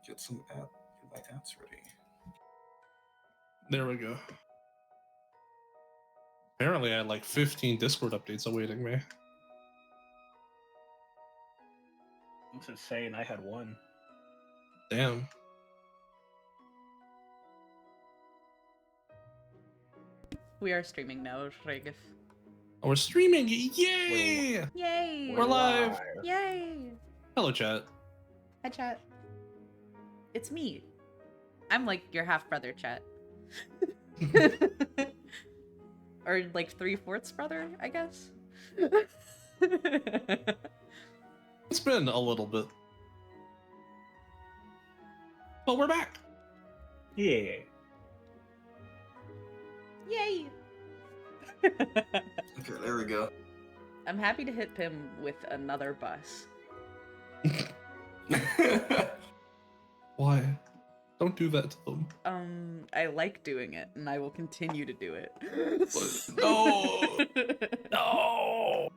Get my ads ready. There we go. Apparently, I had like 15 Discord updates awaiting me. I'm just saying, I had one. Damn. We are streaming now, Regis. Oh, we're streaming! Yay! Yay! We're live! Yay! Hello, chat. Hi, chat. It's me. I'm like your half brother, chat. Or like 3/4 brother, I guess. It's been a little bit. But we're back! Yeah. Yay! Okay, there we go. I'm happy to hit him with another bus. Why? Don't do that to them. I like doing it, and I will continue to do it. No! No!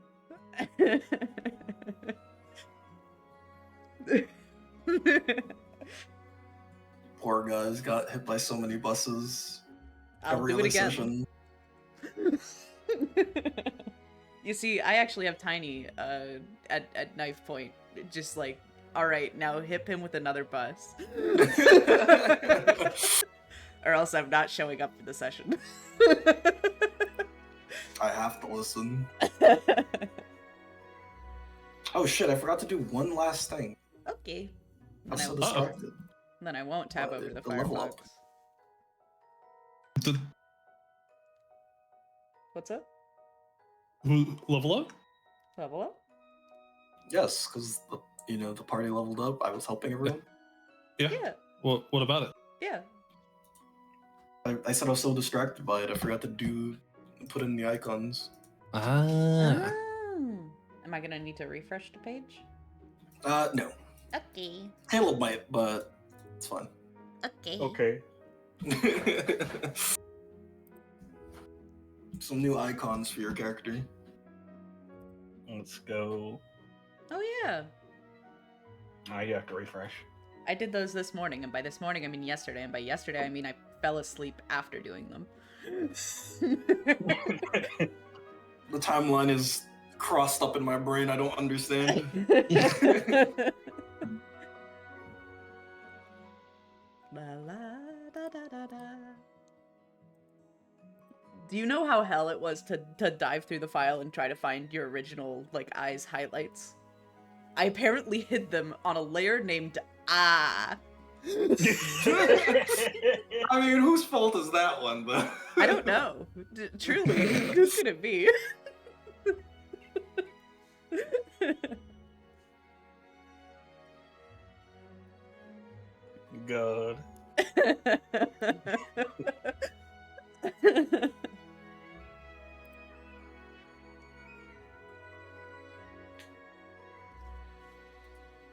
Poor guys got hit by so many buses. I'll Every do it other again. session. You see, I actually have Tiny at knife point. Just like, alright, now hit him with another bus. Or else I'm not showing up for the session. I have to listen. Oh shit, I forgot to do one last thing. Okay. I'm so Then distracted. I won't tab over the the level Firefox. up. What's up? Level up? Level up? Yes, because the party leveled up. I was helping everyone. Yeah. Yeah. Well, what about it? Yeah. I said I was so distracted by it. I forgot to put in the icons. Ah. Oh. Am I gonna need to refresh the page? No. Okay. Caleb might, but it's fine. Okay. Okay. Some new icons for your character. Let's go. Oh yeah. You have to refresh. I did those this morning, and by this morning I mean yesterday, and by yesterday I mean I fell asleep after doing them. The timeline is crossed up in my brain. I don't understand. La, la, da, da, da, da. Do you know how hell it was to dive through the file and try to find your original eyes highlights? I apparently hid them on a layer named Ah. I mean, whose fault is that one, though? I don't know. Truly, who could it be? God.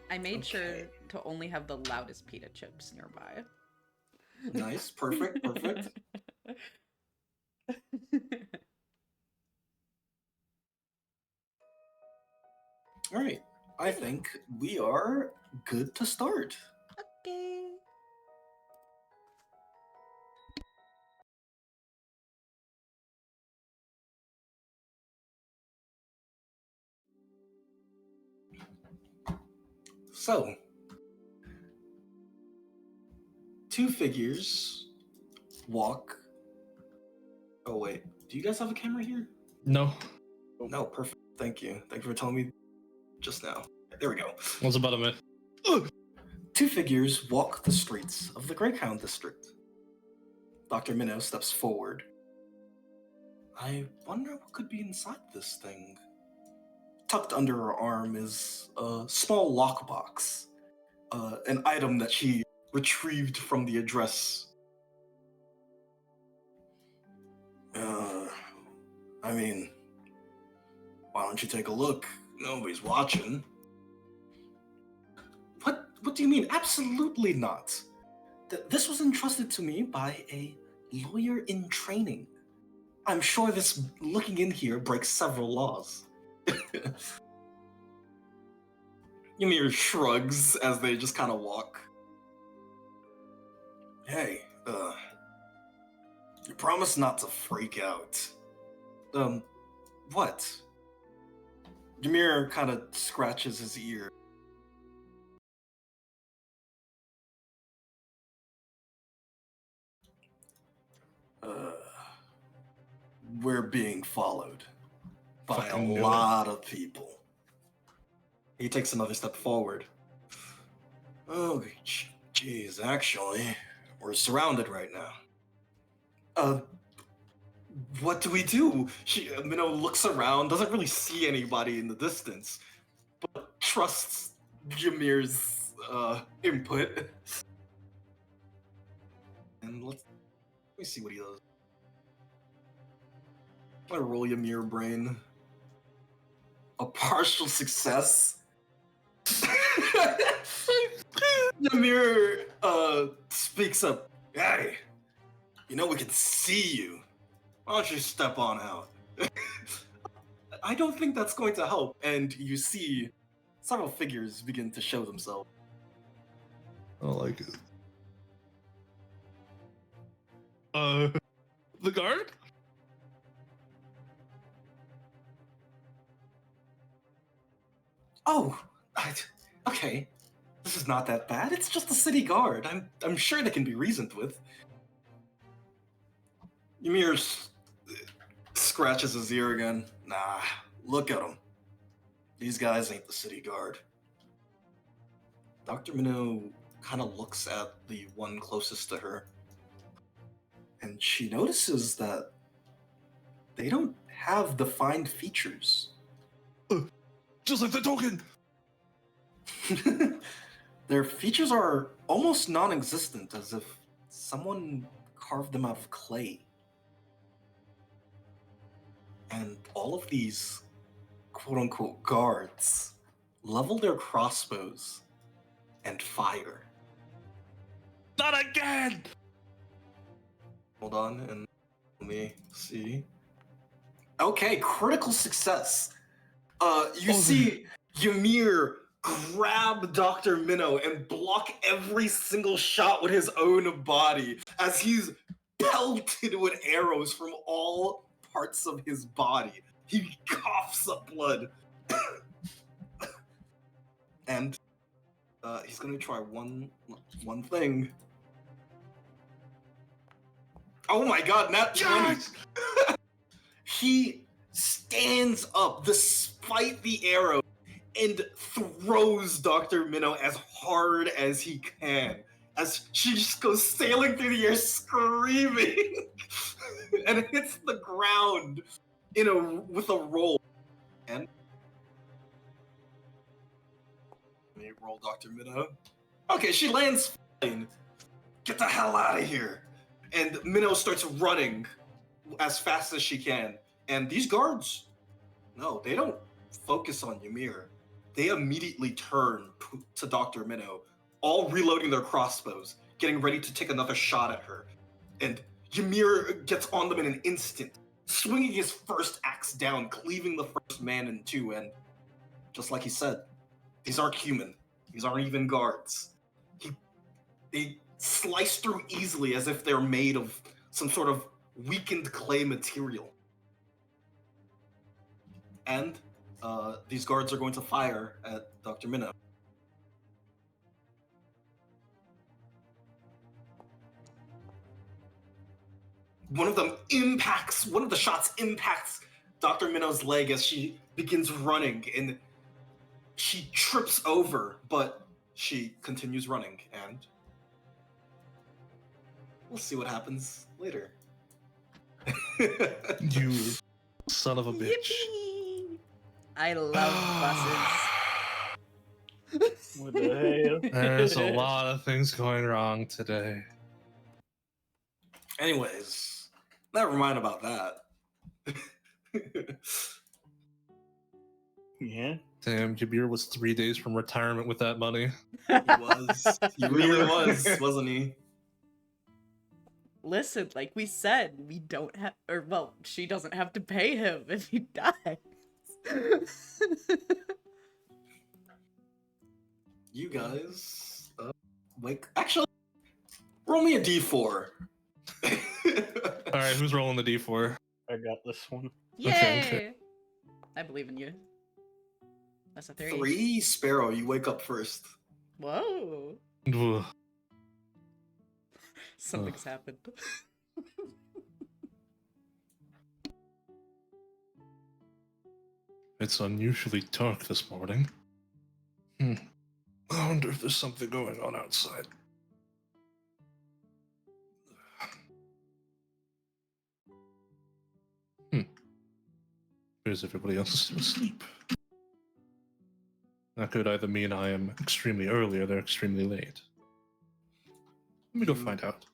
I made sure Okay. to only have the loudest pita chips nearby. Nice, perfect. All right, I think we are good to start. Okay. So, two figures walk. Oh wait, do you guys have a camera here? No. No, perfect. Thank you. Thank you for telling me just now. There we go. What's about a minute? Two figures walk the streets of the Greyhound District. Dr. Minnow steps forward. I wonder what could be inside this thing. Tucked under her arm is a small lockbox, an item that she retrieved from the address. I mean, why don't you take a look? Nobody's watching. What do you mean? Absolutely not. This was entrusted to me by a lawyer in training. I'm sure this looking in here breaks several laws. Ymir shrugs as they just kind of walk. Hey, you promised not to freak out. What? Ymir kind of scratches his ear. Uh, we're being followed by a Fucking knew it. lot of people. He takes another step forward. Oh, jeez, actually, we're surrounded right now. What do we do? Minnow looks around, doesn't really see anybody in the distance, but trusts Ymir's input. And let me see what he does. I roll Ymir brain. A partial success. Ymir speaks up. Hey, you know we can see you. Why don't you step on out? I don't think that's going to help. And you see several figures begin to show themselves. I don't like it. The guard? Oh, okay. This is not that bad. It's just the city guard. I'm sure they can be reasoned with. Ymir scratches his ear again. Nah, look at them. These guys ain't the city guard. Dr. Minnow kind of looks at the one closest to her, and she notices that they don't have defined features. Just like the token! Their features are almost non-existent, as if someone carved them out of clay. And all of these quote-unquote guards level their crossbows and fire. Not again! Hold on, and let me see. Okay, critical success. You see Ymir grab Dr. Minnow and block every single shot with his own body as he's pelted with arrows from all parts of his body. He coughs up blood. And he's gonna try one thing. Oh my god, not 20! Yes! He stands up despite the arrow and throws Dr. Minnow as hard as he can, as she just goes sailing through the air screaming and hits the ground with a roll. And let me roll Dr. Minnow. Okay, she lands fine. Get the hell out of here. And Minnow starts running as fast as she can. And these guards, no, they don't focus on Ymir. They immediately turn to Dr. Minnow, all reloading their crossbows, getting ready to take another shot at her. And Ymir gets on them in an instant, swinging his first axe down, cleaving the first man in two. And just like he said, these aren't human. These aren't even guards. They slice through easily as if they're made of some sort of weakened clay material. And these guards are going to fire at Dr. Minnow. One of the shots impacts Dr. Minnow's leg as she begins running, and she trips over, but she continues running, and we'll see what happens later. You son of a bitch. Yippee! I love What the hell? There's a lot of things going wrong today. Anyways, never mind about that. Yeah. Damn, Jabir was 3 days from retirement with that money. buses. He really was, wasn't he? Listen, like we said, we don't have, or well, she doesn't have to pay him if he dies. You guys, actually, Roll me a d4. All right, who's rolling the d4? I got this one. Yay! Okay. I believe in you. That's a 3. 3, Sparrow, you wake up first. Whoa. Ugh. Something's happened. It's unusually dark this morning. I wonder if there's something going on outside. Appears everybody else is still asleep. That could either mean I am extremely early or they're extremely late. Let me go find out.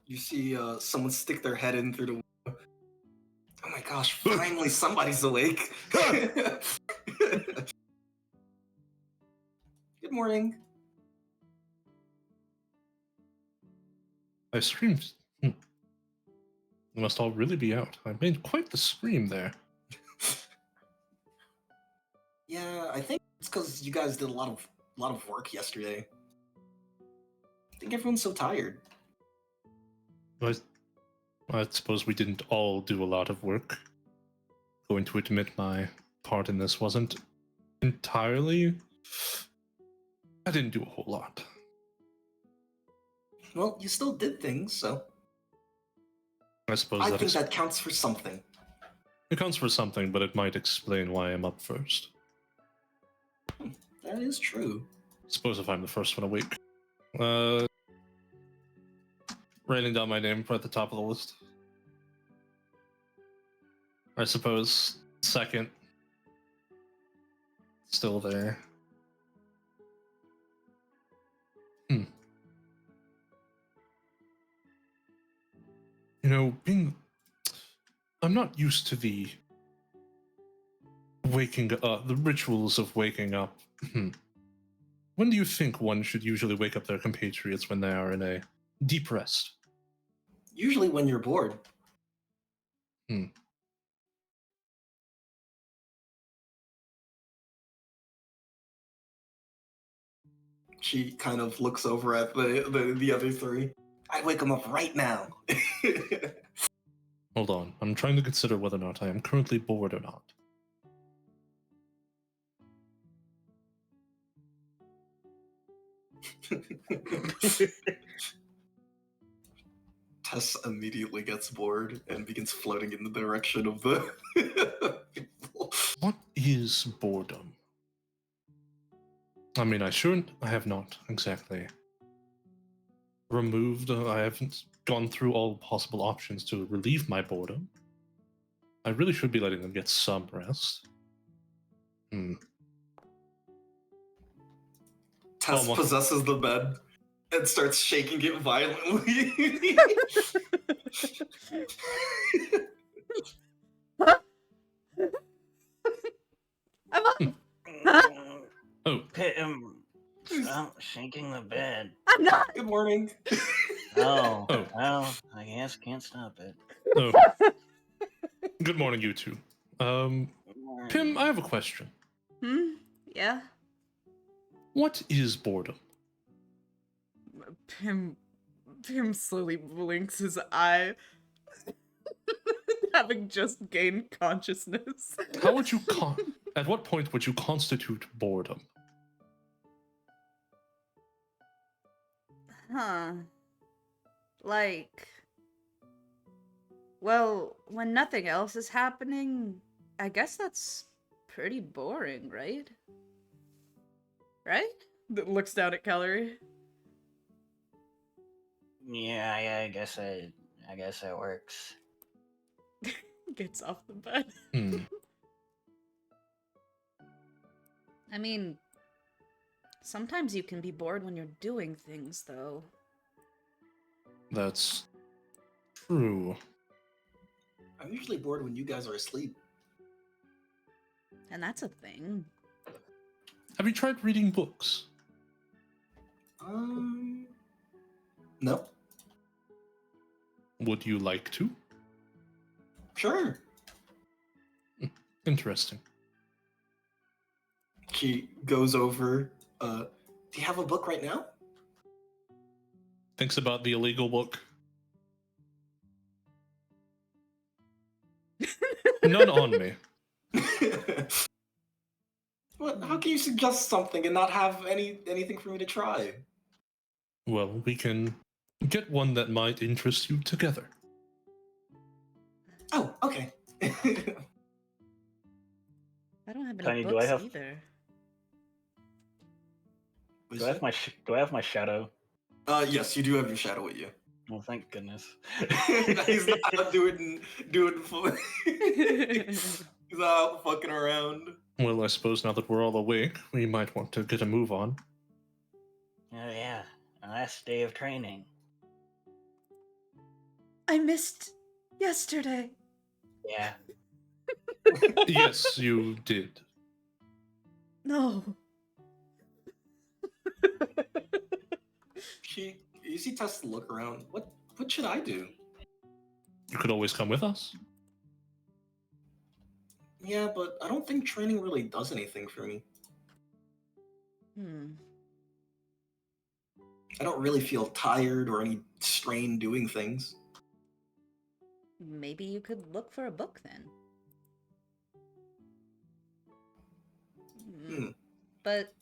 You see someone stick their head in through the window. Oh my gosh, finally somebody's awake. Good morning. I screamed. They must all really be out. I made quite the scream there. Yeah, I think it's because you guys did a lot of work yesterday. I think everyone's so tired. I suppose we didn't all do a lot of work. Going to admit my part in this wasn't entirely... I didn't do a whole lot. Well, you still did things, so I suppose I think that counts for something. it counts for something, but it might explain why I'm up first. That is true. Suppose if I'm the first one awake. Writing down my name at the top of the list. I suppose second. Still there. You know, I'm not used to the rituals of waking up. When do you think one should usually wake up their compatriots when they are in a deep rest? Usually when you're bored. She kind of looks over at the other three. I'd wake them up right now. Hold on, I'm trying to consider whether or not I am currently bored or not. Tess immediately gets bored and begins floating in the direction of the people. What is boredom? I mean, I have not exactly removed, I haven't gone through all possible options to relieve my boredom. I really should be letting them get some rest. Tess possesses the bed and starts shaking it violently. I'm up. Oh, Stop shaking the bed. I'm not. Good morning. Oh, Oh. well, I guess can't stop it. oh. Good morning, you two. Pim, I have a question. Yeah. What is boredom? Pim slowly blinks his eye, having just gained consciousness. How would you at what point would you constitute boredom? Huh. Like, well, when nothing else is happening, I guess that's pretty boring, right? Right? That looks down at Calorie. Yeah, I guess that works. Gets off the bed. I mean, sometimes you can be bored when you're doing things, though. That's true. I'm usually bored when you guys are asleep. And that's a thing. Have you tried reading books? No. Would you like to? Sure. Interesting. She goes over, do you have a book right now? thinks about the illegal book. None on me. What? How can you suggest something and not have anything for me to try? Well, we can get one that might interest you together. Oh, okay. I don't have any Tiny, do I books have- either. What Do is I have it? my do I have my shadow? Yes, you do have your shadow with you. Oh, thank goodness. He's not out doing He's not out fucking around. Well, I suppose now that we're all awake, we might want to get a move on. Oh yeah, last day of training. I missed yesterday. Yeah. Yes, you did. No. She tests to look around. What should I do? You could always come with us. Yeah, but I don't think training really does anything for me. I don't really feel tired or any strain doing things. Maybe you could look for a book then. Hmm. But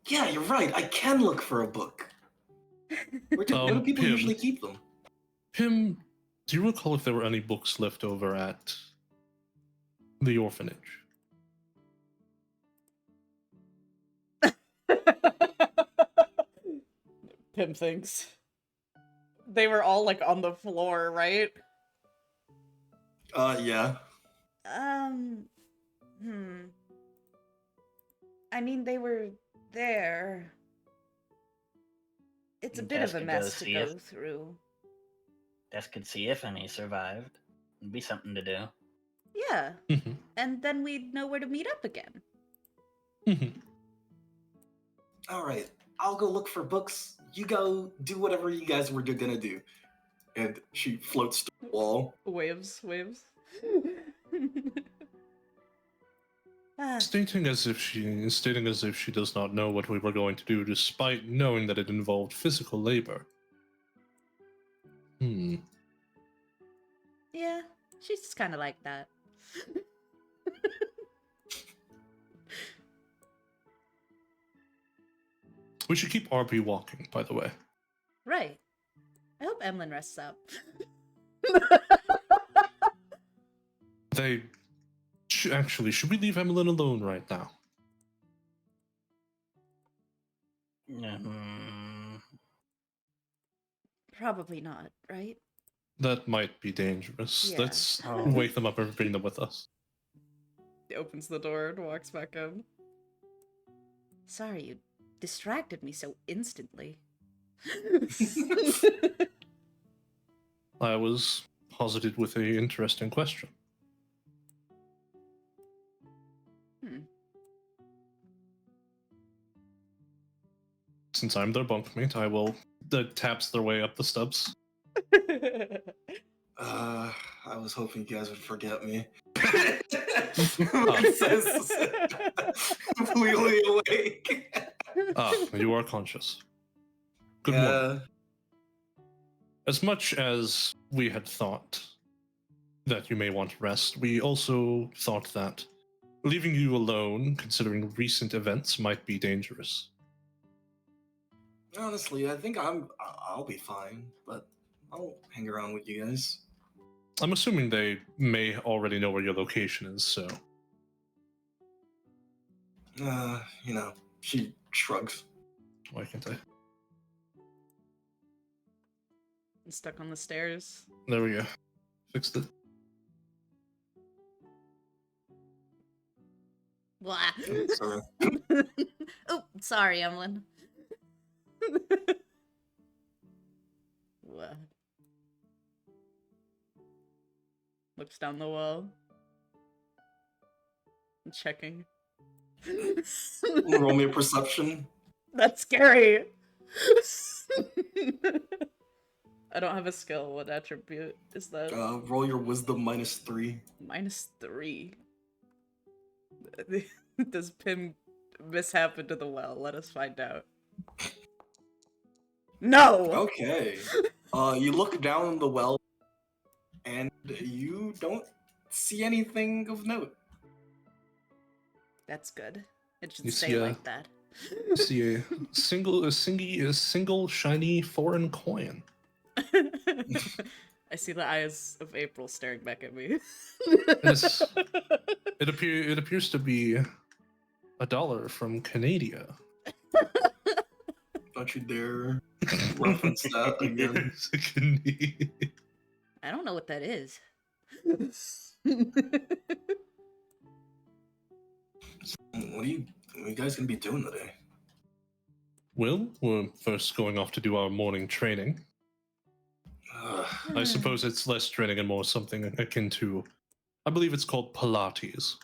Yeah, you're right. I can look for a book. Where do people Pim. usually keep them? Pim, do you recall if there were any books left over at the orphanage? Pim thinks. They were all like on the floor, right? Yeah. I mean, they were there. It's a bit of a Best to go mess to see go if- through. Best could see if any survived. It'd be something to do. Yeah, Mm-hmm. and then we'd know where to meet up again. Mm-hmm. All right. I'll go look for books. You go do whatever you guys were gonna do. And she floats to the wall. Waves. Ah, Stating as if she does not know what we were going to do, despite knowing that it involved physical labor. yeah, she's just kind of like that. We should keep RP walking, by the way. Right. I hope Emlyn rests up. Should we leave Emmeline alone right now? Probably not, right? That might be dangerous. Yeah. Let's Oh. wake them up and bring them with us. He opens the door and walks back in. Sorry, you distracted me so instantly. I was posited with an interesting question. Since I'm their bunkmate, I will. That taps their way up the steps. I was hoping you guys would forget me. Completely awake. You are conscious. Good morning. As much as we had thought that you may want to rest, we also thought that leaving you alone, considering recent events, might be dangerous. Honestly, I think I'll be fine, but I'll hang around with you guys. I'm assuming they may already know where your location is, so. She shrugs. Why can't I? I'm stuck on the stairs. There we go. Fixed it. Blah. Sorry. Oh, sorry, Emlyn. What? Looks down the wall. I'm checking. Roll me a perception. That's scary. I don't have a skill. What attribute is that? Roll your wisdom -3. -3. Does Pim mishap into the well? Let us find out. No. Okay. You look down the well, and you don't see anything of note. That's good. It should You stay see like that. See a single shiny foreign coin. I see the eyes of April staring back at me. It appears to be $1 from Canada. Don't you dare reference that again. I don't know what that is. What are you guys gonna be doing today? Well, we're first going off to do our morning training. I suppose it's less training and more something akin to, I believe it's called Pilates.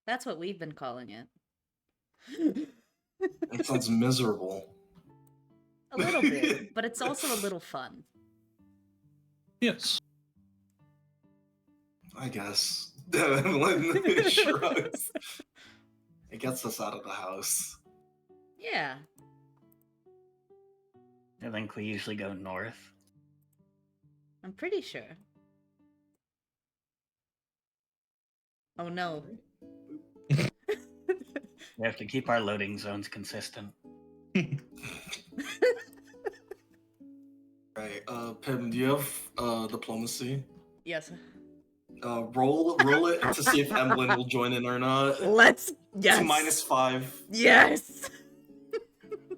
That's what we've been calling it. It sounds miserable. A little bit, but it's also a little fun. Yes. I guess. Lynn shrugs. It gets us out of the house. Yeah. I think we usually go north. I'm pretty sure. Oh no. We have to keep our loading zones consistent. Right. Pim, do you have diplomacy? Yes. Roll it to see if Emblem will join in or not. Let's. Yes. It's -5. Yes.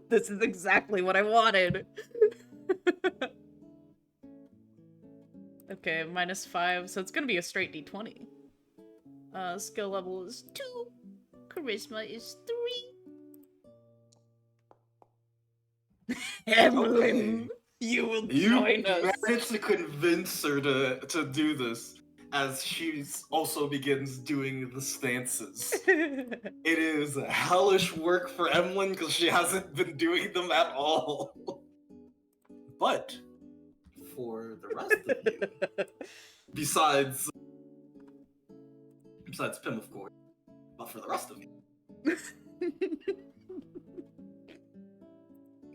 This is exactly what I wanted. Okay, -5, so it's gonna be a straight D20. Skill level is 2. Charisma is 3. Emblem, you will join us. You managed to convince her to do this, as she also begins doing the stances. It is hellish work for Emlyn because she hasn't been doing them at all. But for the rest of you, besides Pim, of course, but for the rest of you,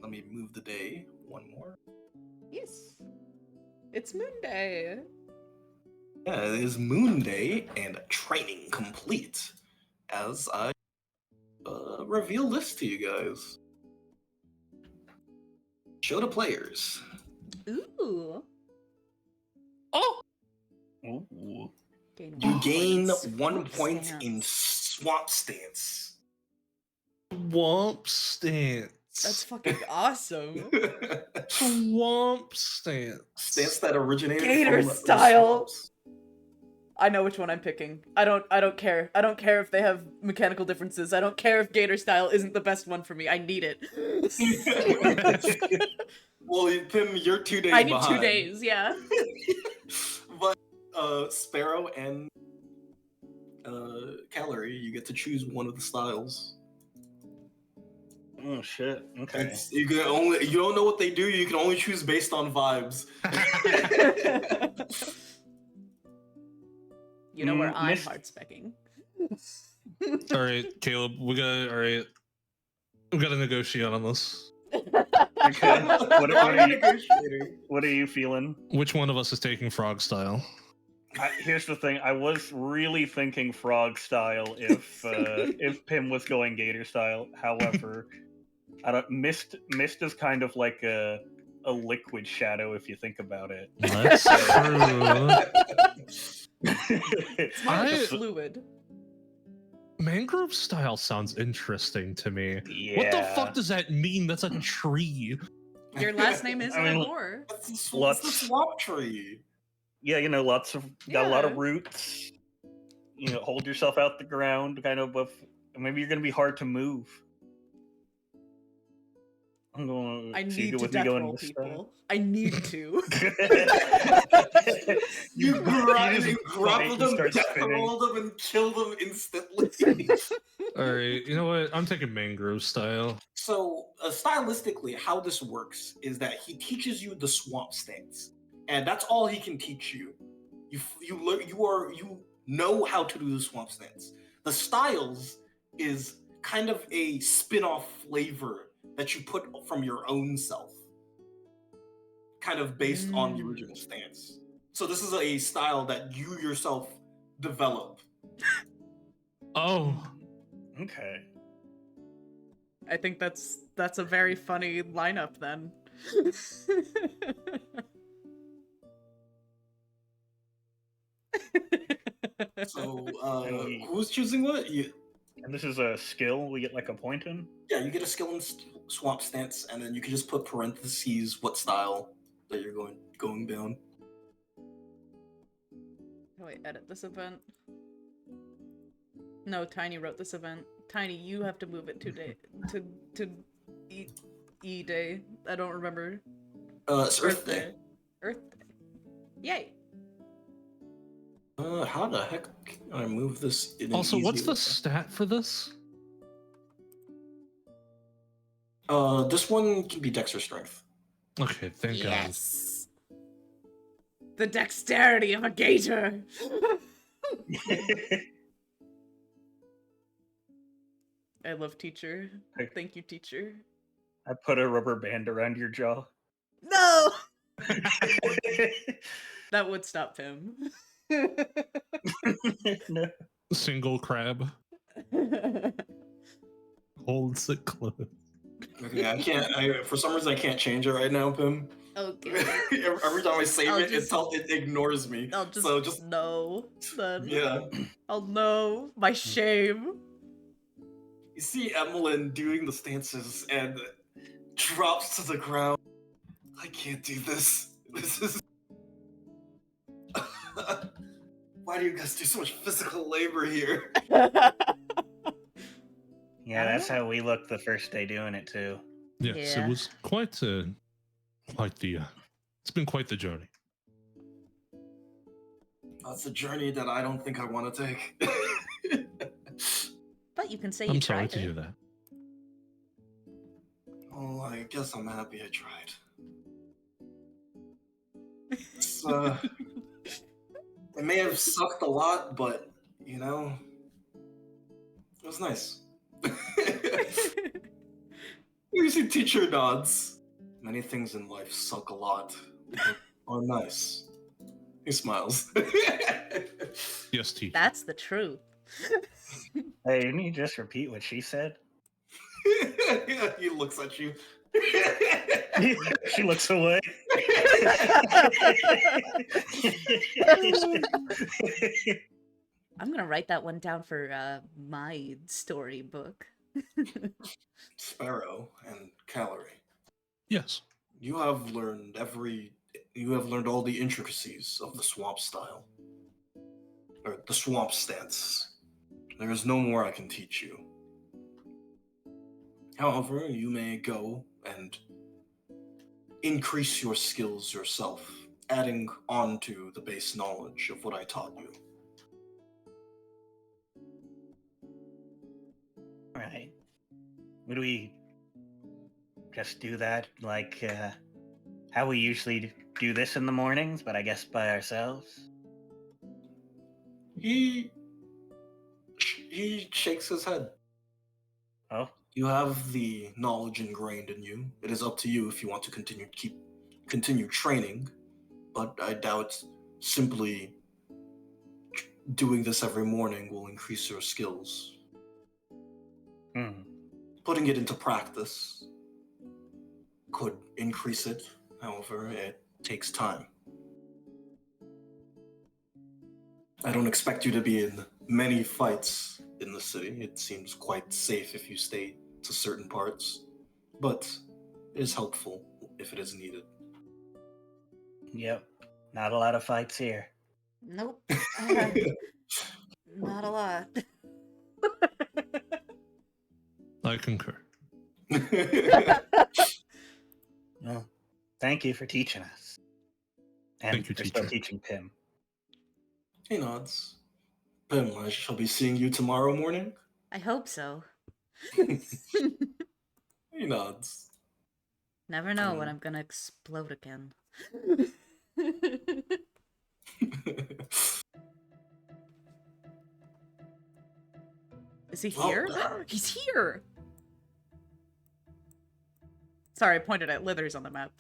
let me move the day one more. Yes. It's Moon Day. Yeah, it is Moon Day and training complete. As I reveal this to you guys. Show the players. Ooh. Oh! Ooh. You gain Swamp 1 point Stance. in Swamp Stance. Swamp stance. That's fucking awesome. Swamp stance. Stance that originated Gator from the style. swamps. I know which one I'm picking. I don't care. I don't care if they have mechanical differences. I don't care if Gator style isn't the best one for me. I need it. Well, Pim, you're 2 days I need behind. 2 days, yeah. But Sparrow and Calorie, you get to choose one of the styles. Oh shit. Okay. You don't know what they do. You can only choose based on vibes. You know where I'm Miss- hard specking. All right, Caleb, we gotta negotiate on this. Okay. What are you feeling? Which one of us is taking frog style? Here's the thing. I was really thinking frog style if Pim was going gator style. However, mist is kind of like a liquid shadow if you think about it. That's true. It's more like a I- fluid. Mangrove style sounds interesting to me. Yeah. What the fuck does that mean? That's a tree. Your last name is I mean, Lore. It's the Lots- swamp tree. Yeah, got a lot Yeah. of roots. Hold yourself out the ground, kind of. Maybe you're gonna be hard to move. I'm going. I so need go to with me death going roll this people. I need to. You grind just and grapple and them, start death spinning. roll them, and kill them instantly. All right, you know what? I'm taking mangrove style. So, stylistically, how this works is that he teaches you the swamp stance, and that's all he can teach you. You know how to do the swamp stance. The styles is kind of a spin-off flavor that you put from your own self. kind of based on the original stance. So this is a style that you yourself develop. Oh, Okay. I think that's a very funny lineup then. So And we- who's choosing what? And this is a skill we get like a point in. Yeah, you get a skill in swamp stance, and then you can just put parentheses what style that you're going down. Oh, wait, edit this event. No, Tiny wrote this event. Tiny, you have to move it to E day. I don't remember. It's Earth Day. Earth Day. Yay. How the heck can I move this in an also, easy what's the way? stat for this? This one can be Dex or Strength. Okay, thank Yes. The dexterity of a gator. I love teacher. Thank you, teacher. I put a rubber band around your jaw. No! That would stop him. No. God. Single crab holds it close. Okay, I can't. For some reason, I can't change it right now, Pim. Okay. Every time I save I'll it, just- it ignores me. I'll just, So just know then. yeah. I'll know. My shame. You see Emmeline doing the stances and drops to the ground. I can't do this. This is. Why do you guys do so much physical labor here? Yeah, that's how we looked the first day doing it too. Yes, Yeah. it was quite the. It's been quite the journey. That's a journey that I don't think I want to take. But you can say you I'm sorry tried to it. hear that. Well, I guess I'm happy I tried. It's, it may have sucked a lot, but you know, it was nice. You see, teacher nods. Many things in life suck a lot, but are nice. He smiles. Yes, teacher. That's the truth. Hey, didn't you just repeat what she said? He looks at you. She looks away. I'm gonna write that one down for my storybook. Sparrow and Calorie. Yes. You have learned all the intricacies of the swamp style. Or the swamp stance. There is no more I can teach you. However, you may go and increase your skills yourself, adding on to the base knowledge of what I taught you. Right. Would we just do that like how we usually do this in the mornings, but I guess by ourselves? He shakes his head. Oh, You have the knowledge ingrained in you. It is up to you if you want to continue training, but I doubt simply doing this every morning will increase your skills. Putting it into practice could increase it. However, it takes time. I don't expect you to be in many fights in the city. It seems quite safe if you stay to certain parts, but it is helpful if it is needed. yep. Not a lot of fights here. Nope. Not a lot. I concur. Well, thank you for teaching us. And Thank you, for still teacher. teaching Pim. He nods. Pim, I shall be seeing you tomorrow morning. I hope so. He nods. Never know when I'm gonna explode again. Is he Well, here? He's here! Sorry, I pointed at Lithers on the map.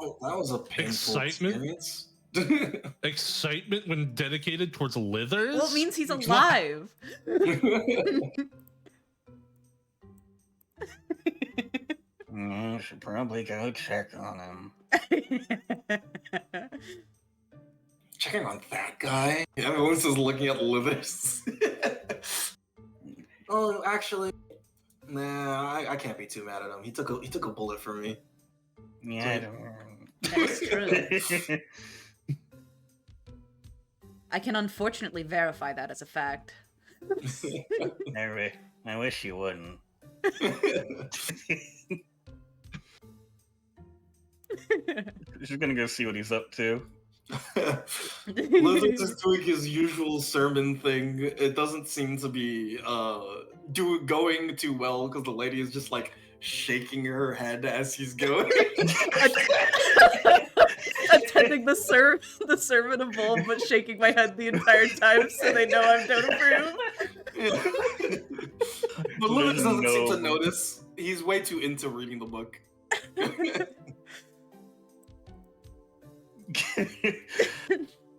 Oh, that was a painful Excitement? experience. Excitement when dedicated towards Lithers? Well, it means he's alive. I should probably go check on him. Checking on that guy. Everyone's just looking at Livers. Oh, actually, nah, I can't be too mad at him. He took a bullet for me. Yeah, I don't... That's true. I can unfortunately verify that as a fact. I wish you wouldn't. She's gonna go see what he's up to. Lizard is doing his usual sermon thing. It doesn't seem to be going too well because the lady is just like shaking her head as he's going. Attending the sermon of Volm, but shaking my head the entire time so they know I don't approve. Yeah. But Lewis doesn't seem to notice. He's way too into reading the book.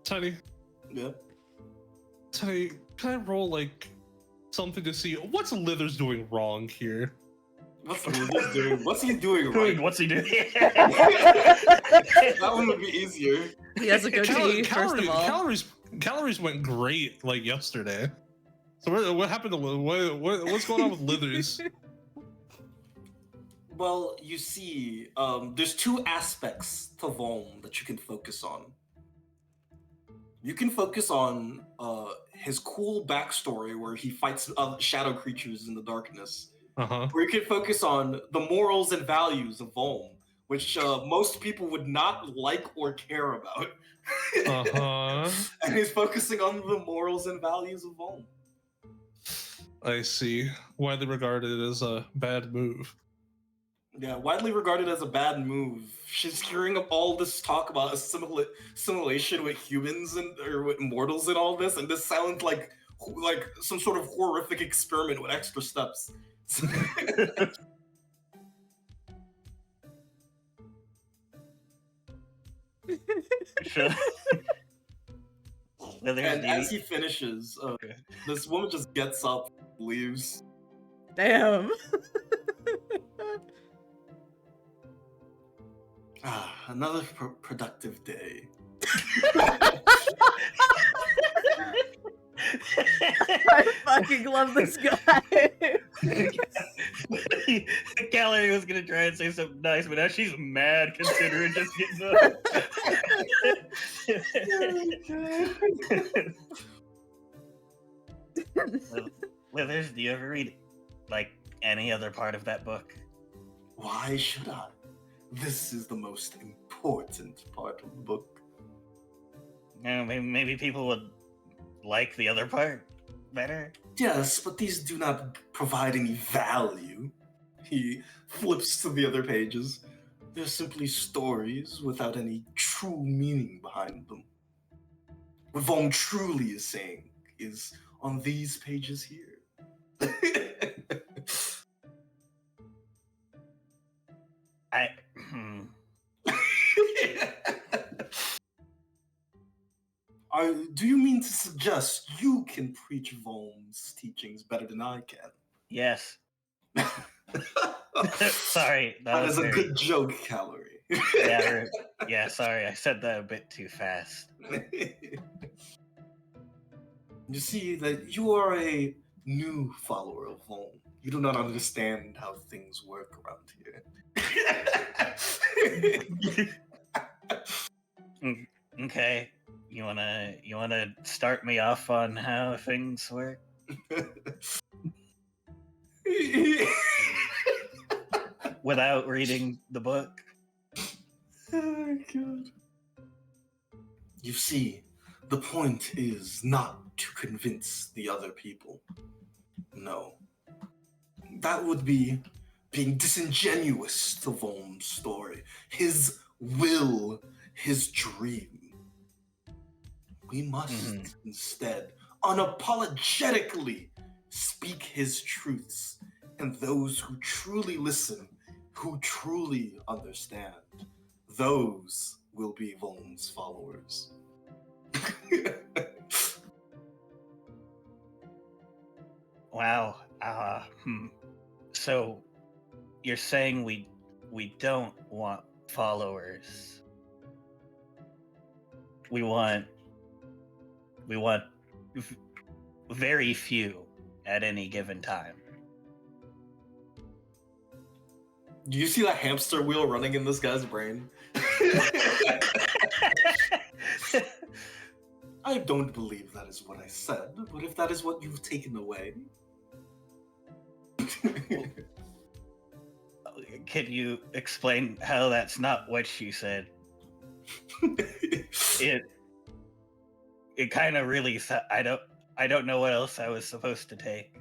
Tiny. Yeah. Tiny, can I roll like something to see what's Lithers doing wrong here? What's Lithers doing? What's he doing right? What's he doing? That one would be easier. He has a goatee, first of all. Calories went great like yesterday. So what happened to what's going on with Lithers? Well, you see, there's two aspects to Volm that you can focus on. You can focus on his cool backstory where he fights shadow creatures in the darkness. Uh-huh. Or you can focus on the morals and values of Volm, which most people would not like or care about. Uh-huh. And he's focusing on the morals and values of Volm. I see. Widely regarded as a bad move. Yeah, widely regarded as a bad move. She's hearing all this talk about assimilation with humans or with mortals and all this, and this sounds like some sort of horrific experiment with extra steps. Sure. And as he finishes, this woman just gets up, leaves. Damn. Another productive day. I fucking love this guy. Gallery was gonna try and say something nice, but now she's mad considering just getting up. Withers, do you ever read like any other part of that book? Why should I? This is the most important part of the book. No, maybe people would like the other part better. Yes, but these do not provide any value. He flips to the other pages. They're simply stories without any true meaning behind them. What Von truly is saying is on these pages here. Do you mean to suggest you can preach Volm's teachings better than I can? Yes. Sorry. That is a good joke, Calorie. Yeah, sorry. I said that a bit too fast. You see that you are a new follower of Volm. You do not understand how things work around here. Okay. You wanna start me off on how things work? Without reading the book? Oh, God. You see, the point is not to convince the other people. No. That would be being disingenuous to Volm's story. His will, his dream. We must instead unapologetically speak his truths, and those who truly listen who truly understand, those will be Voln's followers. Wow. So you're saying we don't want followers. We want very few at any given time. Do you see that hamster wheel running in this guy's brain? I don't believe that is what I said, but if that is what you've taken away... Can you explain how that's not what she said? It kind of really I don't know what else I was supposed to take.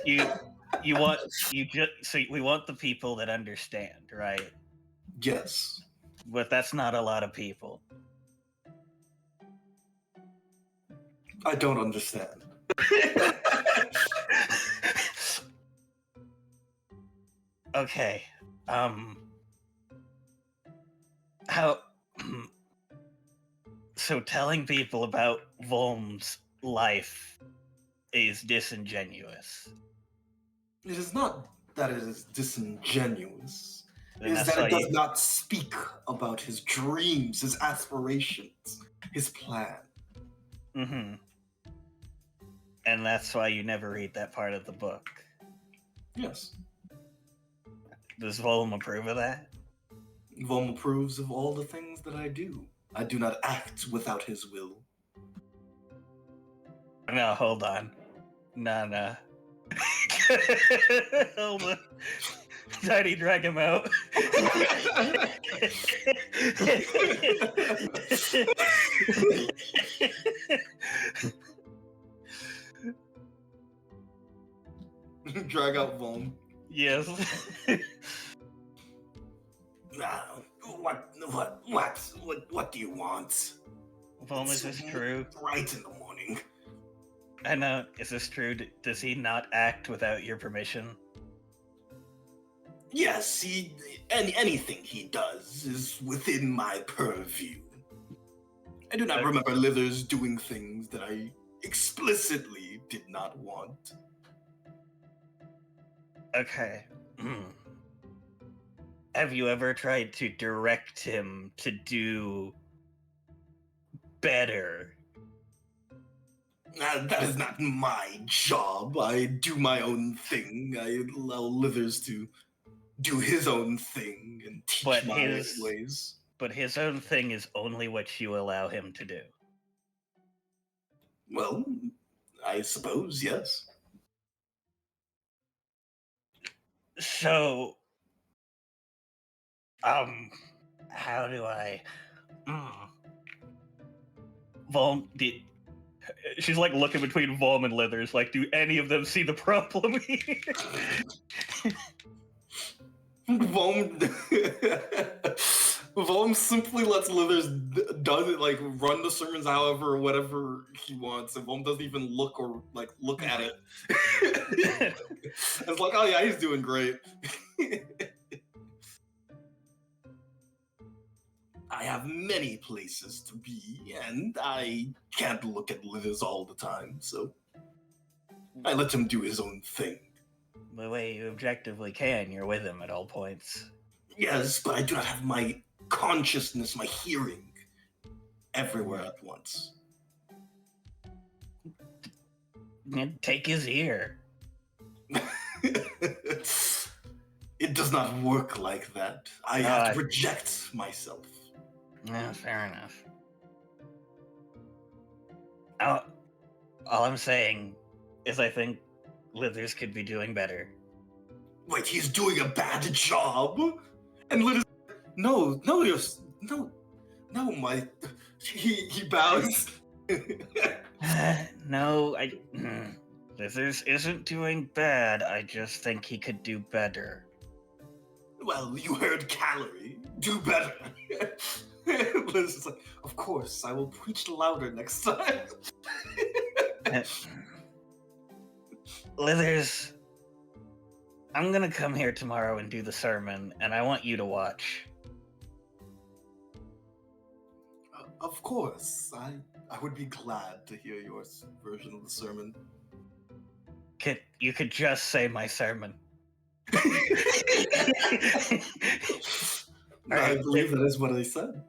we want the people that understand, right? Yes. But that's not a lot of people. I don't understand. Okay. How so telling people about Volm's life is disingenuous. It is not that it is disingenuous. And It is that's that it why does not speak about his dreams, his aspirations, his plan. Mm-hmm. And that's why you never read that part of the book. Yes. Does Volm approve of that? Volm approves of all the things that I do. I do not act without his will. No, hold on. No. Hold on. Tiny, drag him out. Drag out Volm. Yes. What do you want? Volm, is this true? Right in the morning. I know. Is this true? Does he not act without your permission? Yes, anything he does is within my purview. I do not remember Lithers doing things that I explicitly did not want. Okay. Have you ever tried to direct him to do better? That is not my job. I do my own thing. I allow Lithers to do his own thing and teach my ways. But his own thing is only what you allow him to do. Well, I suppose, yes. So, how do I... Volm, she's like looking between Volm and Lithers, like, do any of them see the problem here? Volm simply lets Lithers run the sermons however whatever he wants, and Volm doesn't even look at it. It's like, oh yeah, he's doing great. I have many places to be, and I can't look at Lithers all the time, so I let him do his own thing. The way you objectively can, you're with him at all points. Yes, but I do not have my consciousness, my hearing, everywhere at once. Take his ear. It does not work like that. I have to project myself. Yeah, fair enough. All I'm saying is I think Lithers could be doing better. Wait, he's doing a bad job? And Lithers, no, he bows. No, Lithers isn't doing bad. I just think he could do better. Well, you heard Calorie. Do better. Liz is like, of course, I will preach louder next time. Lithers, I'm gonna come here tomorrow and do the sermon, and I want you to watch. Of course, I would be glad to hear your version of the sermon. You could just say my sermon. I believe that is what I said.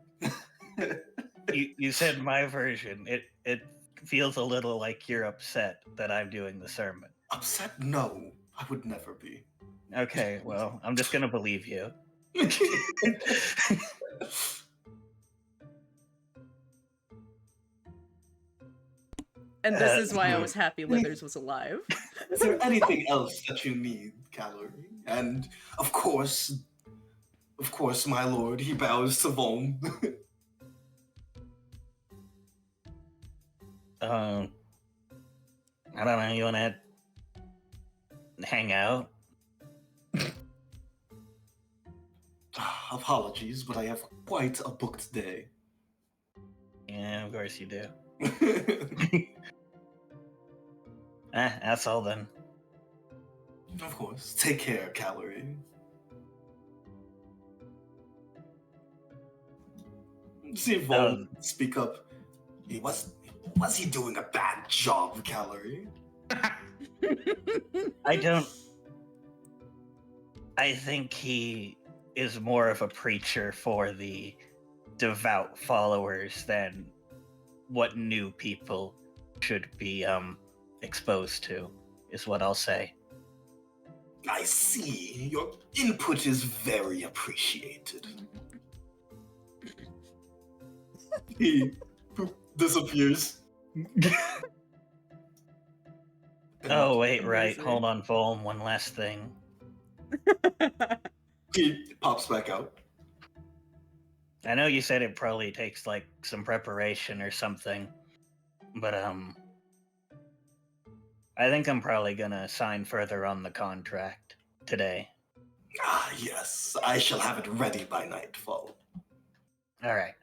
You said my version. It feels a little like you're upset that I'm doing the sermon. Upset? No, I would never be. Okay, well, I'm just gonna believe you. And this is why I was happy Withers was alive. Is there anything else that you need, Calorie? And of course, my lord, he bows to Vom. I don't know. You wanna hang out? Apologies, but I have quite a booked day. Yeah, of course you do. That's all then. Of course. Take care, Calorie. See if Vom can speak up. Was he doing a bad job, Calorie? I think he is more of a preacher for the devout followers than what new people should be exposed to, is what I'll say. I see. Your input is very appreciated. He disappears. Oh, wait, right. Hold on, Volm. One last thing. He pops back out. I know you said it probably takes, like, some preparation or something, but, I think I'm probably gonna sign further on the contract today. Ah, yes. I shall have it ready by nightfall. Alright.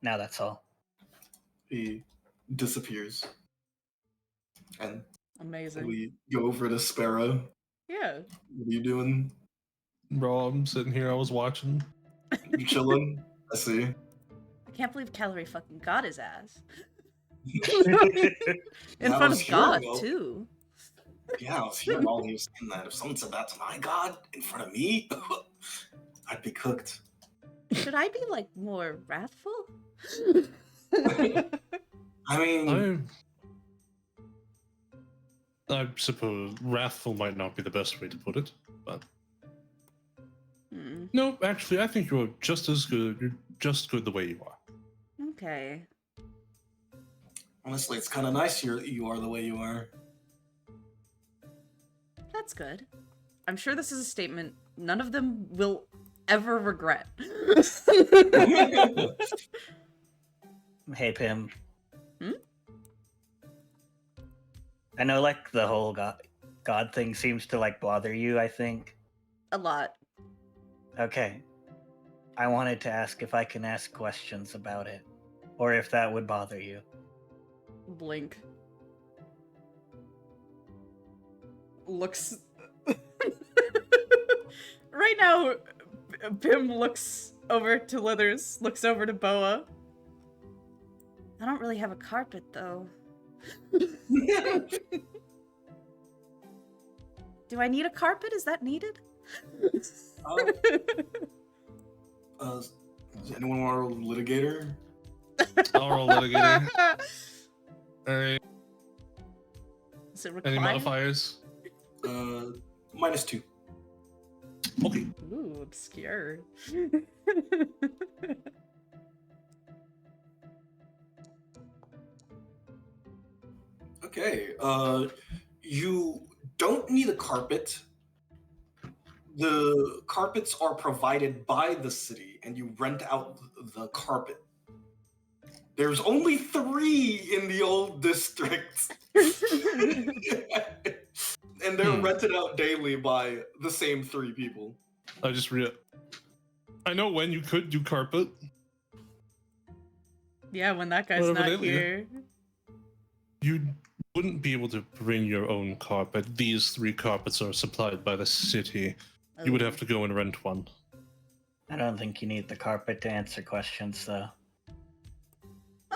Now that's all. He disappears. And Amazing. we go over to Sparrow. Yeah. What are you doing? Bro, I'm sitting here, I was watching. You chilling? I see. I can't believe Calorie fucking got his ass. In Yeah, I front was of here, God, though. too. Yeah, I was here while he was saying that. If someone said that to my God in front of me, I'd be cooked. Should I be, like, more wrathful? I mean, I suppose wrathful might not be the best way to put it, but no, actually, I think you're just as good. You're just good the way you are. Okay. honestly, it's kind of nice you are the way you are. That's good. I'm sure this is a statement none of them will ever regret. Hey, Pim. Hmm? I know, like, the whole God thing seems to, like, bother you, I think. A lot. Okay. I wanted to ask if I can ask questions about it, or if that would bother you. Blink. Looks... Right now, Pim looks over to Lithers, looks over to Boa. I don't really have a carpet, though. Do I need a carpet? Is that needed? Does anyone want a litigator? Our litigator. Alright. Is it Any reclined? modifiers? -2. Okay. Ooh, obscure. Okay, you don't need a carpet. The carpets are provided by the city, and you rent out the carpet. There's only 3 in the old district. And they're rented out daily by the same 3 people. I know when you could do carpet. Yeah, when that guy's Whatever not they leave. here. You wouldn't be able to bring your own carpet. These 3 carpets are supplied by the city. You would have to go and rent one. I don't think you need the carpet to answer questions, though.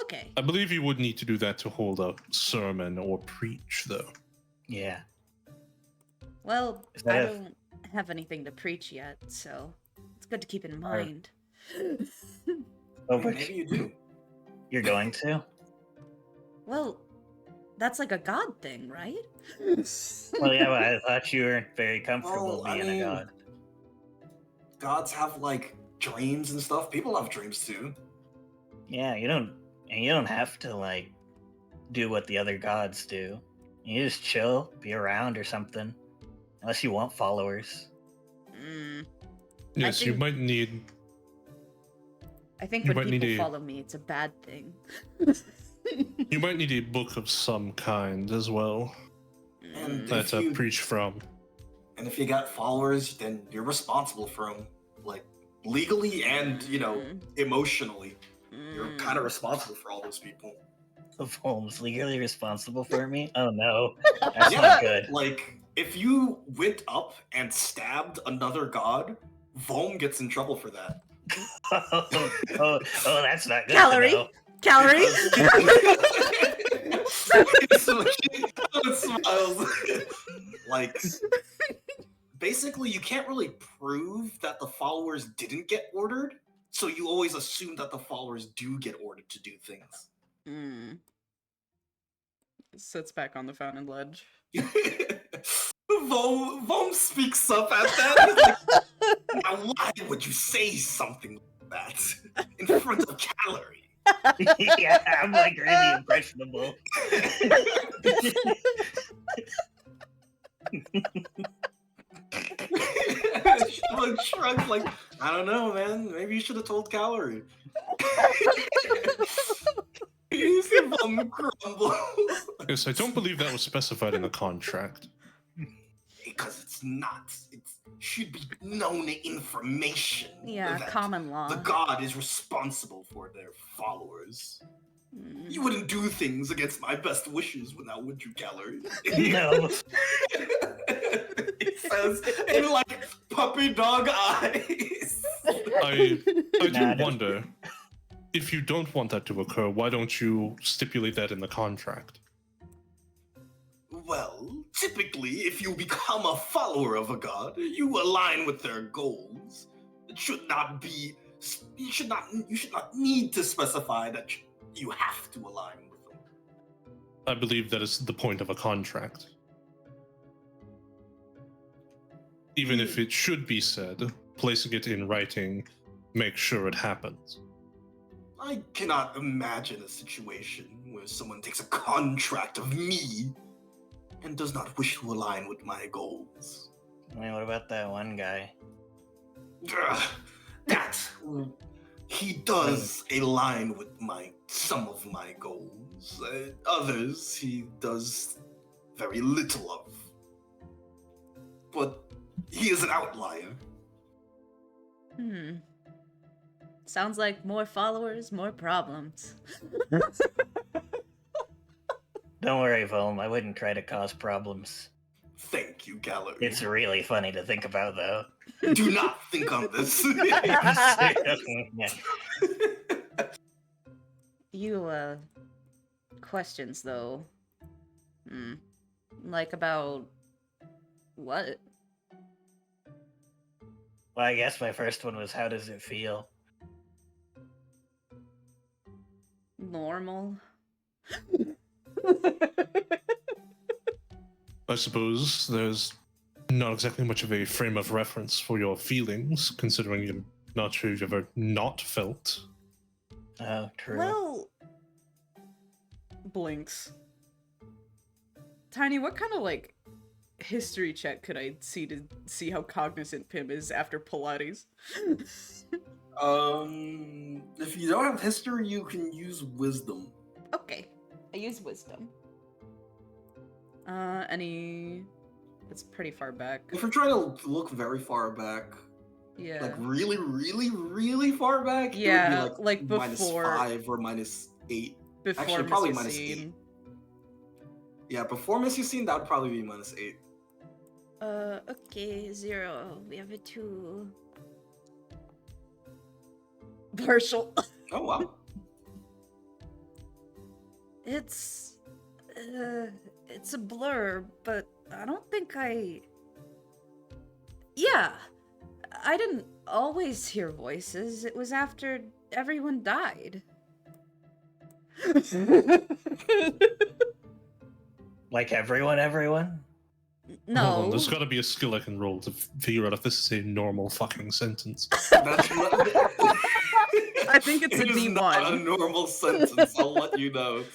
Okay. I believe you would need to do that to hold a sermon or preach, though. Yeah. Well, Is that I a- don't have anything to preach yet, so it's good to keep in mind. Oh, but Maybe you do. you're going to? Well, that's like a god thing, right? Well, yeah, but I thought you weren't very comfortable Well, I being mean- a god. Gods have like dreams and stuff. People have dreams too. Yeah, you don't have to like do what the other gods do. You just chill, be around or something. Unless you want followers. Yes, you think- might need. I think You when might need people a- follow me, it's a bad thing. You might need a book of some kind as well. And That's if a you, preach from. and if you got followers, then you're responsible for them, like legally and emotionally. You're kind of responsible for all those people. The Holmes legally responsible for me? Oh no. That's not good. Like if you went up and stabbed another god, Volm gets in trouble for that. oh, that's not good. Calorie? To know. Calorie? It smiles. Like, basically, you can't really prove that the followers didn't get ordered, so you always assume that the followers do get ordered to do things. Sits back on the fountain ledge. Vom speaks up at that. He's like, now, why would you say something like that in front of Calorie? Yeah, I'm like really impressionable. Like, shrugs like, I don't know, man. Maybe you should have told Calorie. You see Vom crumble. Yes, I don't believe that was specified in the contract. Because it's not. It should be known information. Yeah, that common law. The god is responsible for their followers. Mm. You wouldn't do things against my best wishes now, would you, Calorie? No. He says in like puppy dog eyes. I do Nah, no. wonder, if you don't want that to occur, why don't you stipulate that in the contract? Well, typically, if you become a follower of a god, you align with their goals. It should not be. You should not need to specify that you have to align with them. I believe that is the point of a contract. Even if it should be said, placing it in writing makes sure it happens. I cannot imagine a situation where someone takes a contract of me and does not wish to align with my goals. I mean, what about that one guy? That he does align with some of my goals. Others he does very little of. But he is an outlier. Sounds like more followers, more problems. Don't worry, Volm. I wouldn't try to cause problems. Thank you, Gallery. It's really funny to think about, though. Do not think on this. You, questions though. Like about what? Well, I guess my first one was, how does it feel? Normal. I suppose there's not exactly much of a frame of reference for your feelings, considering you're not sure you've ever not felt. Oh, true. Well, blinks. Tiny, what kind of like history check could I see to see how cognizant Pim is after Pilates? If you don't have history, you can use wisdom. Okay, I use wisdom. It's pretty far back. If you're trying to look very far back, Yeah. like really, really, really far back, Yeah, it would be like minus before- 5 or minus 8. Before actually, probably Mr. minus Scene. Yeah, before Miss Yassine, that would probably be -8. Okay, 0. We have a 2. Partial. Oh, wow. It's a blur, but I don't think Yeah, I didn't always hear voices. It was after everyone died. Like everyone? No. Hold on, there's gotta be a skill I can roll to figure out if this is a normal fucking sentence. That's not, I think it's a it is D1. not a normal sentence, I'll let you know.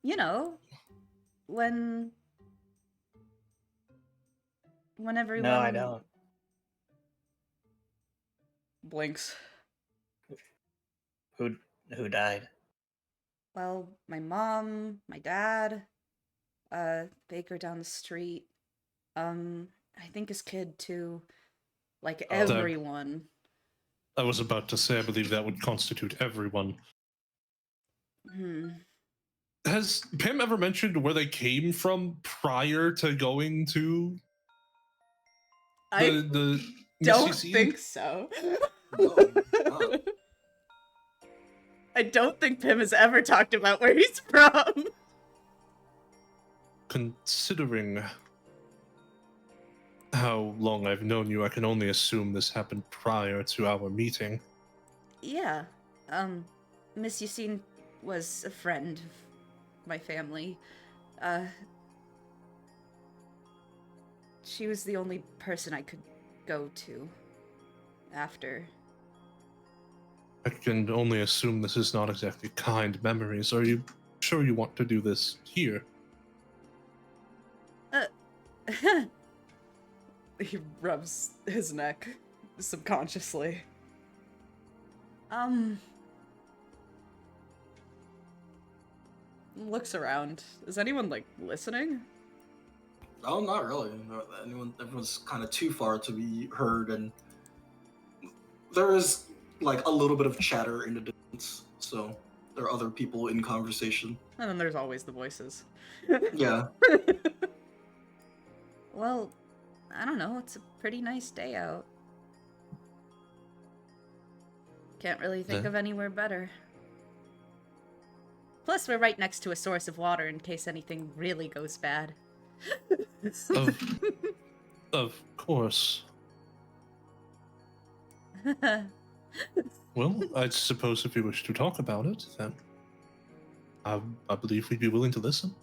You know, when everyone No, I don't. blinks. Who died? Well, my mom, my dad, Baker down the street, I think his kid too. Like everyone. I was about to say, I believe that would constitute everyone. Has Pim ever mentioned where they came from prior to going to the don't Missy think so. No, not. I don't think Pim has ever talked about where he's from. Considering how long I've known you, I can only assume this happened prior to our meeting. Yeah. Miss Yassine was a friend of my family. She was the only person I could go to after. I can only assume this is not exactly kind memories. Are you sure you want to do this here? He rubs his neck subconsciously. Looks around. Is anyone, like, listening? Oh, not really. Everyone's kind of too far to be heard, and there is, like, a little bit of chatter in the distance, so there are other people in conversation. And then there's always the voices. Yeah. Well, I don't know. It's a pretty nice day out. Can't really think of anywhere better. Plus, we're right next to a source of water in case anything really goes bad. Of course. Well, I suppose if you wish to talk about it, then I believe we'd be willing to listen.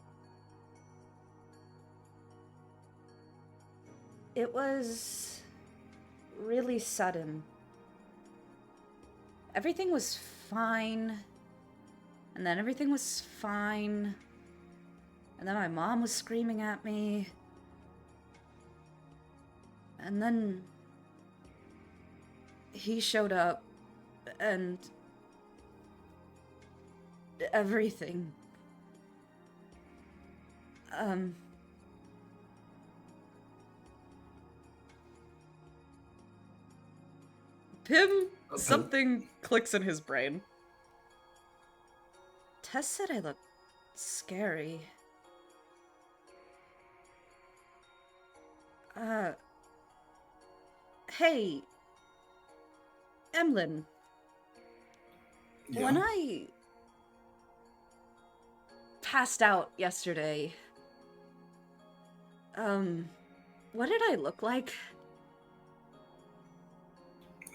It was really sudden. Everything was fine, and then everything was fine, and then my mom was screaming at me, and then he showed up, and everything. Pim, something clicks in his brain. Tess said I looked scary. Hey, Emlyn. Yeah. When I passed out yesterday, what did I look like?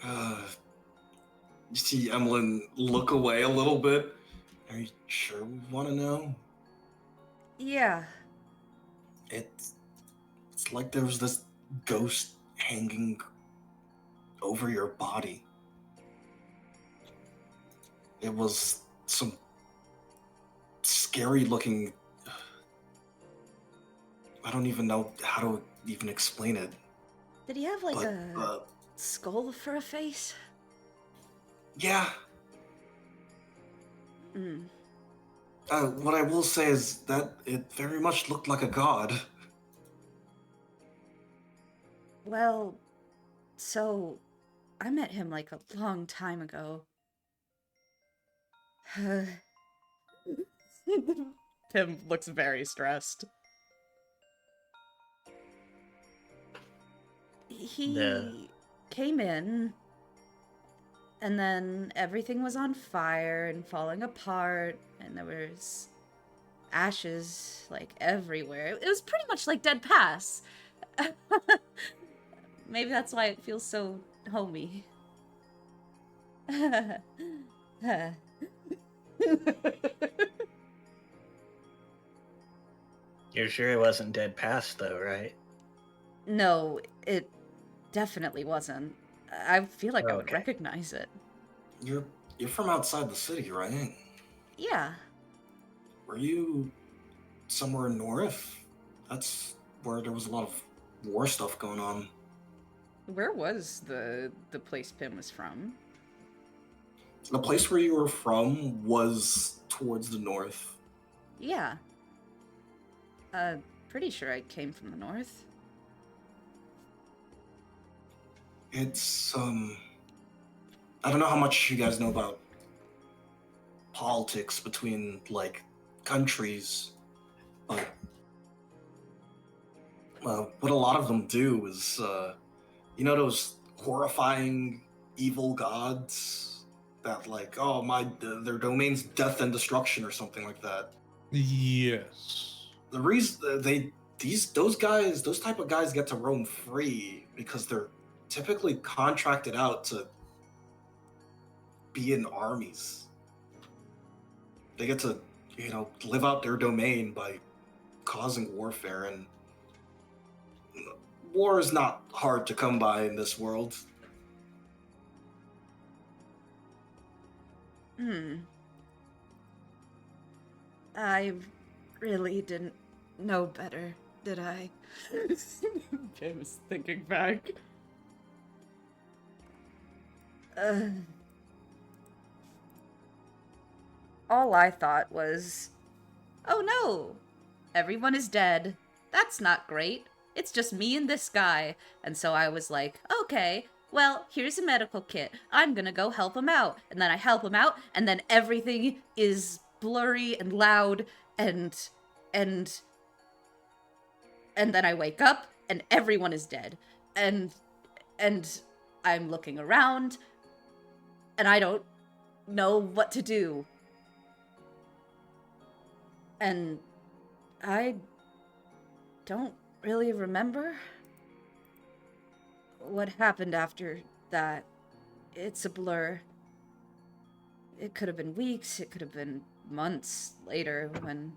You see Emlyn look away a little bit. Are you sure we want to know? Yeah. It's like there was this ghost hanging over your body. It was some scary looking... I don't even know how to even explain it. Did he have like a skull for a face? Yeah. What I will say is that it very much looked like a god. Well, so I met him like a long time ago. Pim looks very stressed. He came in, and then everything was on fire and falling apart, and there was ashes, like, everywhere. It was pretty much like Dead Pass. Maybe that's why it feels so homey. You're sure it wasn't Dead Past, though, right? No, it definitely wasn't. I feel like I would Okay. recognize it. You're from outside the city, right? Yeah. Were you somewhere north? That's where there was a lot of war stuff going on. Where was the place Pim was from? The place where you were from was towards the north. Yeah. Pretty sure I came from the north. It's, I don't know how much you guys know about politics between, like, countries, but what a lot of them do is, you know those horrifying evil gods that, like, oh, their domain's death and destruction or something like that. Yes. The reason those type of guys get to roam free because they're typically contracted out to be in armies. They get to, live out their domain by causing warfare, and war is not hard to come by in this world. I really didn't know better, did I? Pim is thinking back. All I thought was, oh no, everyone is dead. That's not great. It's just me and this guy. And so I was like, okay, well, here's a medical kit. I'm gonna go help him out. And then I help him out, and then everything is blurry and loud, and then I wake up, and everyone is dead. And I'm looking around, and I don't know what to do. And I don't really remember what happened after that. It's a blur. It could have been weeks, it could have been months later when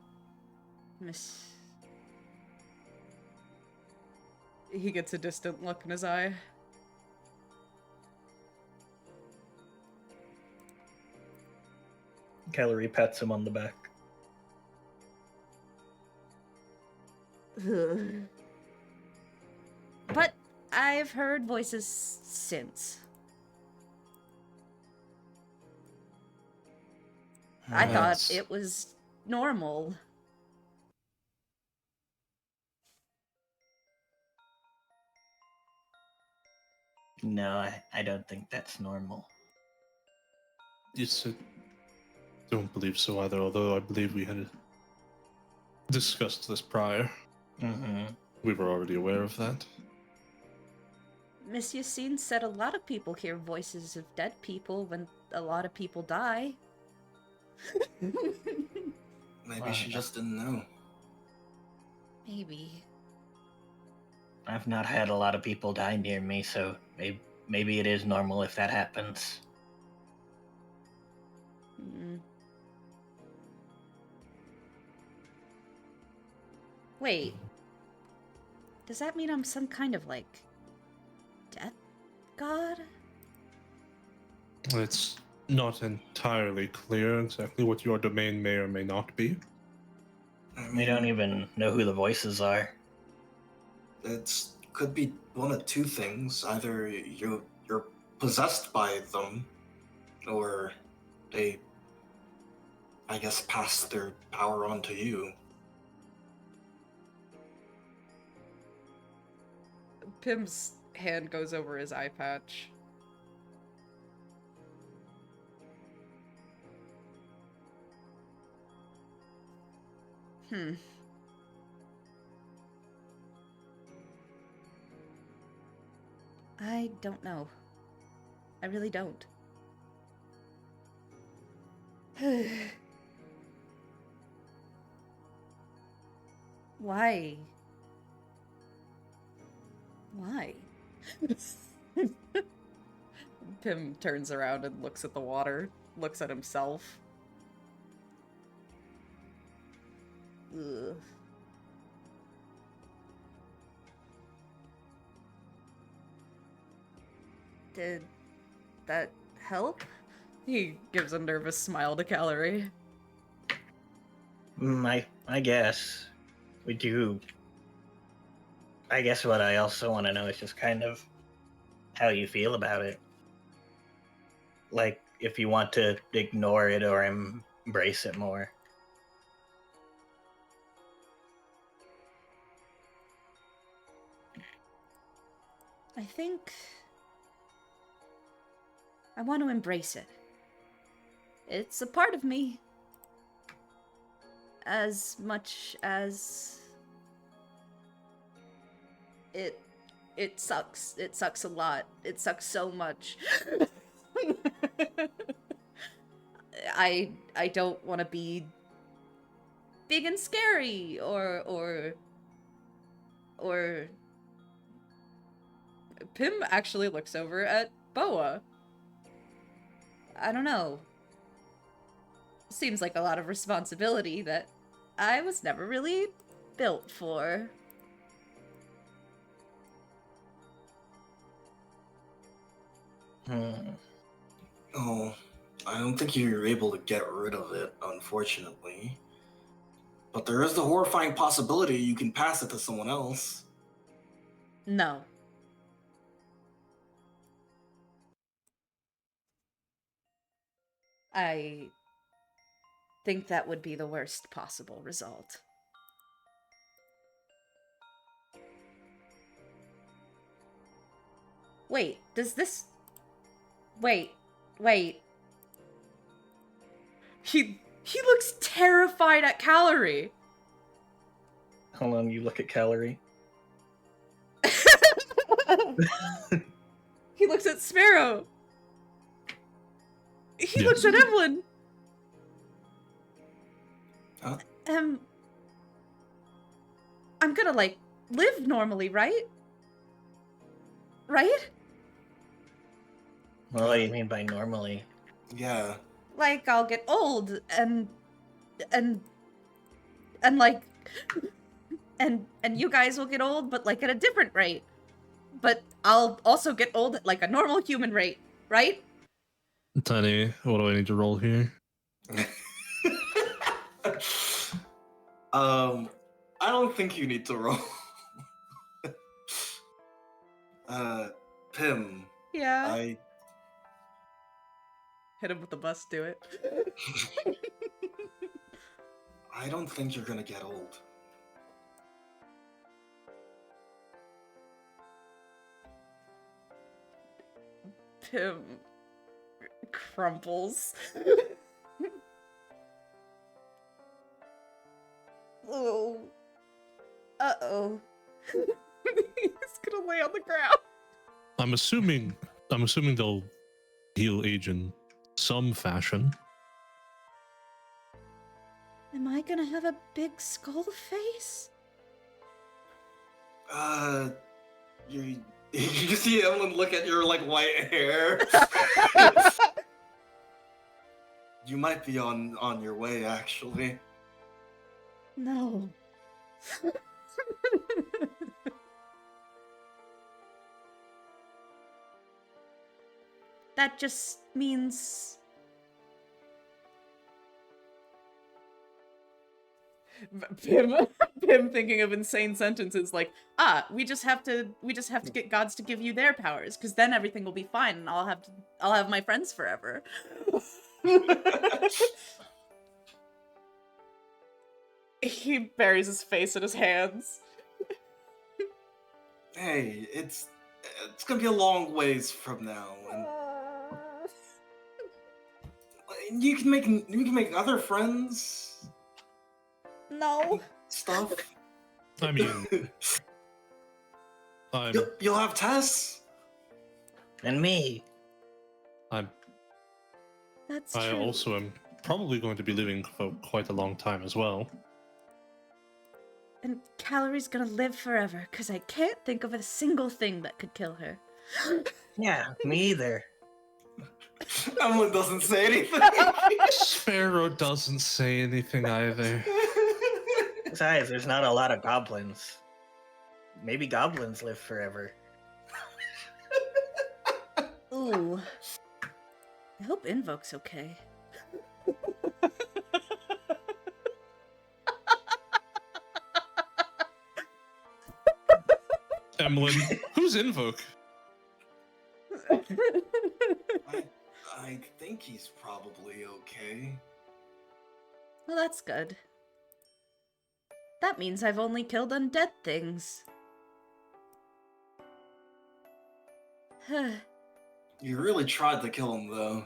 He gets a distant look in his eye. Calorie pats him on the back. But I've heard voices since. I thought it was normal. No, I don't think that's normal. Yes, I don't believe so either, although I believe we had discussed this prior. Mm-hmm. We were already aware of that. Miss Yassine said a lot of people hear voices of dead people when a lot of people die. Maybe she just didn't know. Maybe. I've not had a lot of people die near me, so maybe it is normal if that happens. Wait. Does that mean I'm some kind of, like, death god? It's not entirely clear exactly what your domain may or may not be. We don't even know who the voices are. Could be one of two things. Either you're possessed by them, or they, I guess, pass their power on to you. Pim's hand goes over his eye patch. I don't know. I really don't. Why? Why? Pim turns around and looks at the water, looks at himself. Ugh. Did that help? He gives a nervous smile to Calorie. I guess we do. I guess what I also want to know is just kind of how you feel about it. Like, if you want to ignore it or embrace it more. I think I want to embrace it. It's a part of me. As much as it sucks. It sucks a lot. It sucks so much. I don't want to be big and scary or Pim actually looks over at Boa. I don't know. Seems like a lot of responsibility that I was never really built for. Oh, I don't think you're able to get rid of it, unfortunately. But there is the horrifying possibility you can pass it to someone else. No. I think that would be the worst possible result. Wait, does this... Wait. He looks terrified at Calorie. Hold on, you look at Calorie. He looks at Sparrow. He Yes. looks at Evelyn. Huh? I'm gonna, like, live normally, right? Right? Well, what do you mean by normally? Yeah. Like, I'll get old, and like, and you guys will get old, but, like, at a different rate. But I'll also get old at, like, a normal human rate, right? Tiny, what do I need to roll here? I don't think you need to roll. Pim, Yeah. I Hit him with the bus, do it. I don't think you're gonna get old. Pim crumples. Oh. Uh-oh. He's gonna lay on the ground. I'm assuming they'll heal age in some fashion. Am I gonna have a big skull face? You you see Evelyn look at your like white hair. You might be on your way, actually. No. That just means... Pim thinking of insane sentences like, we just have to get gods to give you their powers, because then everything will be fine and I'll have my friends forever. He buries his face in his hands. Hey, it's gonna be a long ways from now, and you can make other friends. No. stuff. I mean, You'll have Tess. And me. That's I true. also am probably going to be living for quite a long time as well. And Calorie's gonna live forever, because I can't think of a single thing that could kill her. Yeah, me either. Emily doesn't say anything. Sparrow doesn't say anything either. Besides, there's not a lot of goblins. Maybe goblins live forever. Ooh. I hope Invoke's okay. Emlyn, who's Invoke? I think he's probably okay. Well, that's good. That means I've only killed undead things. You really tried to kill him, though.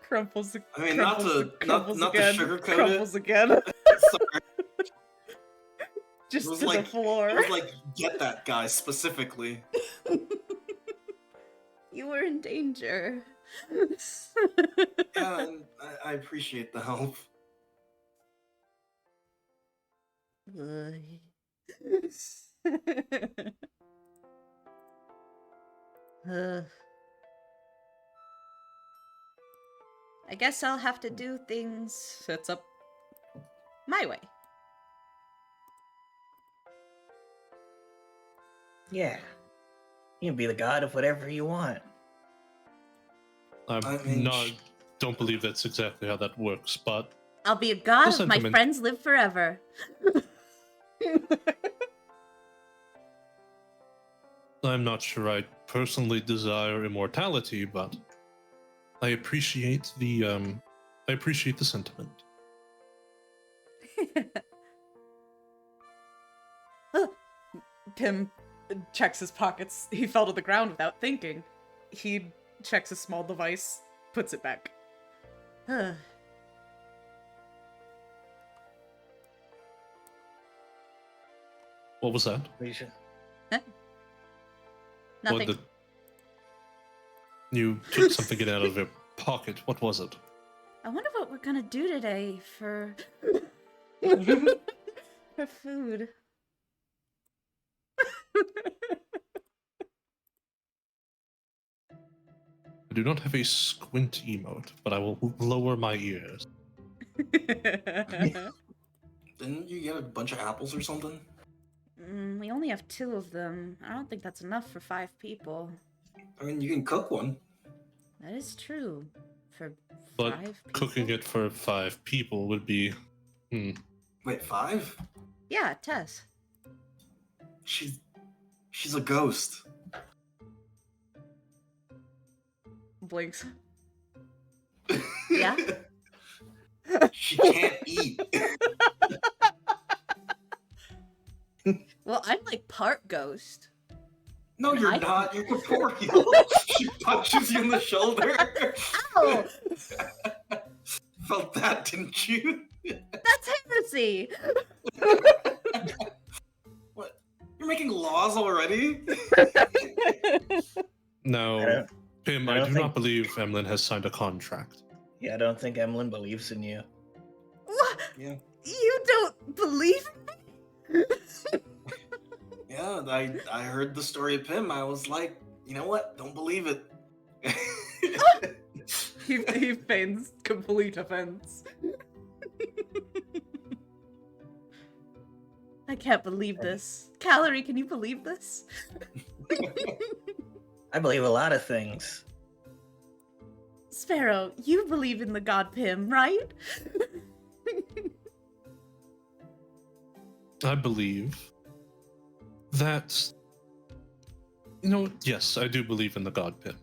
Crumples. I mean, not to sugarcoat Crumples it. again. Sorry. Just It was to like- the floor. It was like, get that guy specifically. You were in danger. Yeah, and I appreciate the help. I guess I'll have to do things that's up my way. Yeah. You can be the god of whatever you want. I I mean, don't believe that's exactly how that works, but I'll be a god The if my sentiment. friends live forever. I'm not sure I personally desire immortality, but I appreciate the sentiment. Pim checks his pockets. He fell to the ground without thinking. He checks a small device, puts it back. What was that? We should. Nothing. What you took something out of your pocket. What was it? I wonder what we're gonna do today for for food. I do not have a squint emote, but I will lower my ears. Didn't you get a bunch of apples or something? We only have 2 of them. I don't think that's enough for 5 people. I mean, you can cook one. That is true. For But 5 people? cooking it for 5 people would be. Wait, 5? Yeah, Tess. She's a ghost. Blinks. Yeah? She can't eat. Well, I'm like part ghost. No, you're I- not. You're corporeal. She punches you in the shoulder. Ow! Felt that, didn't you? That's heresy! What? You're making laws already? No, Pim, I I don't do think- not believe Emlyn has signed a contract. Yeah, I don't think Emlyn believes in you. What? Yeah. You don't believe me? Yeah, I heard the story of Pim. I was like, you know what? Don't believe it. He feigns complete offense. I can't believe this. Calorie, can you believe this? I believe a lot of things. Sparrow, you believe in the god Pim, right? I believe that. Yes, I do believe in the god Pim.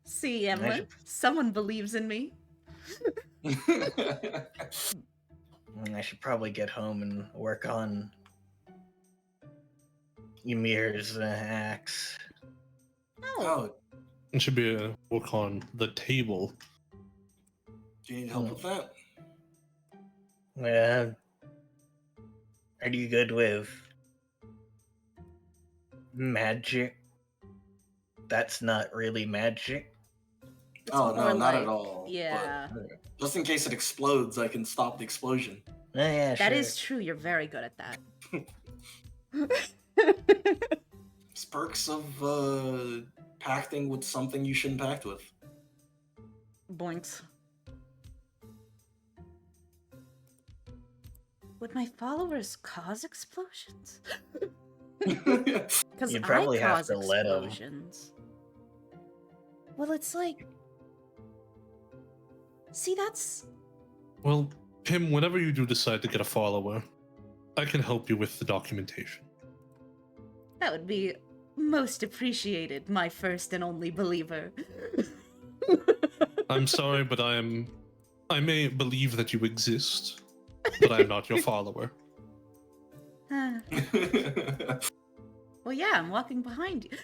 See, Emily, Imagine- someone believes in me. I should probably get home and work on Ymir's axe. Oh, Oh, It should be a work on the table. do you need help with that? Are you good with magic? That's not really magic. it's Oh, no, more not like, at all. yeah. But just in case it explodes, I can stop the explosion. Yeah, That sure. is true. You're very good at that. It's perks of pacting with something you shouldn't pact with. Blinks. Would my followers cause explosions? Yeah. Because You'd I probably have cause to let 'em. explosions. Well, it's like. See, that's. Well, Pim, whenever you do decide to get a follower, I can help you with the documentation. That would be most appreciated, my first and only believer. I'm sorry, but I may believe that you exist, but I'm not your follower. Huh. Well, yeah, I'm walking behind you.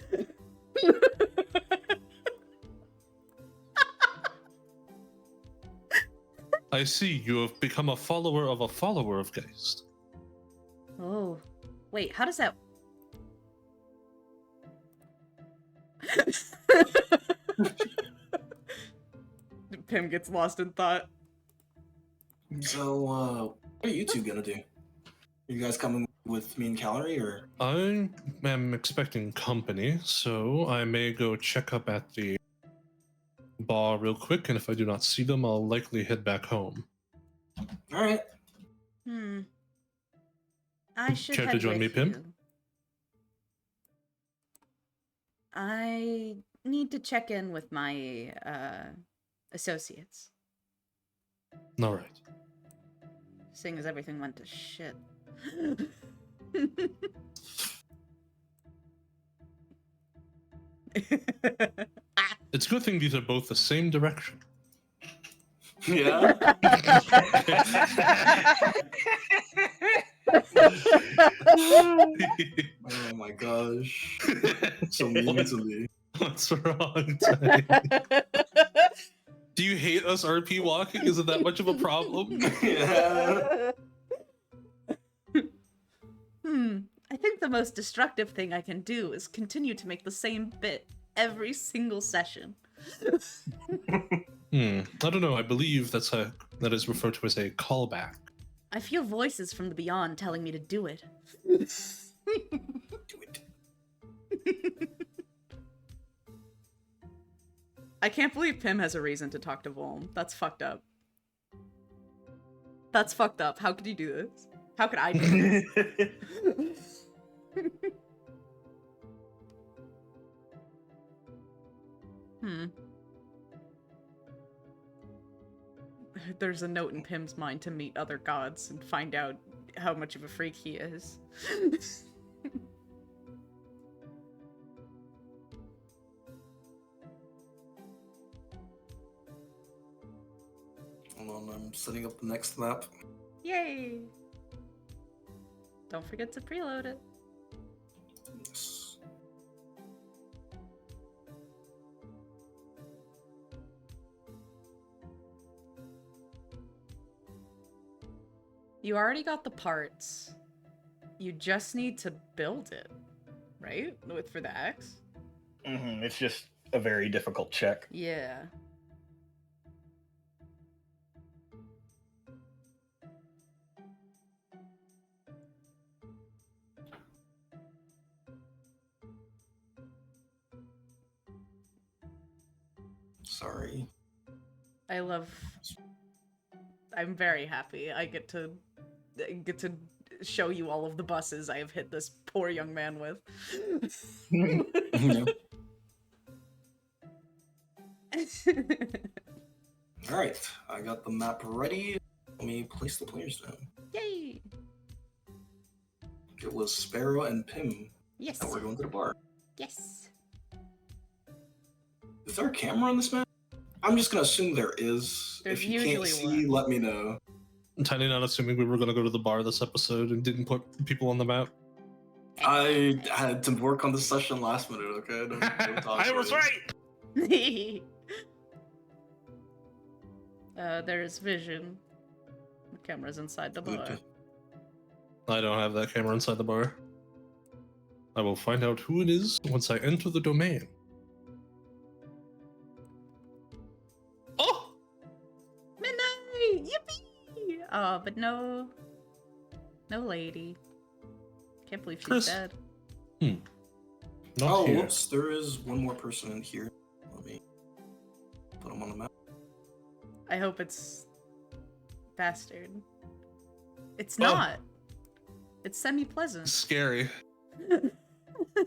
I see you have become a follower of Geist. Oh. Wait, how does that. Pim gets lost in thought. So, what are you two gonna do? Are you guys coming with me and Calorie, or? I am expecting company, so I may go check up at the bar real quick, and if I do not see them, I'll likely head back home. Alright. I should Care to head join with me, Pim? you. I need to check in with my associates, All right. seeing as everything went to shit. It's a good thing these are both the same direction. Yeah. Oh my gosh. So mean to me. What's wrong, Tiny? Do you hate us RP walking? Is it that much of a problem? Yeah. I think the most destructive thing I can do is continue to make the same bit every single session. I don't know. I believe that is referred to as a callback. I feel voices from the beyond telling me to do it. Do it. I can't believe Pim has a reason to talk to Volm. That's fucked up. That's fucked up. How could you do this? How could I do this? There's a note in Pim's mind to meet other gods and find out how much of a freak he is. Hold on, I'm setting up the next map. Yay! Don't forget to preload it. Yes. You already got the parts. You just need to build it, right? For the axe? It's just a very difficult check. Yeah. Sorry. I'm very happy. I get to show you all of the buses I have hit this poor young man with. Yeah. Alright, I got the map ready. Let me place the players down. Yay! It was Sparrow and Pim. Yes. Now we're going to the bar. Yes. Is there a camera on this map? I'm just gonna assume there is. There's If you can't usually see, let me know. I'm totally not assuming we were going to go to the bar this episode and didn't put people on the map. I had to work on this session last minute, okay? Don't talk I to was me. right! There's vision. The camera's inside the bar. I don't have that camera inside the bar. I will find out who it is once I enter the domain. Oh! Midnight! Yippee! Oh, but no lady. Can't believe she's Chris. dead. Not Oh, here. whoops, there is one more person in here. Let me put him on the map. I hope it's bastard. It's Oh. not. It's semi-pleasant. Scary.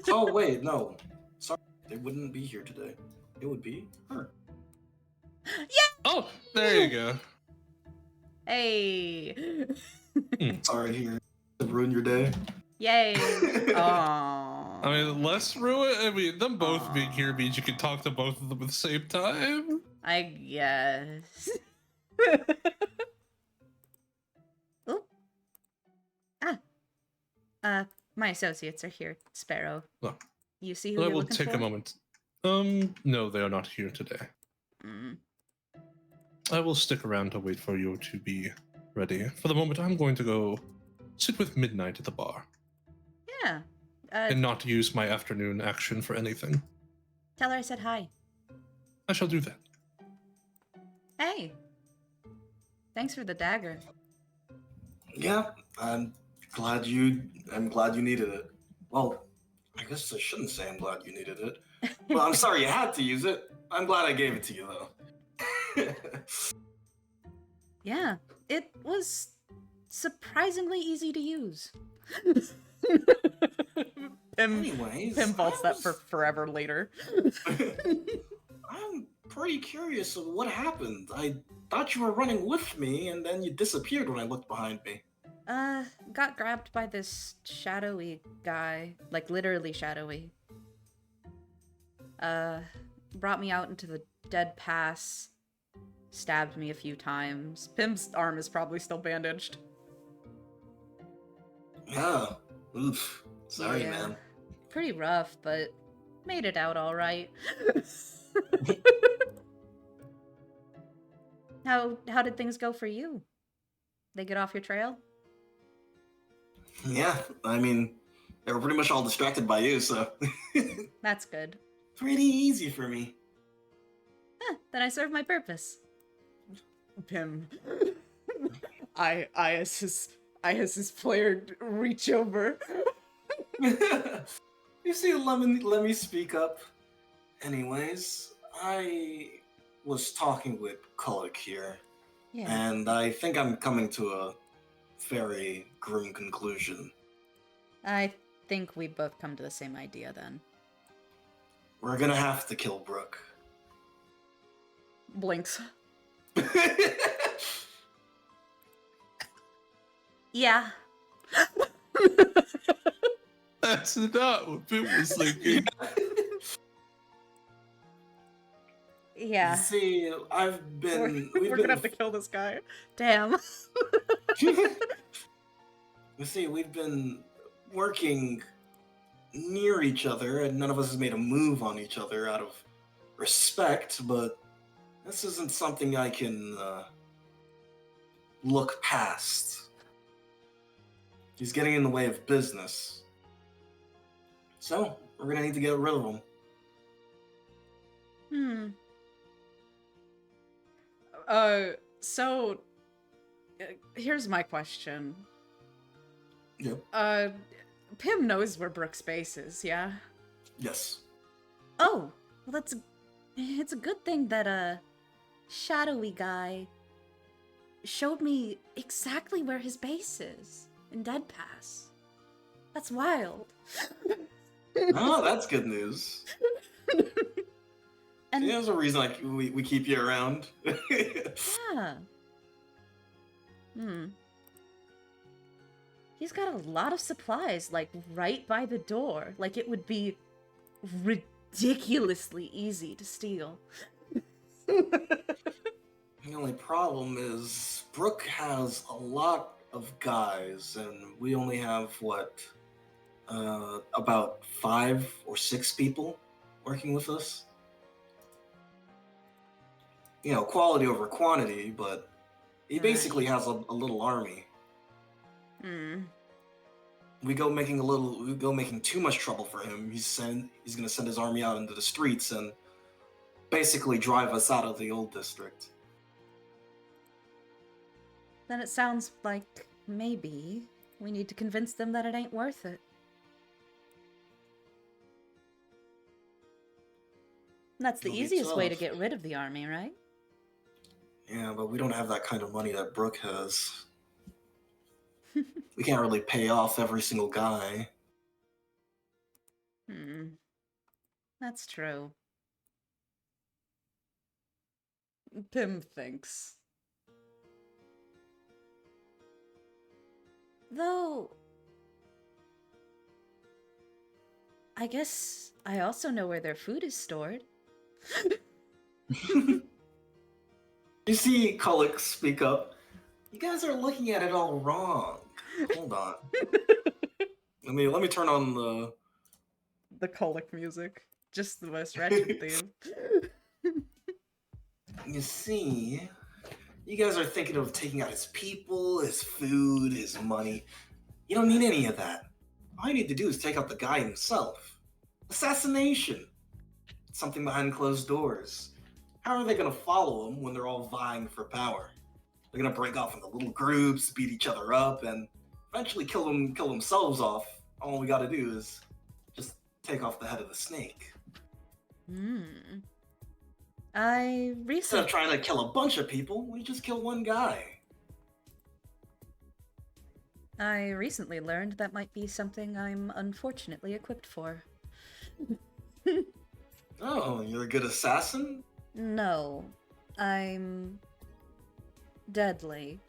Oh, wait, no. Sorry, they wouldn't be here today. It would be her. Oh, there you go. Hey! Sorry, here to ruin your day. Yay! Aww. I mean, less ruin. I mean, them both being here means you can talk to both of them at the same time. I guess. Oop. My associates are here. Sparrow. Oh. You see who I you're will looking take for? a moment. No, they are not here today. Mm. I will stick around to wait for you to be ready. For the moment, I'm going to go sit with Midnight at the bar Yeah. and not use my afternoon action for anything. Tell her I said hi. I shall do that. Hey. Thanks for the dagger. Yeah, I'm glad you needed it. Well, I guess I shouldn't say I'm glad you needed it. Well, I'm sorry you had to use it. I'm glad I gave it to you though. Yeah. It was surprisingly easy to use. Anyways, Pim vaults I that for was- forever later. I'm pretty curious of what happened. I thought you were running with me, and then you disappeared when I looked behind me. Got grabbed by this shadowy guy. Like, literally shadowy. Brought me out into the dead pass. Stabbed me a few times. Pim's arm is probably still bandaged. Yeah. Oof. Sorry, Yeah. man. Pretty rough, but made it out all right. How did things go for you? They get off your trail? Yeah, I mean, they were pretty much all distracted by you, so That's good. pretty easy for me. Then I served my purpose. Pim. I as his player reach over. You see, let me speak up. Anyways, I was talking with Kulik here, Yeah. and I think I'm coming to a very grim conclusion. I think we both come to the same idea then. We're gonna have to kill Brooke. Blinks. Yeah. That's not what Pim was thinking. Yeah. See, I've been. We're gonna have to kill this guy. Damn. You see, we've been working near each other, and none of us has made a move on each other out of respect, but this isn't something I can look past. He's getting in the way of business. So, we're gonna need to get rid of him. So here's my question. Yep. Pim knows where Brooke's base is, yeah? Yes. Oh, well it's a good thing that a shadowy guy showed me exactly where his base is in Dead Pass. That's wild. Oh, that's good news. And There's a reason we keep you around. yeah. He's got a lot of supplies, like, right by the door. Like, it would be ridiculously easy to steal. The only problem is Brooke has a lot of guys, and we only have about 5 or 6 people working with us. You know, quality over quantity, but he basically has a little army. Hmm. We go making too much trouble for him. He's gonna send his army out into the streets and basically drive us out of the old district. Then it sounds like maybe we need to convince them that it ain't worth it. That's the It'll be easiest way to tough. get rid of the army, right? Yeah, but we don't have that kind of money that Brooke has. We can't really pay off every single guy. That's true. Pim thinks. Though, I guess I also know where their food is stored. You see Kulik speak up. You guys are looking at it all wrong. Hold on. Let me turn on The Colic music. Just the most wretched theme. You see, you guys are thinking of taking out his people, his food, his money. You don't need any of that. All you need to do is take out the guy himself. Assassination. Something behind closed doors. How are they gonna follow him when they're all vying for power? They're gonna break off into little groups, beat each other up, and eventually kill themselves off. All we gotta do is just take off the head of the snake. I Instead recently... of trying to kill a bunch of people, we just kill one guy. I recently learned that might be something I'm unfortunately equipped for. Oh, you're a good assassin? No, I'm deadly.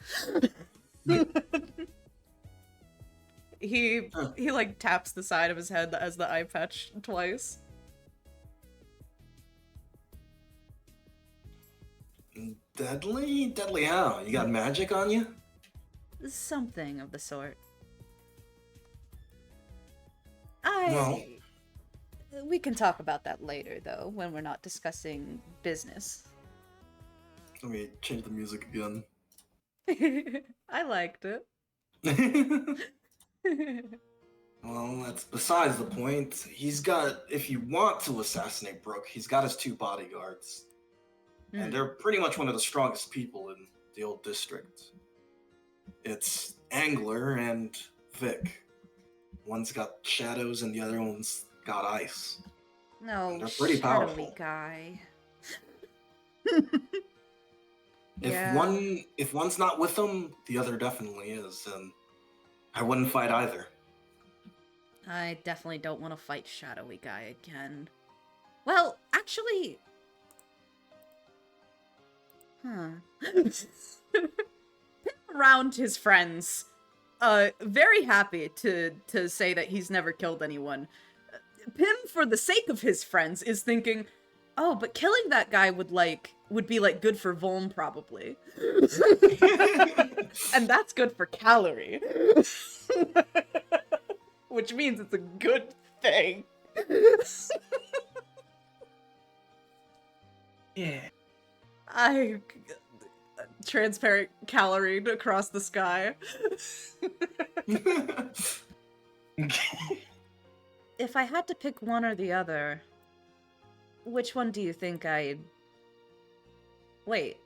he like taps the side of his head as the eye patch twice. Deadly? Deadly how? You got magic on you? Something of the sort. We can talk about that later, though, when we're not discussing business. Let me change the music again. I liked it. Well, that's besides the point. If you want to assassinate Brooke, he's got his 2 bodyguards. And they're pretty much one of the strongest people in the old district. It's Angler and Vic. One's got shadows and the other one's got ice. No, they're pretty shadowy powerful. guy. If one's not with them, the other definitely is, and I wouldn't fight either. I definitely don't want to fight shadowy guy again. Well, actually... Around his friends. Very happy to say that he's never killed anyone. Pim, for the sake of his friends, is thinking, oh, but killing that guy would be good for Volm, probably. And that's good for calorie. Which means it's a good thing. Yeah. I transparent calorie across the sky. If I had to pick one or the other, which one do you think I'd... Wait.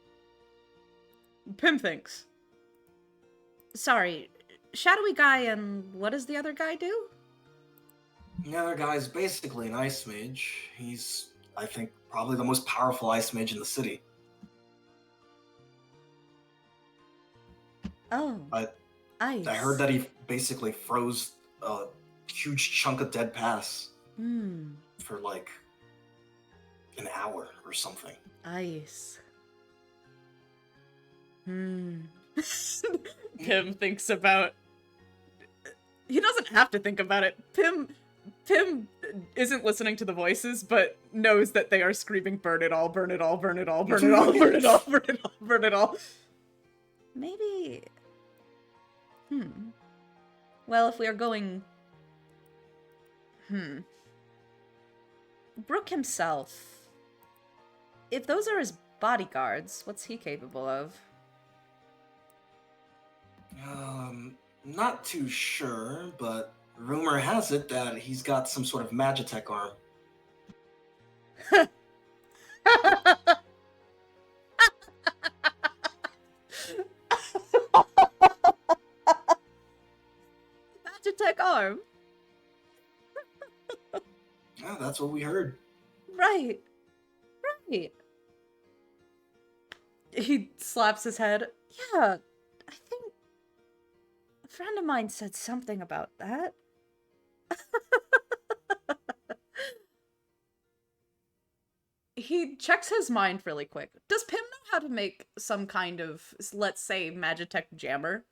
Pim thinks. Sorry, shadowy guy and what does the other guy do? The other guy's basically an ice mage. He's, I think, probably the most powerful ice mage in the city. Oh, ice. I heard that he basically froze a huge chunk of Dead Pass for like an hour or something. Ice. Pim thinks about... He doesn't have to think about it. Pim isn't listening to the voices, but knows that they are screaming, burn it all, burn it all, burn it all, burn it all, burn it all, burn it all, burn it all. Maybe... Well, if we are going... Brooke himself... If those are his bodyguards, what's he capable of? Not too sure, but rumor has it that he's got some sort of Magitech arm. Magitech arm? Yeah, that's what we heard. Right. Right. He slaps his head. Yeah, I think a friend of mine said something about that. He checks his mind really quick. Does Pim know how to make some kind of, let's say, Magitech jammer?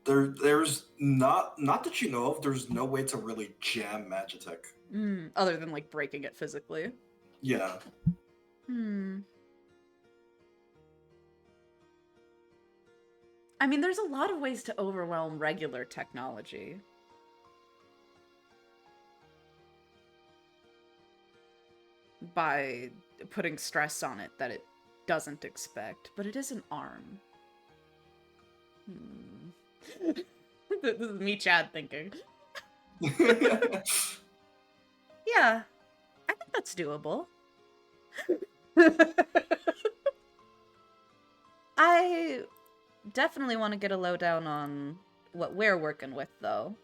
There's not that you know of. There's no way to really jam Magitech. Other than, like, breaking it physically. Yeah. I mean, there's a lot of ways to overwhelm regular technology. By putting stress on it that it doesn't expect, but it is an arm. This is me, Chad, thinking. Yeah, I think that's doable. I definitely want to get a lowdown on what we're working with, though.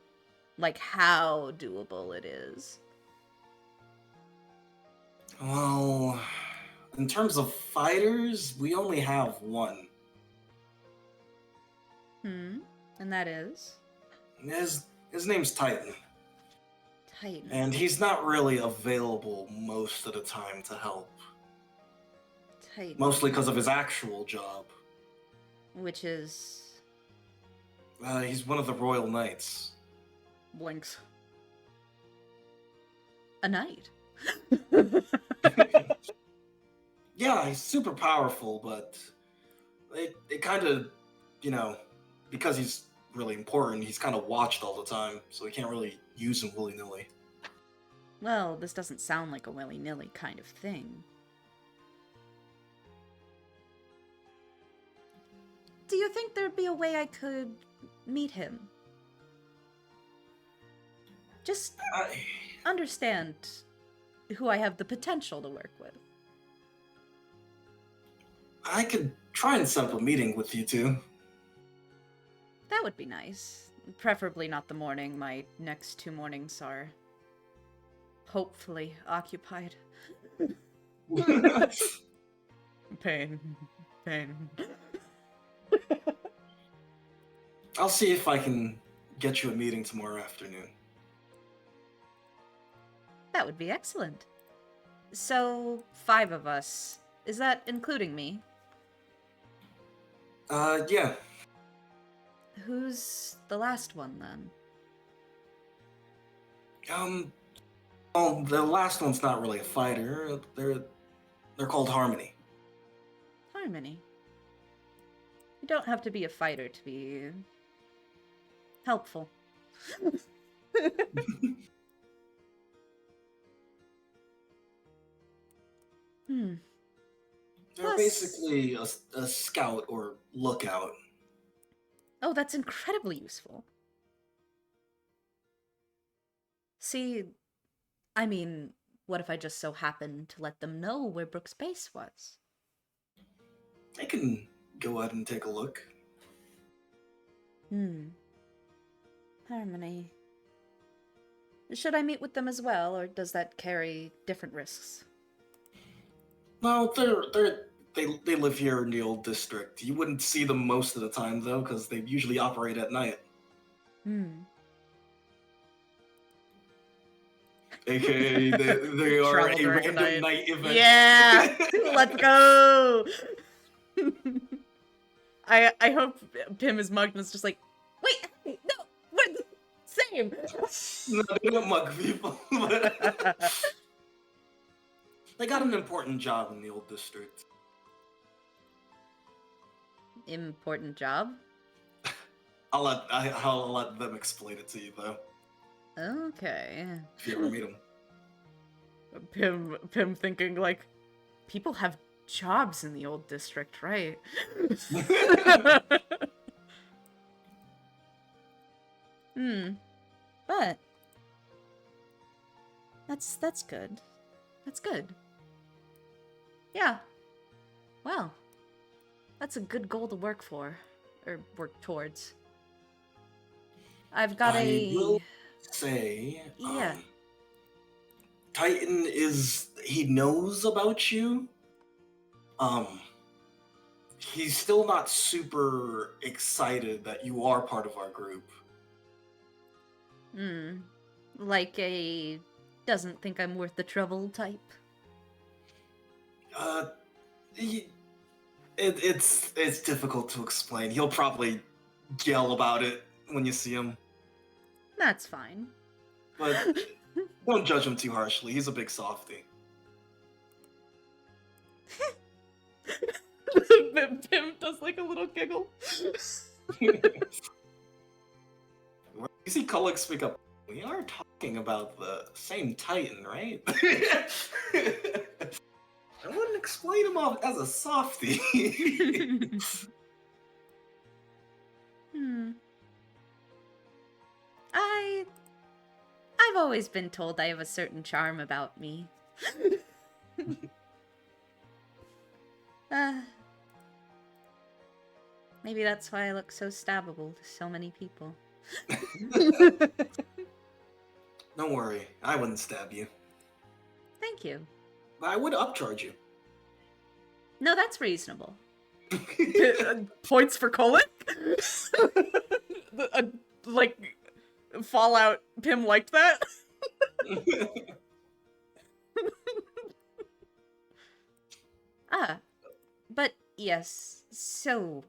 Like, how doable it is. Well, in terms of fighters, we only have one. And that is? His name's Titan. Titan. And he's not really available most of the time to help. Titan. Mostly because of his actual job. Which is... He's one of the Royal Knights. Blinks. A knight. Yeah, he's super powerful, but it kind of, because he's really important, he's kind of watched all the time, so we can't really use him willy-nilly. Well, this doesn't sound like a willy-nilly kind of thing. Do you think there'd be a way I could meet him? Just understand who I have the potential to work with. I could try and set up a meeting with you two. That would be nice. Preferably not the morning. My next 2 mornings are hopefully occupied. Pain. I'll see if I can get you a meeting tomorrow afternoon. That would be excellent. So, 5 of us. Is that including me? Yeah. Who's the last one, then? Well, the last one's not really a fighter. They're called Harmony. Harmony. You don't have to be a fighter to be helpful. They're Plus- basically a scout or lookout. Oh, that's incredibly useful. See, I mean, what if I just so happened to let them know where Brooke's base was? I can go out and take a look. Harmony. Should I meet with them as well, or does that carry different risks? No, they live here in the old district. You wouldn't see them most of the time though, because they usually operate at night. AKA they are Travel a during random night. night event. Yeah! Let's go! I hope Pim is mugged and is just like, wait, no, what? Say name. No, they don't mug people. They got an important job in the old district. Important job. I'll let them explain it to you though, Okay. if you ever meet them. Pim thinking like, people have jobs in the old district, right? But that's good. That's good. Yeah. Well, that's a good goal to work for, or work towards. I've got I will say, Yeah. Titan he knows about you. He's still not super excited that you are part of our group. Like a doesn't think I'm worth the trouble type. It's difficult to explain. He'll probably yell about it when you see him, That's fine. but don't judge him too harshly. He's a big softie. Pim does like a little giggle. You see Kulik speak up. We are talking about the same Titan, right? I wouldn't explain him off as a softie. I've always been told I have a certain charm about me. Maybe that's why I look so stabbable to so many people. Don't worry, I wouldn't stab you. Thank you. But I would upcharge you. No, that's reasonable. Points for Kolick? Like, Fallout, Pim liked that? But yes, so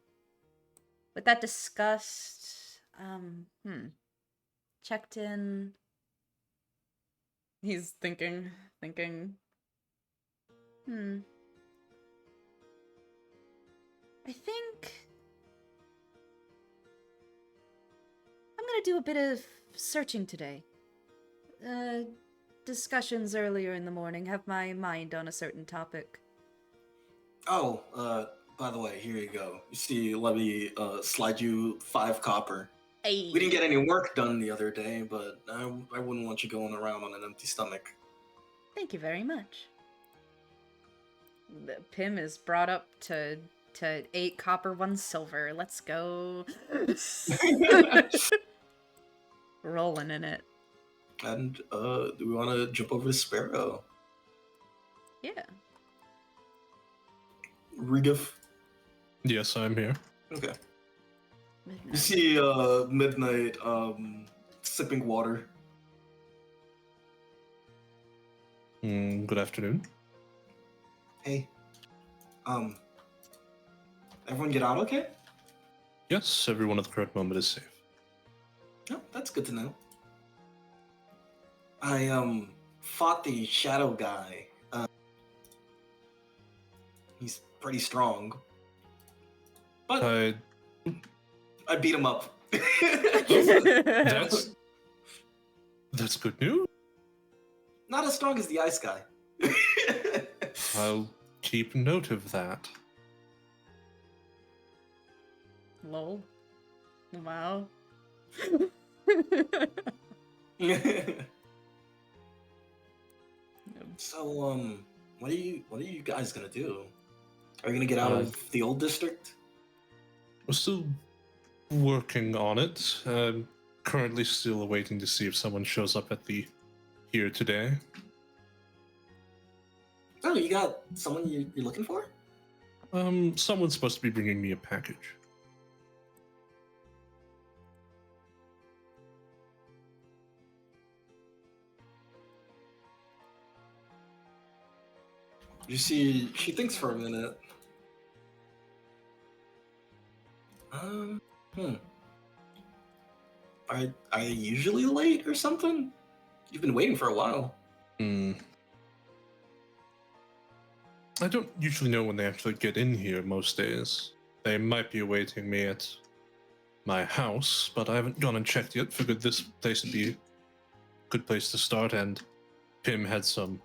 with that discussed, checked in. He's thinking. I think I'm gonna do a bit of searching today. Discussions earlier in the morning have my mind on a certain topic. Oh, by the way, here you go. You see, let me slide you 5 copper. Hey. We didn't get any work done the other day, but I wouldn't want you going around on an empty stomach. Thank you very much. Pim is brought up to 8 copper, 1 silver. Let's go. Rolling in it. And do we want to jump over to Sparrow? Yeah. Regif? Yes, I'm here. Okay. Midnight. You see Midnight sipping water. Good afternoon. Hey. Everyone get out okay? Yes, everyone at the current moment is safe. Oh, that's good to know. I fought the shadow guy. He's pretty strong. But I beat him up. That's good news. Not as strong as the ice guy. I'll keep note of that. Lol. Wow. So, what are you guys gonna do? Are you gonna get out of the old district? We're still working on it. Currently still waiting to see if someone shows up at the here today. Oh, you got someone you're looking for? Someone's supposed to be bringing me a package. You see, she thinks for a minute. Are you usually late or something? You've been waiting for a while. I don't usually know when they actually get in here most days. They might be awaiting me at my house, but I haven't gone and checked yet. Figured this place would be a good place to start, and Pim had some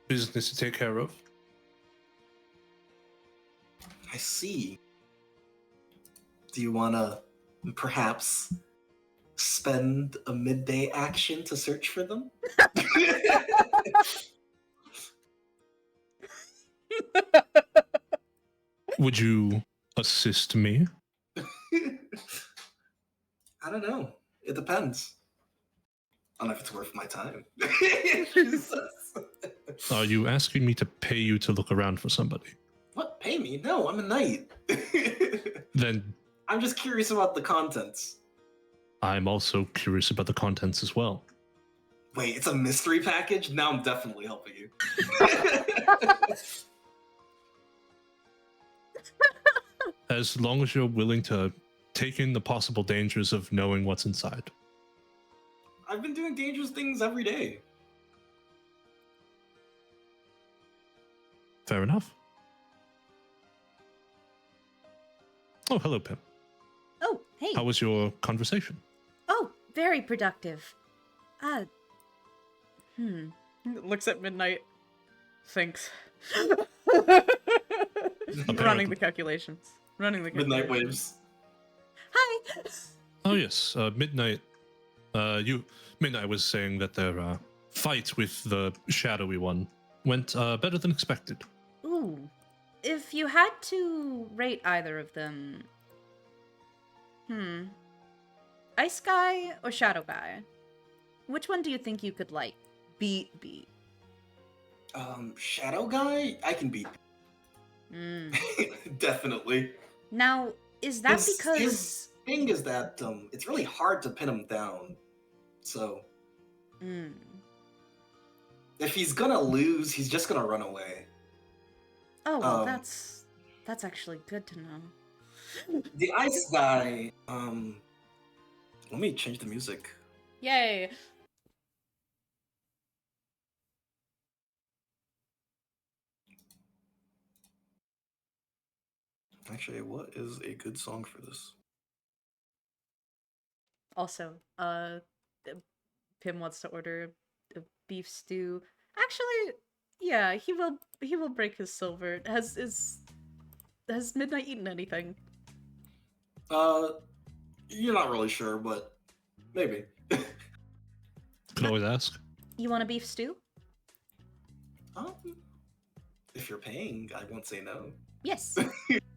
business to take care of. I see. Do you want to perhaps spend a midday action to search for them? Would you assist me? I don't know. It depends. I don't know if it's worth my time. Are you asking me to pay you to look around for somebody? What? Pay me? No, I'm a knight. Then I'm just curious about the contents. I'm also curious about the contents as well. Wait, it's a mystery package? Now I'm definitely helping you. As long as you're willing to take in the possible dangers of knowing what's inside. I've been doing dangerous things every day. Fair enough. Oh, hello, Pim. Oh, hey. How was your conversation? Oh, very productive. Looks at Midnight. Thinks. Apparently. Running the calculations. Midnight waves. Hi. Oh yes, Midnight. Midnight was saying that their fight with the shadowy one went better than expected. Ooh. If you had to rate either of them... Ice Guy or Shadow Guy? Which one do you think you could, like, beat? Shadow Guy? I can beat. Definitely. Now, is that because... His thing is that it's really hard to pin him down. So... If he's gonna lose, he's just gonna run away. Oh, well, that's actually good to know. The Ice Guy, let me change the music. Yay. Actually, what is a good song for this? Also, Pim wants to order a beef stew. Actually, yeah, he will break his silver. Has Midnight eaten anything? You're not really sure, but maybe. Could always ask. You want a beef stew? If you're paying, I won't say no. Yes.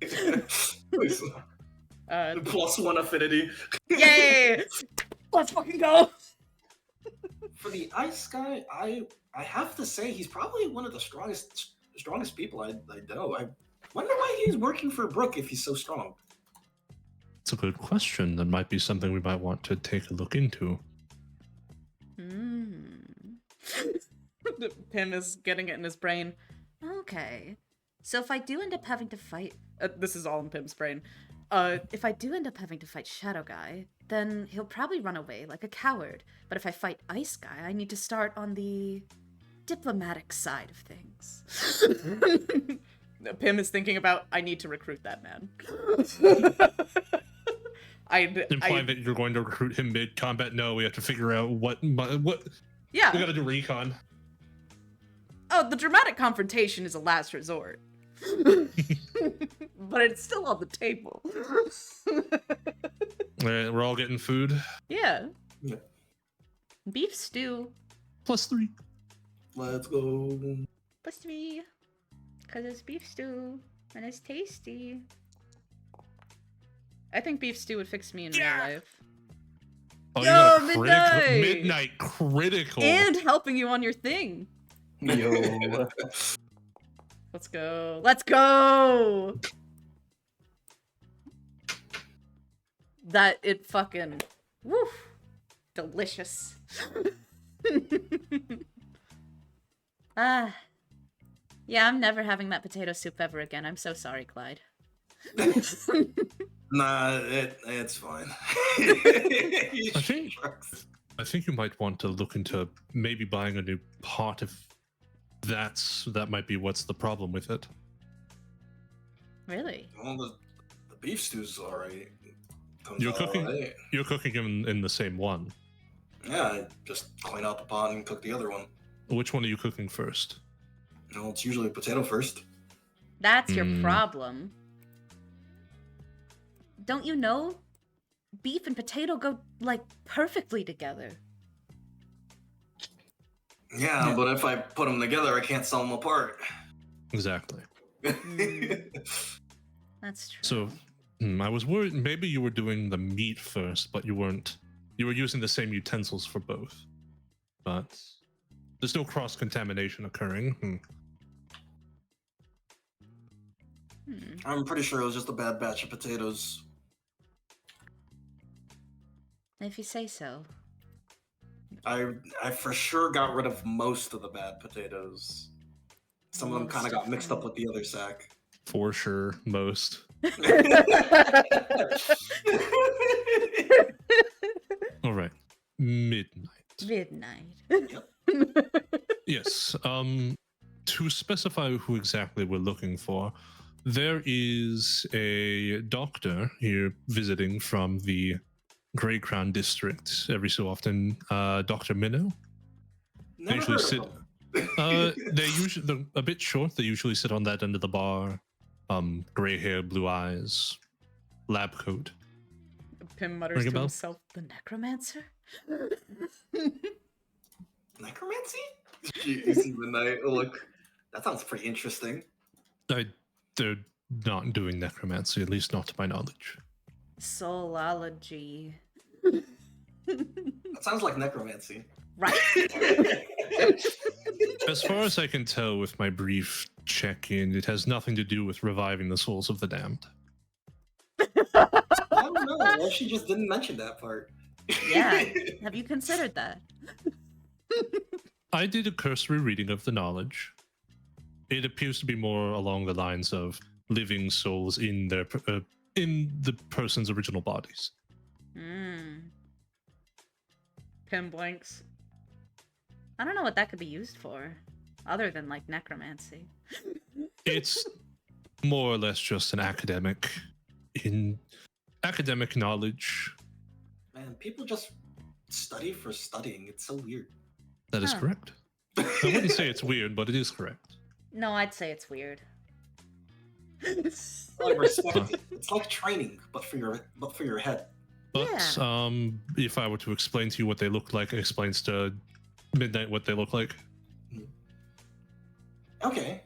+1 affinity. Yay! Let's fucking go! For the Ice Guy, I have to say he's probably one of the strongest people I know. I wonder why he's working for Brooke if he's so strong. It's a good question. That might be something we might want to take a look into. Pim is getting it in his brain. Okay. So if I do end up having to fight... This is all in Pim's brain. If I do end up having to fight Shadow Guy, then he'll probably run away like a coward. But if I fight Ice Guy, I need to start on the diplomatic side of things. Pim is thinking about, I need to recruit that man. Implying that you're going to recruit him mid-combat? No, we have to figure out what... Yeah. We gotta do recon. Oh, the dramatic confrontation is a last resort. But it's still on the table. Alright, we're all getting food. Yeah. Yeah. Beef stew. +3. Let's go. +3. Because it's beef stew. And it's tasty. I think beef stew would fix me in real life. Oh, Yo, you got a Midnight! Midnight critical! And helping you on your thing. Yo. Let's go. Let's go! That it fucking... Woof. Delicious. Yeah, I'm never having that potato soup ever again. I'm so sorry, Clyde. Nah, it's fine. He I think- shrugs. I think you might want to look into maybe buying a new pot if that might be what's the problem with it. Really? Well, the beef stew's alright. Comes You're out cooking. alright. You're cooking in the same one. Yeah, I just clean out the pot and cook the other one. Which one are you cooking first? Well, it's usually potato first. That's your Hmm. problem. Don't you know? Beef and potato go, like, perfectly together. Yeah, but if I put them together, I can't sell them apart. Exactly. That's true. So, I was worried maybe you were doing the meat first, but you weren't. You were using the same utensils for both. But there's no cross contamination occurring. I'm pretty sure it was just a bad batch of potatoes. If you say so. I for sure got rid of most of the bad potatoes. Some of them kind of Most got mixed up them. with the other sack. For sure, most. All right, midnight. Midnight. Yes. To specify who exactly we're looking for, there is a doctor here visiting from the Grey Crown district every so often. Dr. Minnow. Never usually heard sit- of them. They're a bit short. They usually sit on that end of the bar. Gray hair, blue eyes, lab coat. Pim mutters Ring a to bell? himself, the necromancer? Necromancy? You see the night. Look, that sounds pretty interesting. They're not doing necromancy, at least not to my knowledge. Soulology. That sounds like necromancy. Right? As far as I can tell with my brief check-in, it has nothing to do with reviving the souls of the damned. I don't know. Well, she just didn't mention that part. Yeah. Have you considered that? I did a cursory reading of the knowledge. It appears to be more along the lines of living souls in their in the person's original bodies. Pim blanks. I don't know what that could be used for, other than, like, necromancy. It's more or less just an academic knowledge. Man, people just study for studying. It's so weird. That is Huh. correct. I wouldn't say it's weird, but it is correct. No, I'd say it's weird. I respect it. It's like training, but for your head. But Yeah. if I were to explain to you what they look like, it explains to Midnight what they look like. Okay.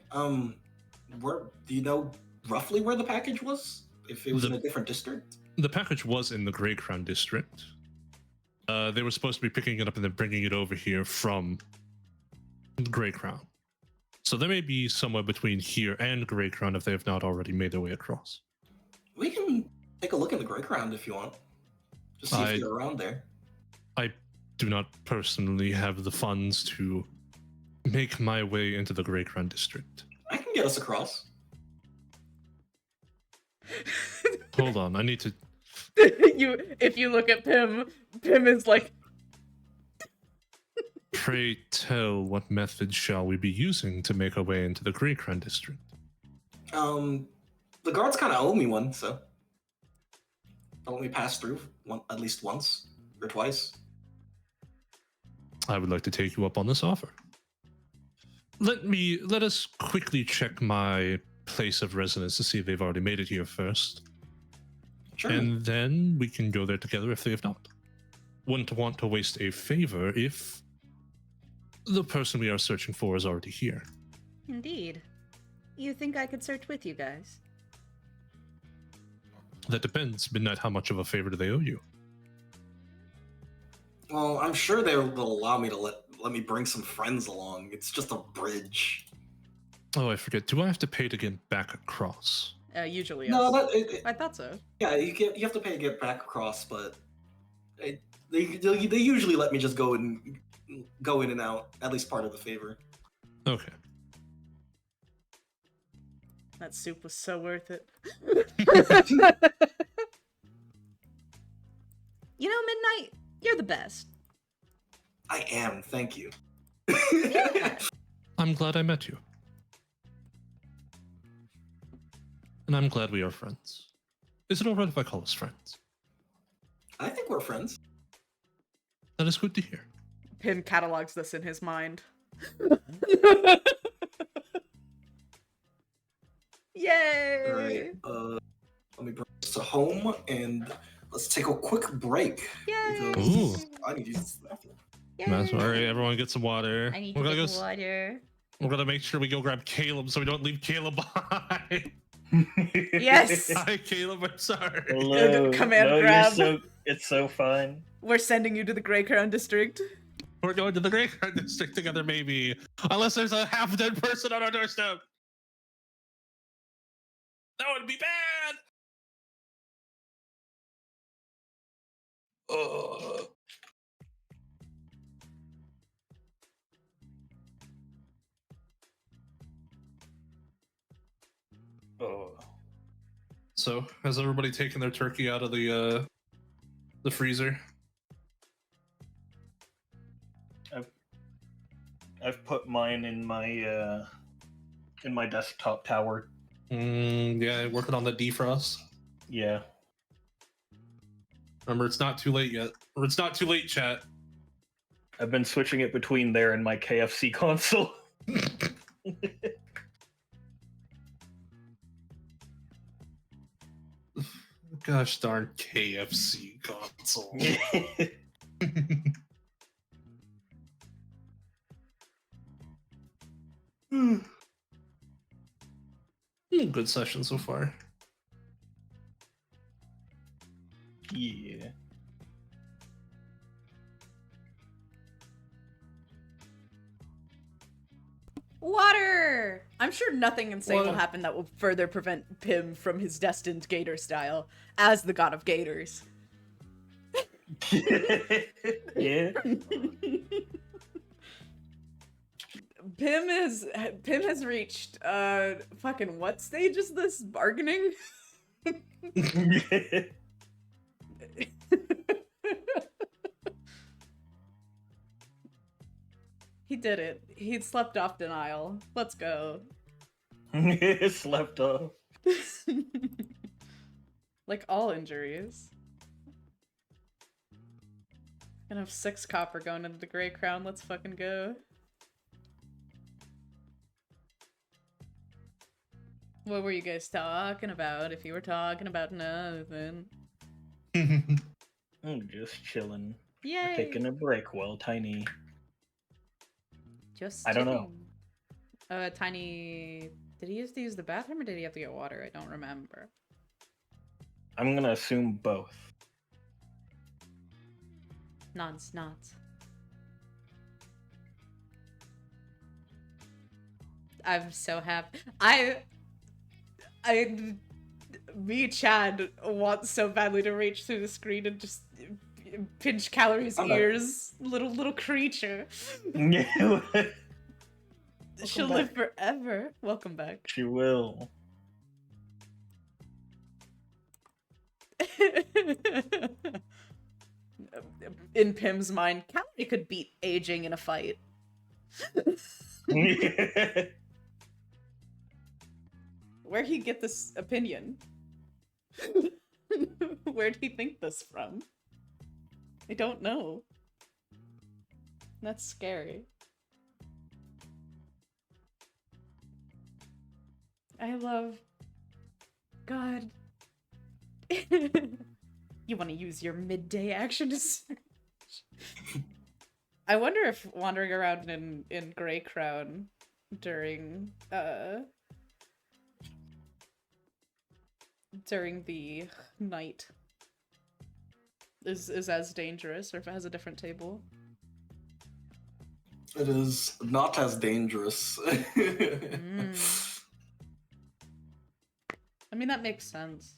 Where do you know roughly where the package was? If it was in a different district? The package was in the Grey Crown district. They were supposed to be picking it up and then bringing it over here from the Grey Crown. So they may be somewhere between here and Grey Crown if they have not already made their way across. We can take a look in the Grey Crown if you want. Just see if they're around there. I do not personally have the funds to make my way into the Grey Crown district. I can get us across. Hold on, I need to. If you look at Pim, Pim is like, Pray tell, what methods shall we be using to make our way into the Grey Crown district? The guards kind of owe me one, so they'll let me pass through at least once or twice. I would like to take you up on this offer. Let us quickly check my place of residence to see if they've already made it here first. Sure. And then we can go there together if they have not. Wouldn't want to waste a favor if the person we are searching for is already here. indeed. You think I could search with you guys? That depends, Midnight, how much of a favor do they owe you? Well, I'm sure they will allow me to let me bring some friends along. It's just a bridge. Oh, I forget. Do I have to pay to get back across? Usually, yes. No, I thought so. yeah, you have to pay to get back across, but they usually let me just go in and out. At least part of the favor. Okay. That soup was so worth it. You know, Midnight, you're the best. I am, thank you. Yeah. I'm glad I met you. And I'm glad we are friends. Is it alright if I call us friends? I think we're friends. That is good to hear. Pim catalogs this in his mind. Yay! Alright, let me bring this to home and let's take a quick break. Yay! Because I need to use the bathroom. That's all right. Everyone get some water. I need We're to gonna get go. water. We're gonna make sure we go grab Caleb so we don't leave Caleb behind. Yes! Hi, Caleb. I'm sorry. Hello. Command no, grab. It's so fun. We're sending you to the Grey Crown District. We're going to the Great Card District together, maybe. Unless there's a half-dead person on our doorstep. That would be bad. Oh. So, has everybody taken their turkey out of the freezer? I've put mine in my desktop tower. Yeah, working on the defrost. Yeah. Remember, it's not too late yet. Or it's not too late, chat. I've been switching it between there and my KFC console. Gosh darn KFC console. Good session so far. Yeah. Water! I'm sure nothing insane will Water. happen that will further prevent Pim from his destined gator style as the god of gators. Yeah. Pim has reached fucking what stage is this? Bargaining? He did it. He slept off denial. Let's go. Slept off. Like all injuries. Gonna have 6 copper going into the Grey Crown. Let's fucking go. What were you guys talking about? If you were talking about nothing. I'm just chilling. Yay! Taking a break while Tiny. Just I don't know. chilling. Tiny. Did he used to use the bathroom or did he have to get water? I don't remember. I'm gonna assume both. Nods, nods. I'm so happy. Me, Chad, want so badly to reach through the screen and just pinch Calories' I'm not- ears. Little creature. She'll back. live forever. Welcome back. She will. In Pim's mind, Calorie could beat aging in a fight. Where'd he get this opinion? Where'd he think this from? I don't know. That's scary. I love... God. You want to use your midday action to search? I wonder if wandering around in Grey Crown during the night is as dangerous, or if it has a different table. It is not as dangerous. I mean, that makes sense.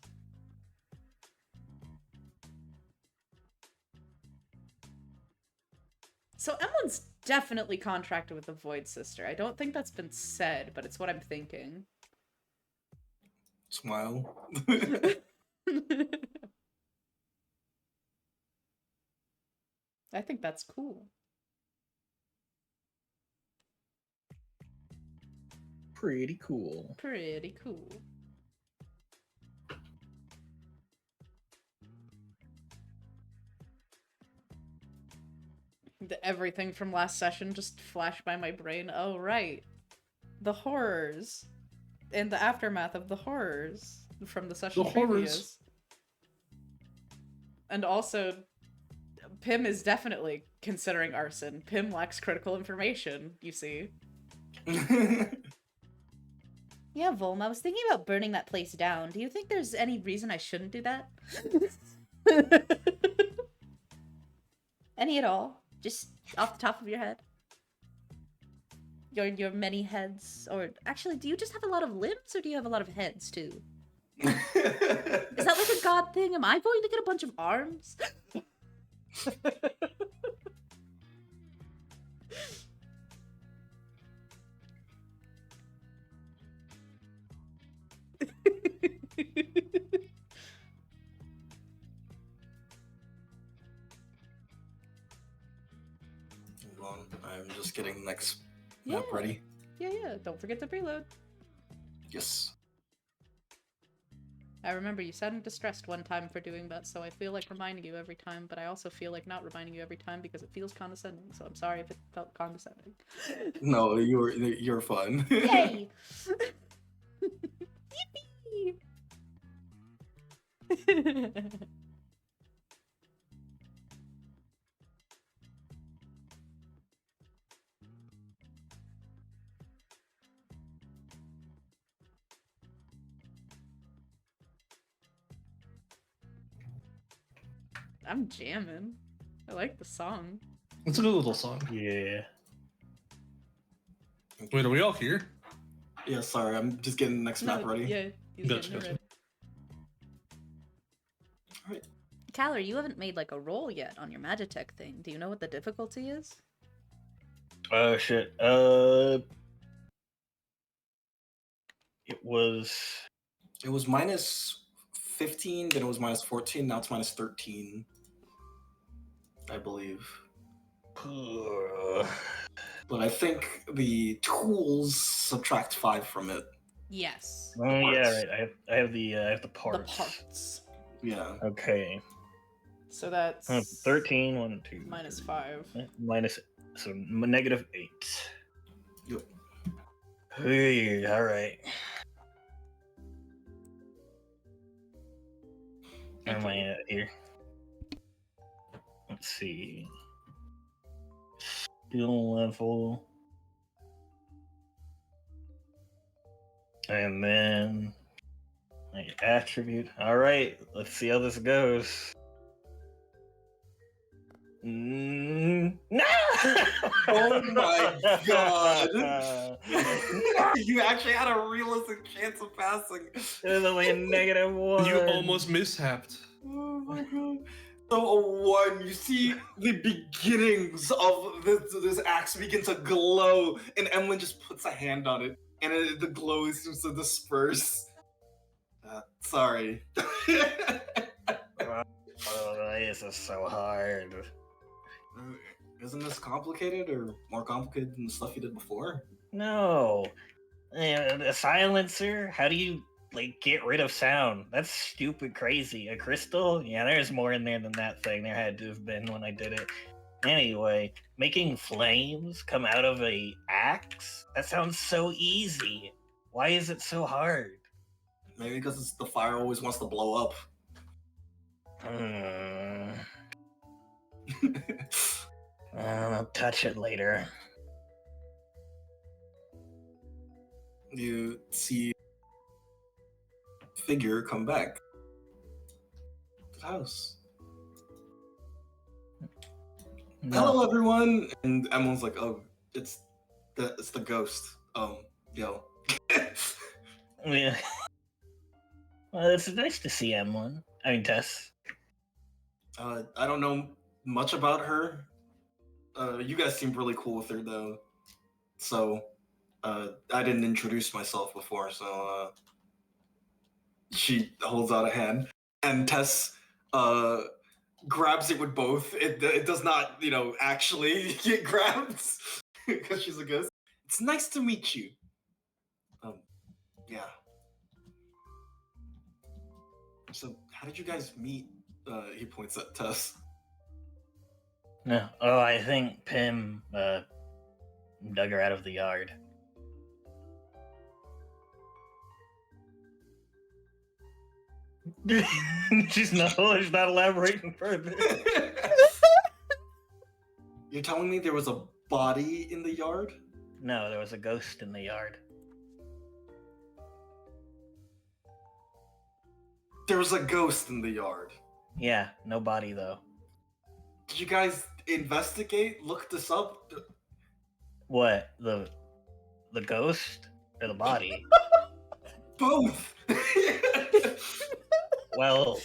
So Emmeline's definitely contracted with the Void Sister. I don't think that's been said, but it's what I'm thinking. Smile. I think that's cool. Pretty cool. Pretty cool. Everything from last session just flashed by my brain. Oh, right. The horrors. And the aftermath of the horrors from the session The previous. horrors. And also, Pim is definitely considering arson. Pim lacks critical information, you see. Yeah, Volm, I was thinking about burning that place down. Do you think there's any reason I shouldn't do that? Any at all? Just off the top of your head? Your many heads? Or actually, do you just have a lot of limbs or do you have a lot of heads too? Is that like a god thing? Am I going to get a bunch of arms? Hold on, I'm just getting the next Yeah. map ready. Yeah. Don't forget to preload. Yes. I remember you sounded distressed one time for doing that, so I feel like reminding you every time, but I also feel like not reminding you every time because it feels condescending, so I'm sorry if it felt condescending. No, you're fun. Yay! Yippee! I'm jamming. I like the song. It's a good little song. Yeah. Wait, are we all here? Yeah, sorry, I'm just getting the next map ready. Yeah, he's Gotcha, getting it gotcha. ready. Caller, you haven't made like a roll yet on your Magitech thing. Do you know what the difficulty is? Oh shit. It was It was minus 15, then it was minus 14, now it's minus 13. I believe. But I think the tools subtract 5 from it. Yes. Oh yeah, parts. right. I have the parts. The parts. Yeah. Okay. So that's 13, 1, 2. minus 5. Minus so negative 8. Yep. Hey, all right. Where am I at here? Let's see. Skill level. And then my attribute. All right, let's see how this goes. No! Oh my god! You actually had a realistic chance of passing. There's only a negative 1. You almost mishapped. Oh my god. So a 1, you see the beginnings of this axe begin to glow, and Emlyn just puts a hand on it, and the glow seems to disperse. Sorry. Oh, this is so hard. Isn't this complicated or more complicated than the stuff you did before? No. A silencer? How do you like get rid of sound? That's stupid crazy. A crystal? Yeah, there's more in there than that thing. There had to have been when I did it. Anyway, making flames come out of a axe? That sounds so easy. Why is it so hard? Maybe because the fire always wants to blow up. I'll touch it later. You see figure come back to the house. No. Hello, everyone, and Emma's like, "Oh, it's the ghost." Yo. Yeah. Well, it's nice to see Emlyn. I mean, Tess. I don't know much about her. You guys seem really cool with her, though. So, I didn't introduce myself before, so she holds out a hand, and Tess grabs it with both. It does not, actually get grabbed because she's a ghost. It's nice to meet you. Yeah. So, how did you guys meet? He points at Tess. No. Oh, I think Pim dug her out of the yard. she's not elaborating further. You're telling me there was a body in the yard? No, there was a ghost in the yard. There was a ghost in the yard. Yeah, no body though. Did you guys investigate? Look this up? What? The ghost or the body? Both! Well,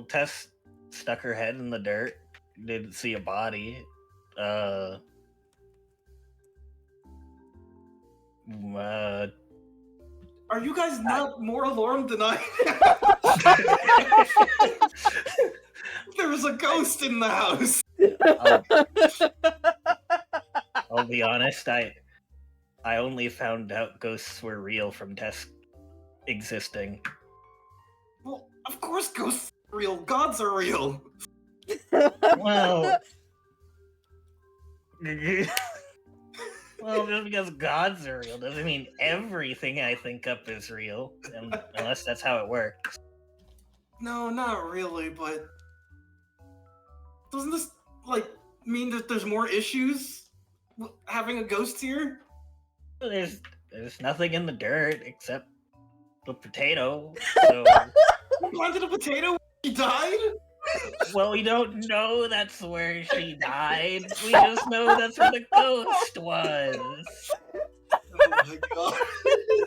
Tess stuck her head in the dirt. Didn't see a body. Are you guys not more alarmed than I am? There was a ghost in the house. I'll be honest, I only found out ghosts were real from Tess existing. Well, of course ghosts are real. Gods are real. Well, well, just because gods are real doesn't mean everything I think up is real, unless that's how it works. No, not really, but doesn't this, mean that there's more issues with having a ghost here? There's nothing in the dirt except the potato, so... You planted a potato when she died? Well, we don't know that's where she died. We just know that's where the ghost was. Oh my god.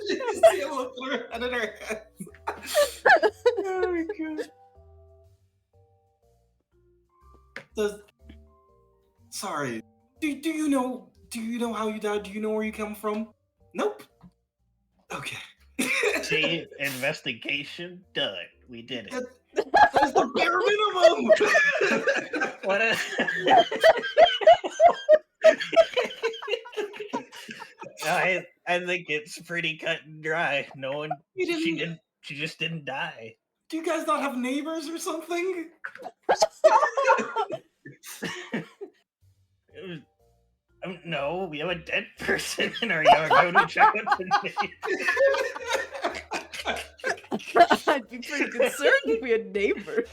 You see a look put her head in her hands. Oh my god. Sorry. Do you know how you died? Do you know where you come from? Nope. Okay. See, investigation done. We did it. That's the bare minimum. What a... I think it's pretty cut and dry. No one. She just didn't die. Do you guys not have neighbors or something? No, we have a dead person in our yard. How would we check with the I'd be pretty concerned if we had neighbors.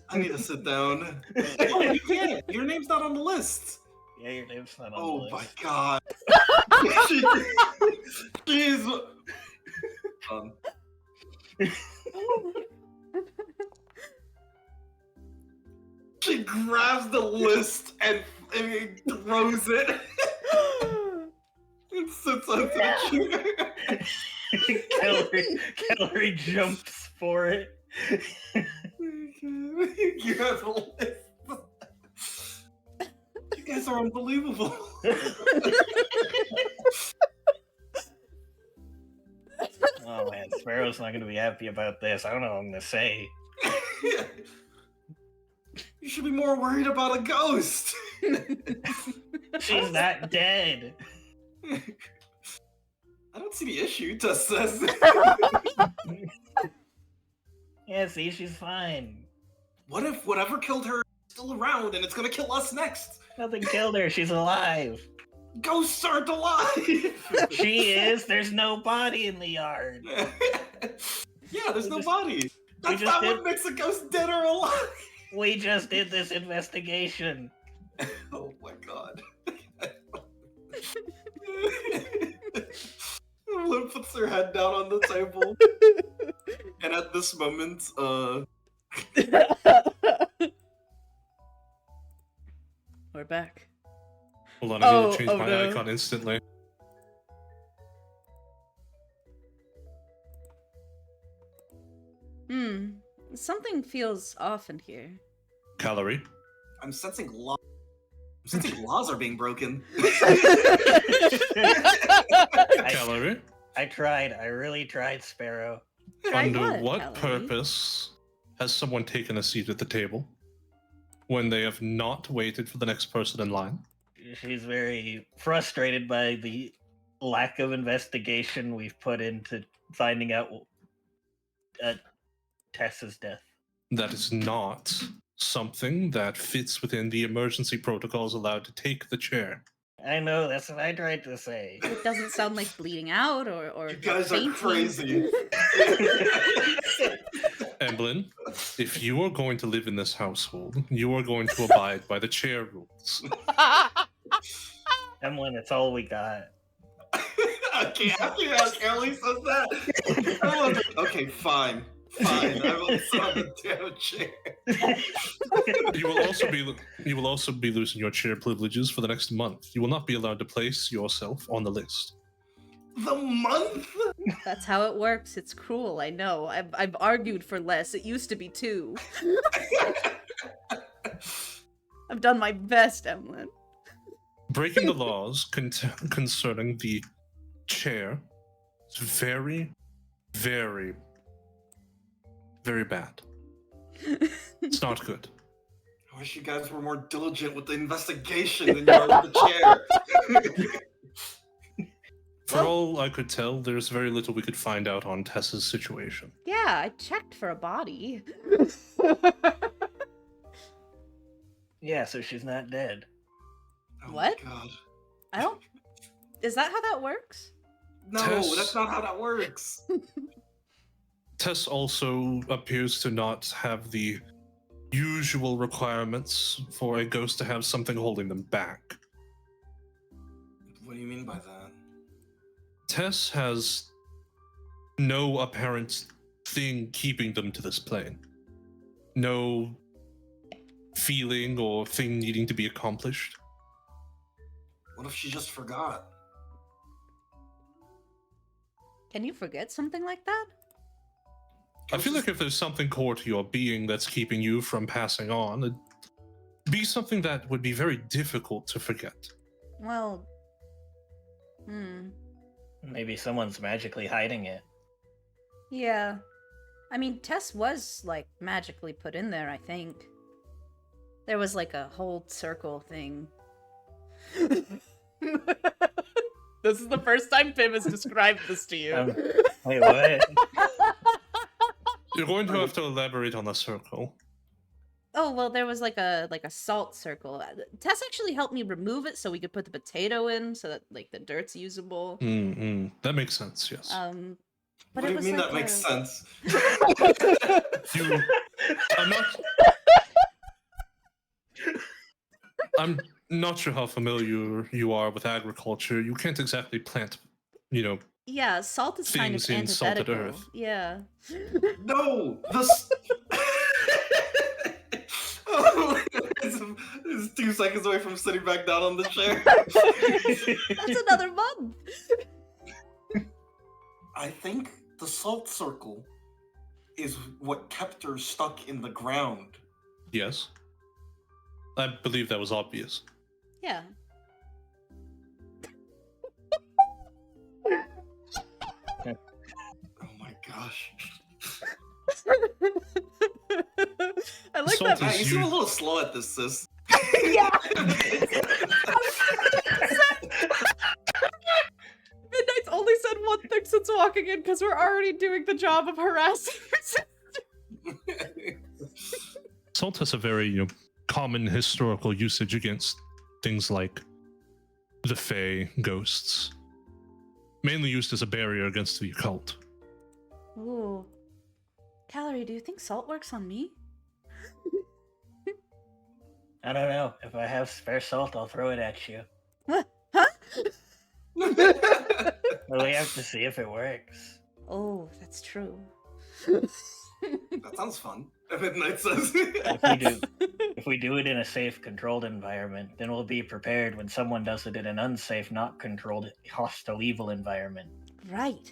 I need to sit down. Oh, you can't. Your name's not on the list. Yeah, your name's not on the Oh list. my god. Jeez. She grabs the list and throws it. And sits on the chair. Calorie jumps for it. You have a list. You guys are unbelievable. Oh man, Sparrow's not gonna be happy about this. I don't know what I'm gonna say. You should be more worried about a ghost. She's not dead. I don't see the issue, Tess says. Yeah, see, she's fine. What if whatever killed her is still around and it's gonna kill us next? Nothing killed her. She's alive. Ghosts aren't alive! She is. There's no body in the yard. Yeah, there's no body. That's not what makes a ghost dead or alive. We just did this investigation. Oh my god. Lynn puts her head down on the table. And at this moment, We're back. Hold on, I need to change my no. icon instantly. Something feels off in here. Calorie. I'm sensing laws. Laws are being broken. Calorie. I tried. I really tried, Sparrow. Try Under what, what Calorie? purpose has someone taken a seat at the table when they have not waited for the next person in line? She's very frustrated by the lack of investigation we've put into finding out Tessa's death. That is not something that fits within the emergency protocols allowed to take the chair. I know, that's what I tried to say. It doesn't sound like bleeding out or You guys are fainting. crazy. Emblyn, if you are going to live in this household, you are going to abide by the chair rules. Emlyn, it's all we got. Okay, after Kelly says that, okay, fine. Fine, I will sit on the damn chair. You will also be losing your chair privileges for the next month. You will not be allowed to place yourself on the list. The month? That's how it works. It's cruel, I know. I've argued for less. It used to be 2. I've done my best, Emlyn. Breaking the laws concerning the chair is very, very, very bad. It's not good. I wish you guys were more diligent with the investigation than you are with the chair. For all I could tell, there's very little we could find out on Tessa's situation. Yeah, I checked for a body. Yeah, so she's not dead. Oh What? My God. I don't... Is that how that works? No, Tess- that's not how that works. Tess also appears to not have the usual requirements for a ghost to have something holding them back. What do you mean by that? Tess has no apparent thing keeping them to this plane. No feeling or thing needing to be accomplished. What if she just forgot? Can you forget something like that? I feel like if there's something core to your being that's keeping you from passing on, it'd be something that would be very difficult to forget. Well... Maybe someone's magically hiding it. Yeah. I mean, Tess was, like, magically put in there, I think. There was, like, a hold circle thing. This is the first time Pim has described this to you. Wait, what? You're going to have to elaborate on the circle. Oh, well, there was like a salt circle. Tess actually helped me remove it so we could put the potato in so that like the dirt's usable. That makes sense, yes. But What do it you was mean like that makes sense? I'm not sure how familiar you are with agriculture. You can't exactly plant, Yeah, salt is kind of things in salted antithetical. earth. Yeah. No! Oh, it's 2 seconds away from sitting back down on the chair. That's another month. I think the salt circle is what kept her stuck in the ground. Yes. I believe that was obvious. Yeah. Oh my gosh. I like Salt that. is You seem a little slow at this, sis. Yeah. Midnight's only said one thing since walking in because we're already doing the job of harassing her. Salt has a very, common historical usage against things like the Fae, ghosts. Mainly used as a barrier against the occult. Ooh. Calorie, do you think salt works on me? I don't know. If I have spare salt, I'll throw it at you. What? Huh? Well, we have to see if it works. Oh, that's true. That sounds fun. Midnight says. If we do it in a safe, controlled environment, then we'll be prepared when someone does it in an unsafe, not controlled, hostile, evil environment. Right.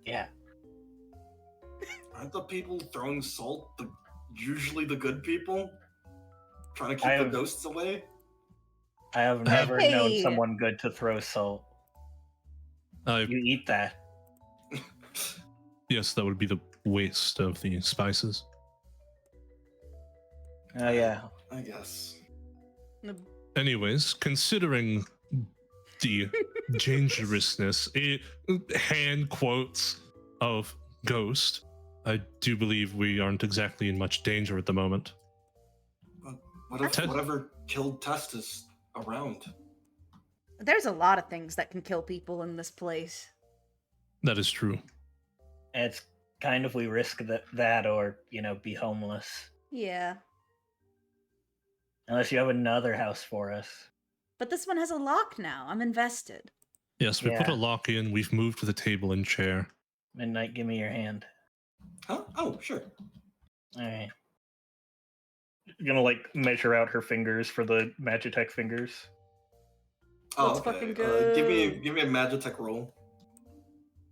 Yeah. Aren't the people throwing salt usually the good people? Trying to keep the ghosts away? I have never known Hey. someone good to throw salt. You eat that. Yes, that would be the waste of the spices. Oh yeah. I guess. Anyways, considering the dangerousness, hand quotes of Ghost, I do believe we aren't exactly in much danger at the moment. But what if Ted- whatever killed Test is around? There's a lot of things that can kill people in this place. That is true. It's kind of we risk that or, be homeless. Yeah. Unless you have another house for us. But this one has a lock now. I'm invested. Yes, we put a Yeah. lock in, we've moved to the table and chair. Midnight, give me your hand. Huh? Oh, sure. Alright. Gonna measure out her fingers for the Magitech fingers. Oh, Let's okay. fucking Give me a Magitech roll.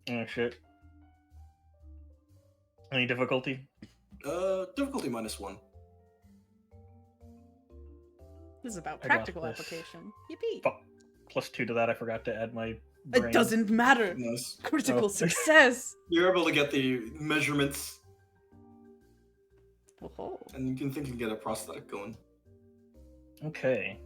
Oh shit. Any difficulty? Difficulty -1. This is about I got practical this. application. Yippee. Fuck. +2 to that. I forgot to add my brain. It doesn't matter. Nice. Critical Oh. success. You're able to get the measurements, Oh. and you can think you can get a prosthetic going. Okay.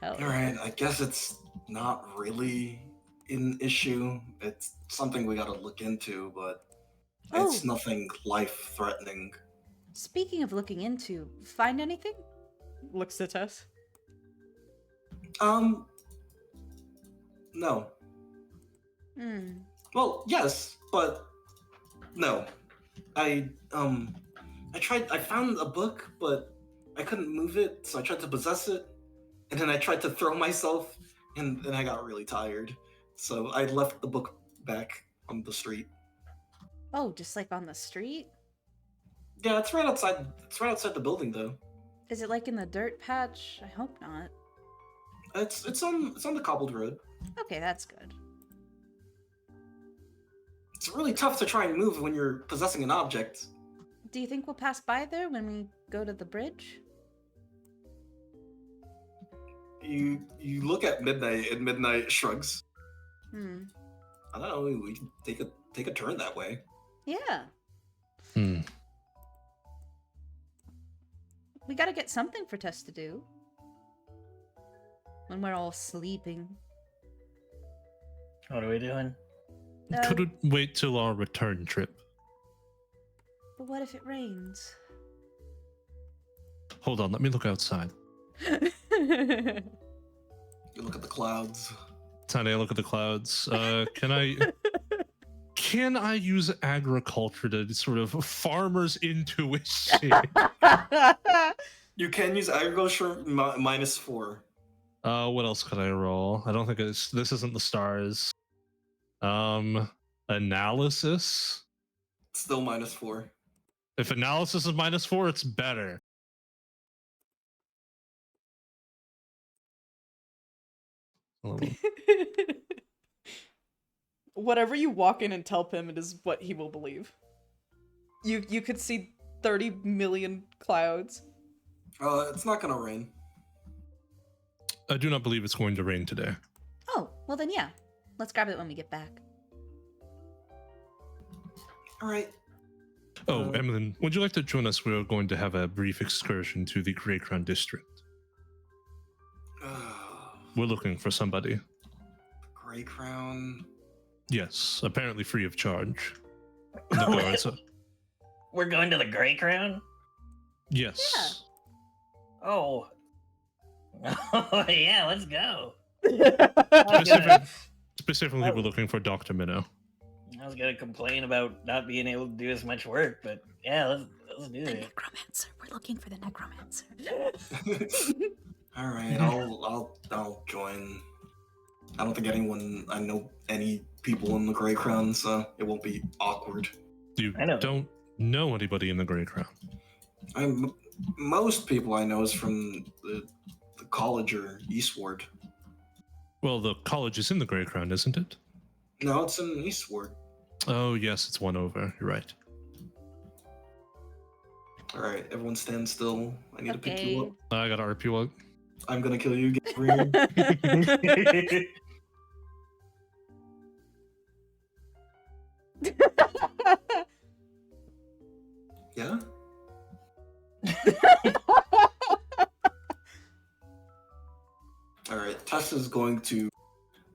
Hell. All right, I guess it's not really an issue. It's something we gotta look into, but it's Oh. nothing life-threatening. Speaking of looking into, find anything? Looks to Tess. No. Hmm. Well, yes, but no. I found a book, but I couldn't move it, so I tried to possess it, and then I tried to throw myself, and then I got really tired. So I left the book back on the street. Oh, just like on the street? Yeah, it's right outside. It's right outside the building, though. Is it like in the dirt patch? I hope not. It's on the cobbled road. Okay, that's good. It's really tough to try and move when you're possessing an object. Do you think we'll pass by there when we go to the bridge? You look at Midnight, and Midnight shrugs. Hmm. I don't know. We can take a turn that way. Yeah. Hmm. We gotta get something for Tess to do. When we're all sleeping. What are we doing? Could it wait till our return trip? But what if it rains? Hold on, let me look outside. You look at the clouds. Tiny, look at the clouds. Can I use agriculture to sort of farmer's intuition? You can use agriculture -4. What else could I roll? I don't think this isn't the stars. Analysis? Still -4. If analysis is -4, it's better. Oh, Whatever you walk in and tell Pim, it is what he will believe. You could see 30 million clouds. It's not gonna rain. I do not believe it's going to rain today. Oh, well then yeah. Let's grab it when we get back. All right. Oh, Emlyn, would you like to join us? We're going to have a brief excursion to the Grey Crown District. We're looking for somebody. Grey Crown. Yes, apparently free of charge. The guards are- We're going to the Grey Crown? Yes. Oh. Oh, yeah, let's go. Specifically, we're looking for Dr. Minnow. I was gonna complain about not being able to do as much work, but yeah, let's do The it. necromancer. We're looking for the necromancer. All right, I'll join. I don't think I know any people in the Grey Crown, so it won't be awkward. You I know. don't know anybody in the Grey Crown. Most people I know is from the college or Eastward. Well, the college is in the Grey Crown, isn't it? No, it's in Eastward. Oh, yes, it's one over. You're right. All right, everyone stand still. I need to pick you up. I gotta RP you out. I'm gonna kill you. Get over here. Yeah? Alright, Tessa's going to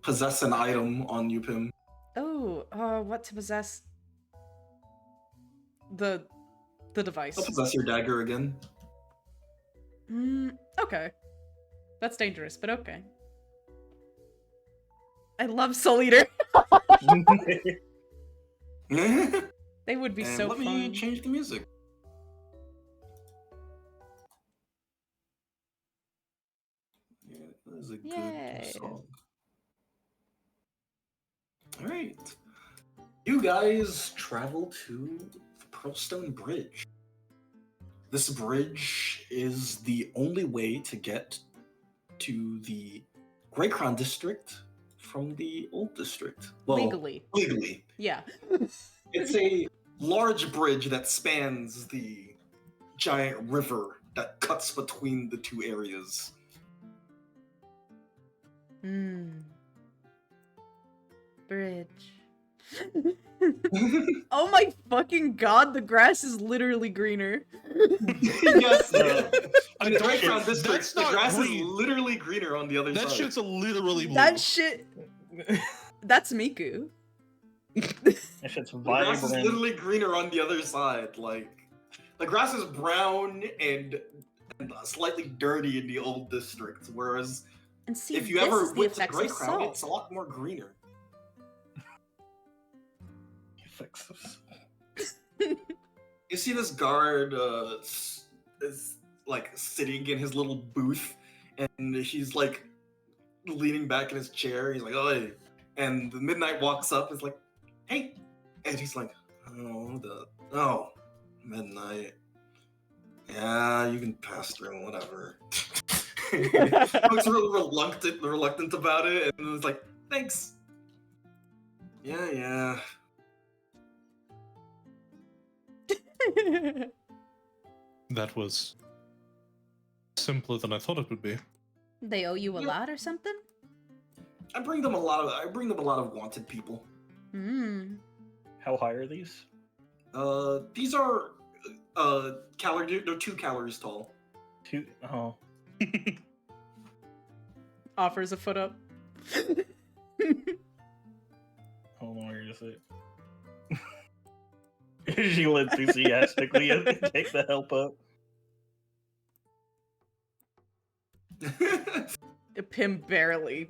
possess an item on you, Pim. Oh, what to possess? The device. I'll possess your dagger again. Okay. That's dangerous, but okay. I love Soul Eater. They would be And so let fun. me change the music. Yeah, that is a Yay. good song. Alright. You guys travel to the Pearlstone Bridge. This bridge is the only way to get to the Grey Crown District from the Old District. Well, Legally. Legally. Yeah. It's a large bridge that spans the giant river that cuts between the two areas. Bridge. Oh my fucking god, the grass is literally greener. Yes, I in the don't- Grey Crown that's District, the not grass green. is literally greener on the other That side. shit's literally blue. That shit. That's Miku. That shit's The grass is vibrant. literally greener on the other side. Like, the grass is brown and slightly dirty in the Old District, whereas And see, if you this ever is the went to effects Grey of Crown, salt. it's a lot more greener. Effects of- You see this guard is like sitting in his little booth, and he's like leaning back in his chair. He's like, "Oh," hey. And the Midnight walks up. And is like, "Hey," and he's like, "Oh, Midnight. Yeah, you can pass through, whatever." He looks real reluctant about it, and was like, "Thanks." Yeah. That was simpler than I thought it would be. They owe you a Yeah. lot or something? I bring them a lot of wanted people. How high are these? These are calorie. They're 2 calories tall. Two. Oh. Offers a foot up. Hold on, where is it? She'll enthusiastically take the help up. Pim barely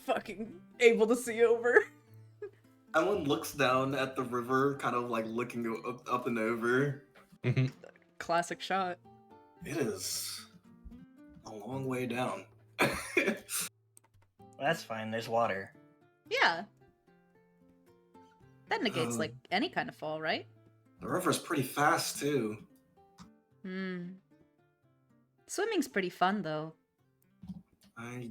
fucking able to see over. Ellen looks down at the river, kind of like looking up and over. Classic shot. It is a long way down. That's fine. There's water. Yeah. That negates Um, like any kind of fall, right? The river's pretty fast too. Swimming's pretty fun though. I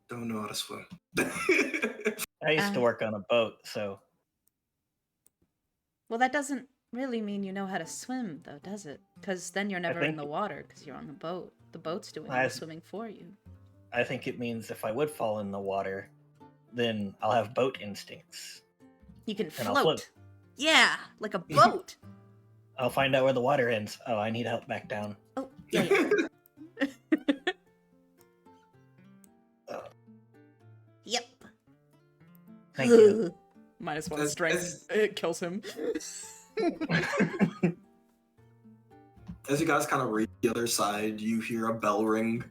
don't know how to swim. I used to work on a boat, so Well, that doesn't really mean you know how to swim though, does it? Because then you're never in think- the water because you're on the boat. The boat's doing all I- the swimming for you. I think it means if I would fall in the water, then I'll have boat instincts. You can And I'll float. float. Yeah, like a boat. I'll find out where the water ends. Oh, I need help back down. Oh, yeah. Yep. Thank you. -1 As- strength. as- It kills him. As you guys kind of reach the other side, you hear a bell ring.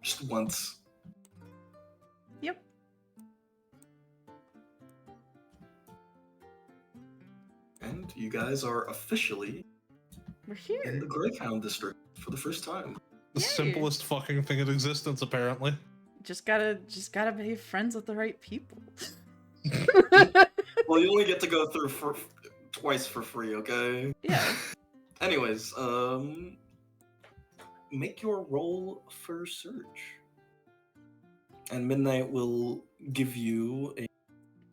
Just once. Yep. And you guys are officially We're here. in the Greyhound District for the first time. The Yay. simplest fucking thing in existence, apparently. Just gotta be friends with the right people. Well, you only get to go through twice for free, okay? Yeah. Anyways, make your roll for search. And Midnight will give you a.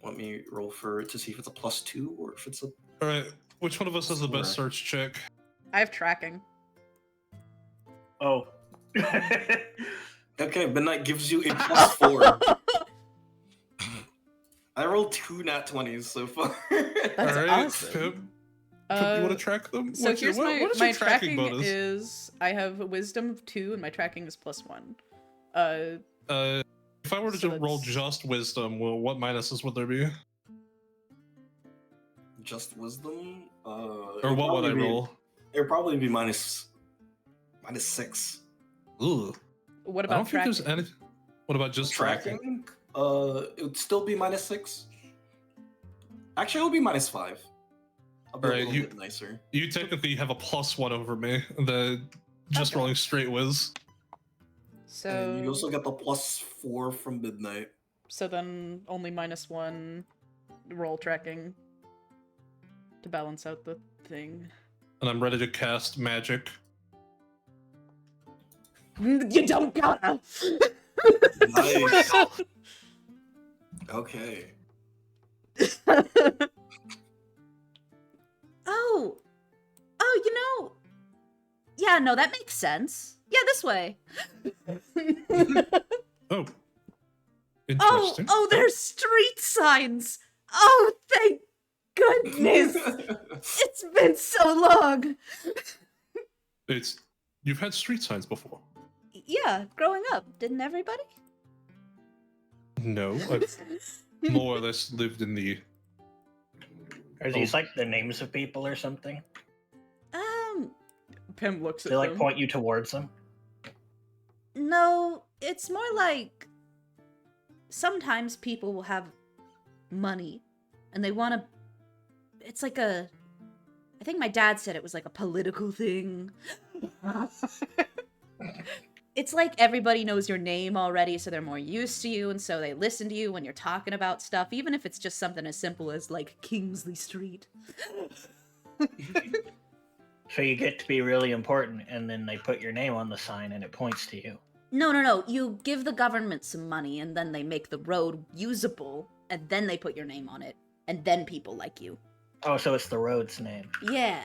Let me roll for to see if it's a +2 or if it's a. Alright, which one of us has the best Sure. search check? I have tracking. Oh. Okay, Midnight gives you a +4. I rolled 2 nat 20s so far. That's Alright, awesome. Pip. You want to track them? So What's your- here's what is my your tracking tracking bonus? is I have a wisdom of 2 and my tracking is +1. If I were to so roll that's- just wisdom, well, what minuses would there be? Just wisdom. Or what would I roll? It'll probably be minus 6. Ooh. What I don't about think there's tracking? any. What about just tracking? It would still be minus 6. Actually, it'll be minus 5. I'll be Alright, a little bit nicer. You technically have a +1 over me. The just Okay. rolling straight whiz. So And you also get the +4 from midnight. so then only -1 roll tracking to balance out the thing. And I'm ready to cast magic. You don't gotta. Nice. Okay. Oh, you know. Yeah, no, that makes sense. Yeah, this way. Oh. Oh, Interesting. there's street signs. Oh, thank goodness. It's been so long. You've had street signs before. Yeah, growing up, didn't everybody? No, I've more or less lived in the. Are these like the names of people or something? Pim looks at They like them. point you towards them. No, it's more like sometimes people will have money and they want to. It's like I think my dad said it was like a political thing. It's like everybody knows your name already, so they're more used to you, and so they listen to you when you're talking about stuff, even if it's just something as simple as like Kingsley Street. So you get to be really important, and then they put your name on the sign, and it points to you. No. You give the government some money, and then they make the road usable, and then they put your name on it, and then people like you. Oh, so it's the road's name. Yeah.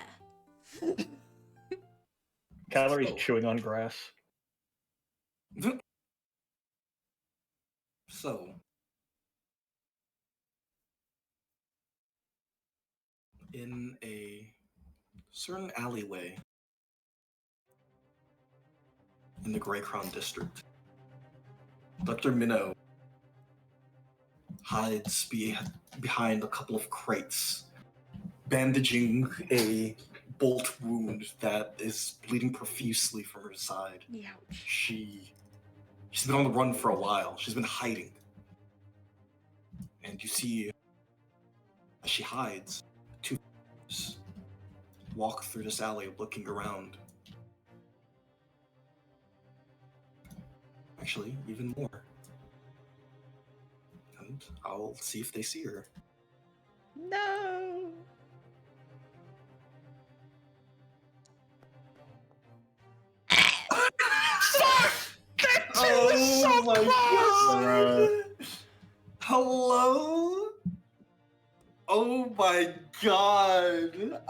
Calories So- chewing on grass. So, in a certain alleyway in the Grey Crown district, Dr. Minnow hides behind a couple of crates, bandaging a bolt wound that is bleeding profusely from her side. She's been on the run for a while. She's been hiding. And you see, as she hides, two figures walk through this alley looking around. Actually, even more. And I'll see if they see her. No. Oh my god! Hello? Oh my god!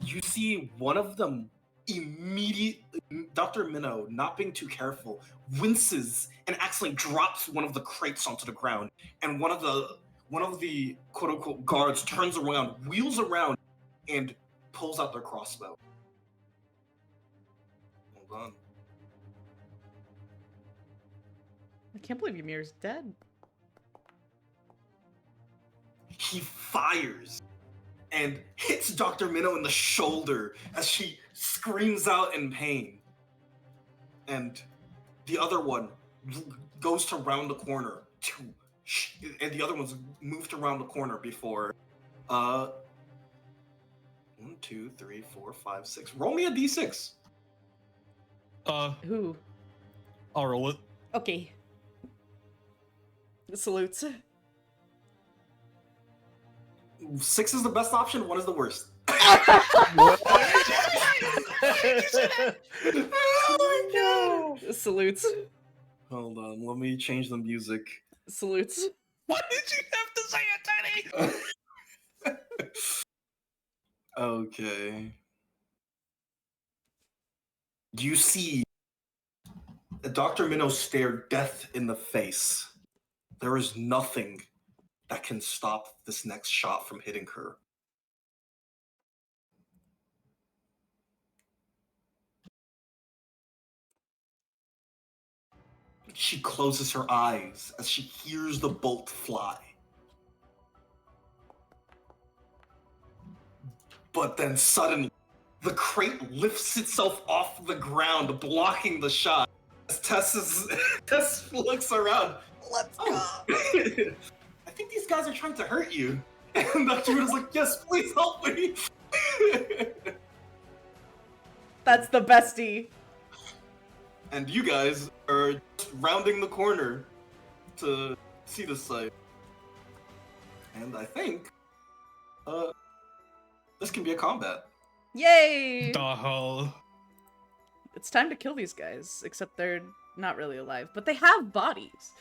You see one of them immediately, Dr. Minnow, not being too careful, winces and accidentally drops one of the crates onto the ground, and one of the quote unquote guards turns around, wheels around, and pulls out their crossbow. Hold on. I can't believe Ymir's dead. He fires and hits Dr. Minnow in the shoulder as she screams out in pain. And the other one goes to round the corner and the other one's moved around the corner before 1, 2, 3, 4, 5, 6. Roll me a d6. Who? I'll roll it. Okay. Salutes. 6 is the best option, 1 is the worst. Oh my god! Salutes. Hold on, let me change the music. Salutes. What did you have to say it, Teddy? Okay. You see Dr. Minnow stare death in the face. There is nothing that can stop this next shot from hitting her. She closes her eyes as she hears the bolt fly. But then suddenly, the crate lifts itself off the ground, blocking the shot. As Tess looks around. Let's go! I think these guys are trying to hurt you. And Dr. Mina's like, yes, please help me! That's the bestie. And you guys are just rounding the corner to see the sight. And I think this can be a combat. Yay! The hell? It's time to kill these guys, except they're not really alive, but they have bodies.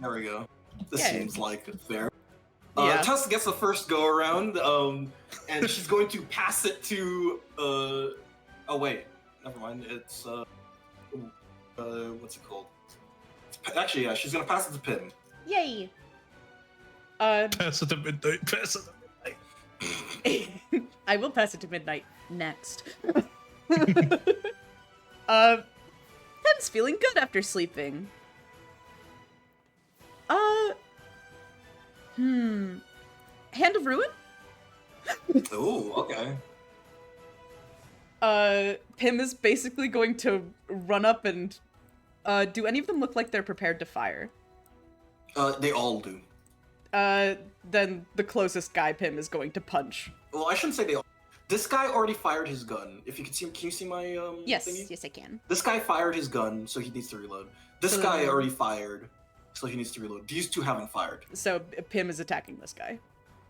There we go. This Yay. seems like fair. Yeah. Tess gets the first go around, and she's going to pass it to. Oh wait, never mind. It's what's it called? Actually, yeah, she's gonna pass it to Pim. Yay! Pass it to midnight. Pass it to midnight. I will pass it to midnight next. Pim's feeling good after sleeping. Hand of Ruin? Oh, okay. Pim is basically going to run up and, do any of them look like they're prepared to fire? They all do. Then the closest guy Pim is going to punch. Well, I shouldn't say they all. This guy already fired his gun. If you can see, can you see my Yes, thingy? yes I can. This guy fired his gun, so he needs to reload. This So guy then- already fired, so he needs to reload. These two haven't fired. So Pim is attacking this guy.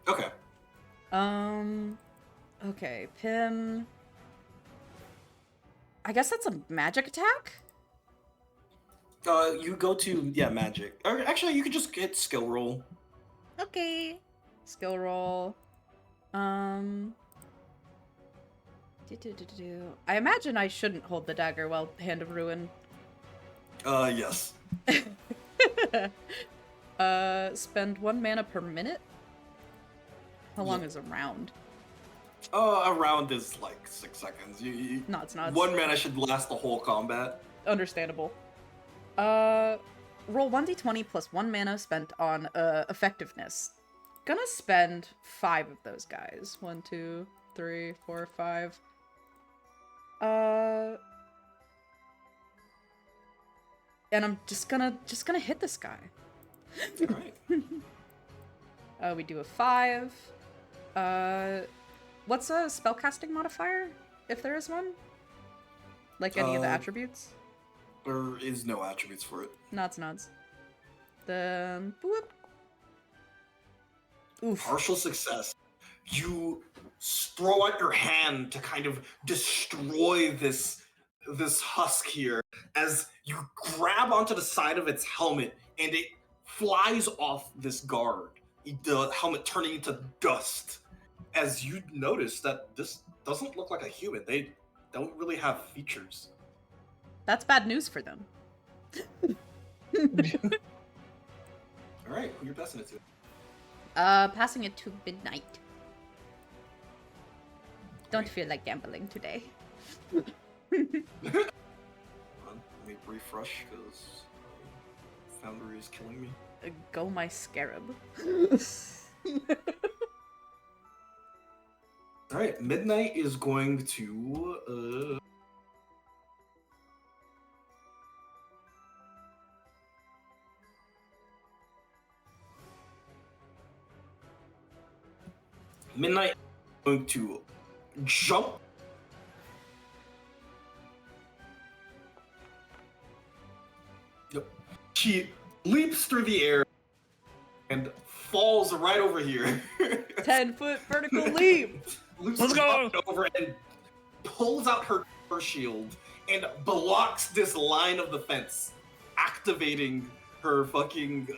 Okay. Okay, Pim... I guess that's a magic attack? You go to magic. Or actually, you could just hit skill roll. Okay. Skill roll. I imagine I shouldn't hold the dagger while Hand of Ruin. Yes. Spend 1 mana per minute? How long is a round? A round is like 6 seconds. No, it's not. 1 mana should last the whole combat. Understandable. Roll 1d20 plus 1 mana spent on effectiveness. Gonna spend 5 of those guys. 1, 2, 3, 4, 5. And I'm just gonna hit this guy. Alright. We do a 5. What's a spellcasting modifier, if there is one? Like any of the attributes? There is no attributes for it. Nods. Then boop. Oof. Partial success. You throw out your hand to kind of destroy this husk here as you grab onto the side of its helmet and it flies off this guard. The helmet turning into dust. As you notice that this doesn't look like a human. They don't really have features. That's bad news for them. Alright, who you're passing it to? Passing it to midnight. Don't feel like gambling today. Hold on, let me refresh because Foundry is killing me. Go my scarab. Alright, Midnight is going to Midnight is going to jump. Yep. She leaps through the air and falls right over here. 10-foot vertical leap! Let's go! Over and pulls out her shield and blocks this line of the fence, activating her fucking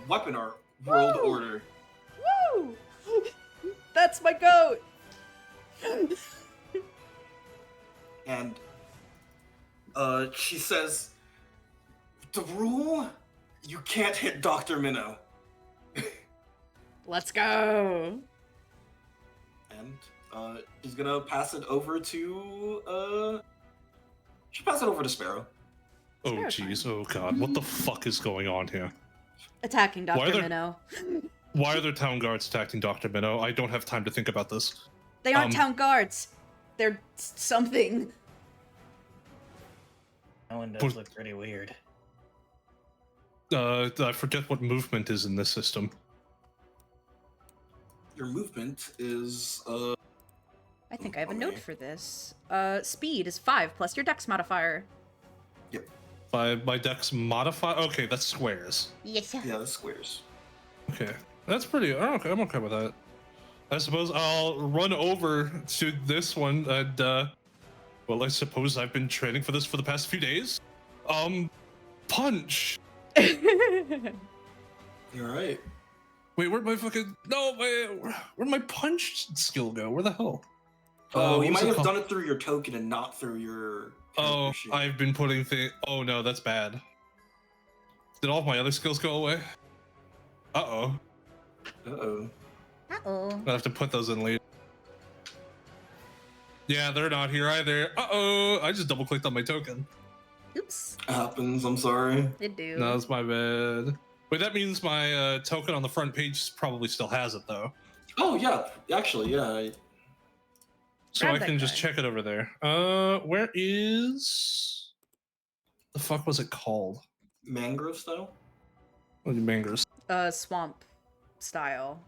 weapon art world Woo! order. Woo! That's my goat! And she says, the rule You can't hit Dr. Minnow. Let's go. And she's gonna pass it over to she'll pass it over to Sparrow. Oh Terrifying. jeez, oh god, what the fuck is going on here? Attacking Why are Dr. there- Minnow. Why are there town guards attacking Dr. Minnow? I don't have time to think about this. They aren't town guards. They're something. That one does look pretty weird. I forget what movement is in this system. Your movement is I think I have a Okay. note for this. Speed is 5 plus your dex modifier. By my dex modify. Okay, that's squares. Yes. yeah, the squares. Okay, that's pretty. Okay, I'm okay with that. I suppose I'll run over to this one and. Well, I suppose I've been training for this for the past few days. Punch. You're right. Wait, where'd my fucking where'd my punch skill go? Where the hell? Oh, what you was might it have called? done it through your token and not through your. Oh, character sheet. I've been putting Oh no, that's bad. Did all of my other skills go away? Uh-oh. Uh-oh. Uh-oh. I'll have to put those in later. Yeah, they're not here either. Uh-oh. I just double-clicked on my token. Oops. Happens. I'm sorry. It do. No, that's my bad. Wait, that means my token on the front page probably still has it, though. Oh yeah, actually, yeah. So Grab I that can just guy. check it over there. Where is... The fuck was it called? Mangrove style. What are mangers? Swamp style.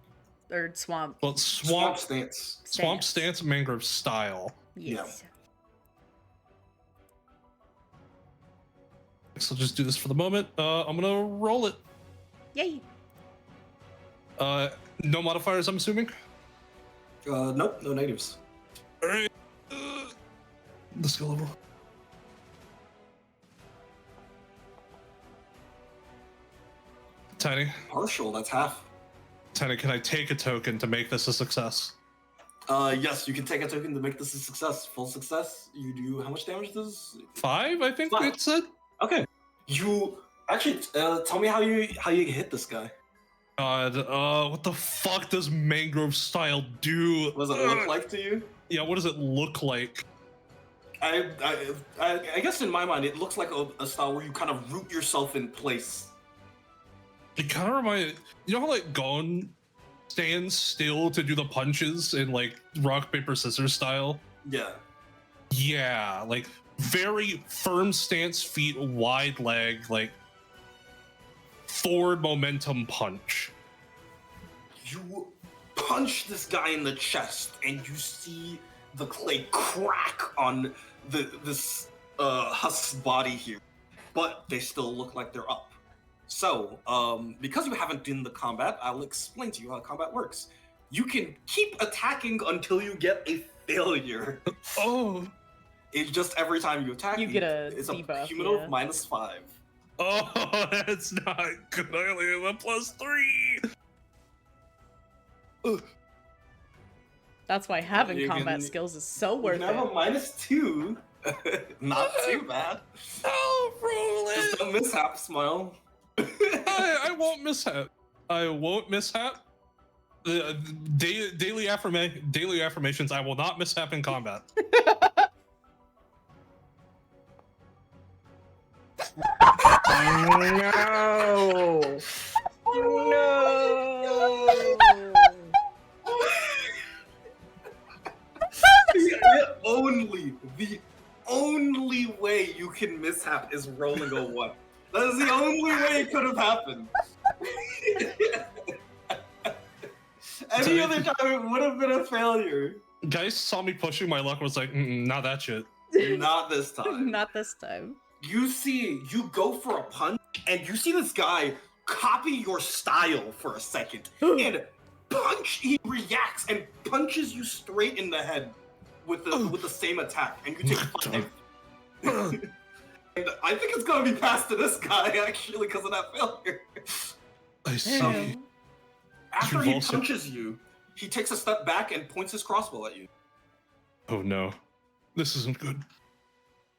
Or swamp. Well, swamp stance. stance mangrove style. Yes. So I'll just do this for the moment. I'm gonna roll it. Yay. No modifiers, I'm assuming. Nope, no negatives. All right. The skill level. Tiny, Partial. That's half. Tiny, can I take a token to make this a success? Yes, you can take a token to make this a success. Full success. You do how much damage does? 5, I think 5. it said. Okay. You actually tell me how you hit this guy. God, what the fuck does mangrove style do? What does it look like to you? Yeah, what does it look like? I guess in my mind it looks like a style where you kind of root yourself in place. It kind of reminds you know how like Gon stands still to do the punches in like rock paper scissors style. Yeah. Yeah, like very firm stance, feet, wide leg, like forward momentum punch. You punch this guy in the chest, and you see the clay crack on this husk's body here, but they still look like they're up. So, because you haven't done the combat, I'll explain to you how combat works. You can keep attacking until you get a failure. Oh, It's just every time you attack, You get a it's debuff, a cumulative yeah. -5. oh, that's not good. I only have a +3. That's why having You combat can- skills is so You worth can have it. a -2. Not too bad. Oh, roll Just it. don't mishap, smile. I won't mishap. I won't mishap. Daily affirmations. I will not mishap in combat. No! The only way you can mishap is rolling a 1. That is the only way it could have happened. Any other time it would have been a failure. Guys saw me pushing my luck. Was like, not that shit. Not this time. Not this time. You go for a punch, and you see this guy copy your style for a second, and he reacts and punches you straight in the head with the same attack, and you take 5. And I think it's gonna be passed to this guy actually because of that failure. I see. Ew. After You've he also- punches you, he takes a step back and points his crossbow at you. Oh no, this isn't good.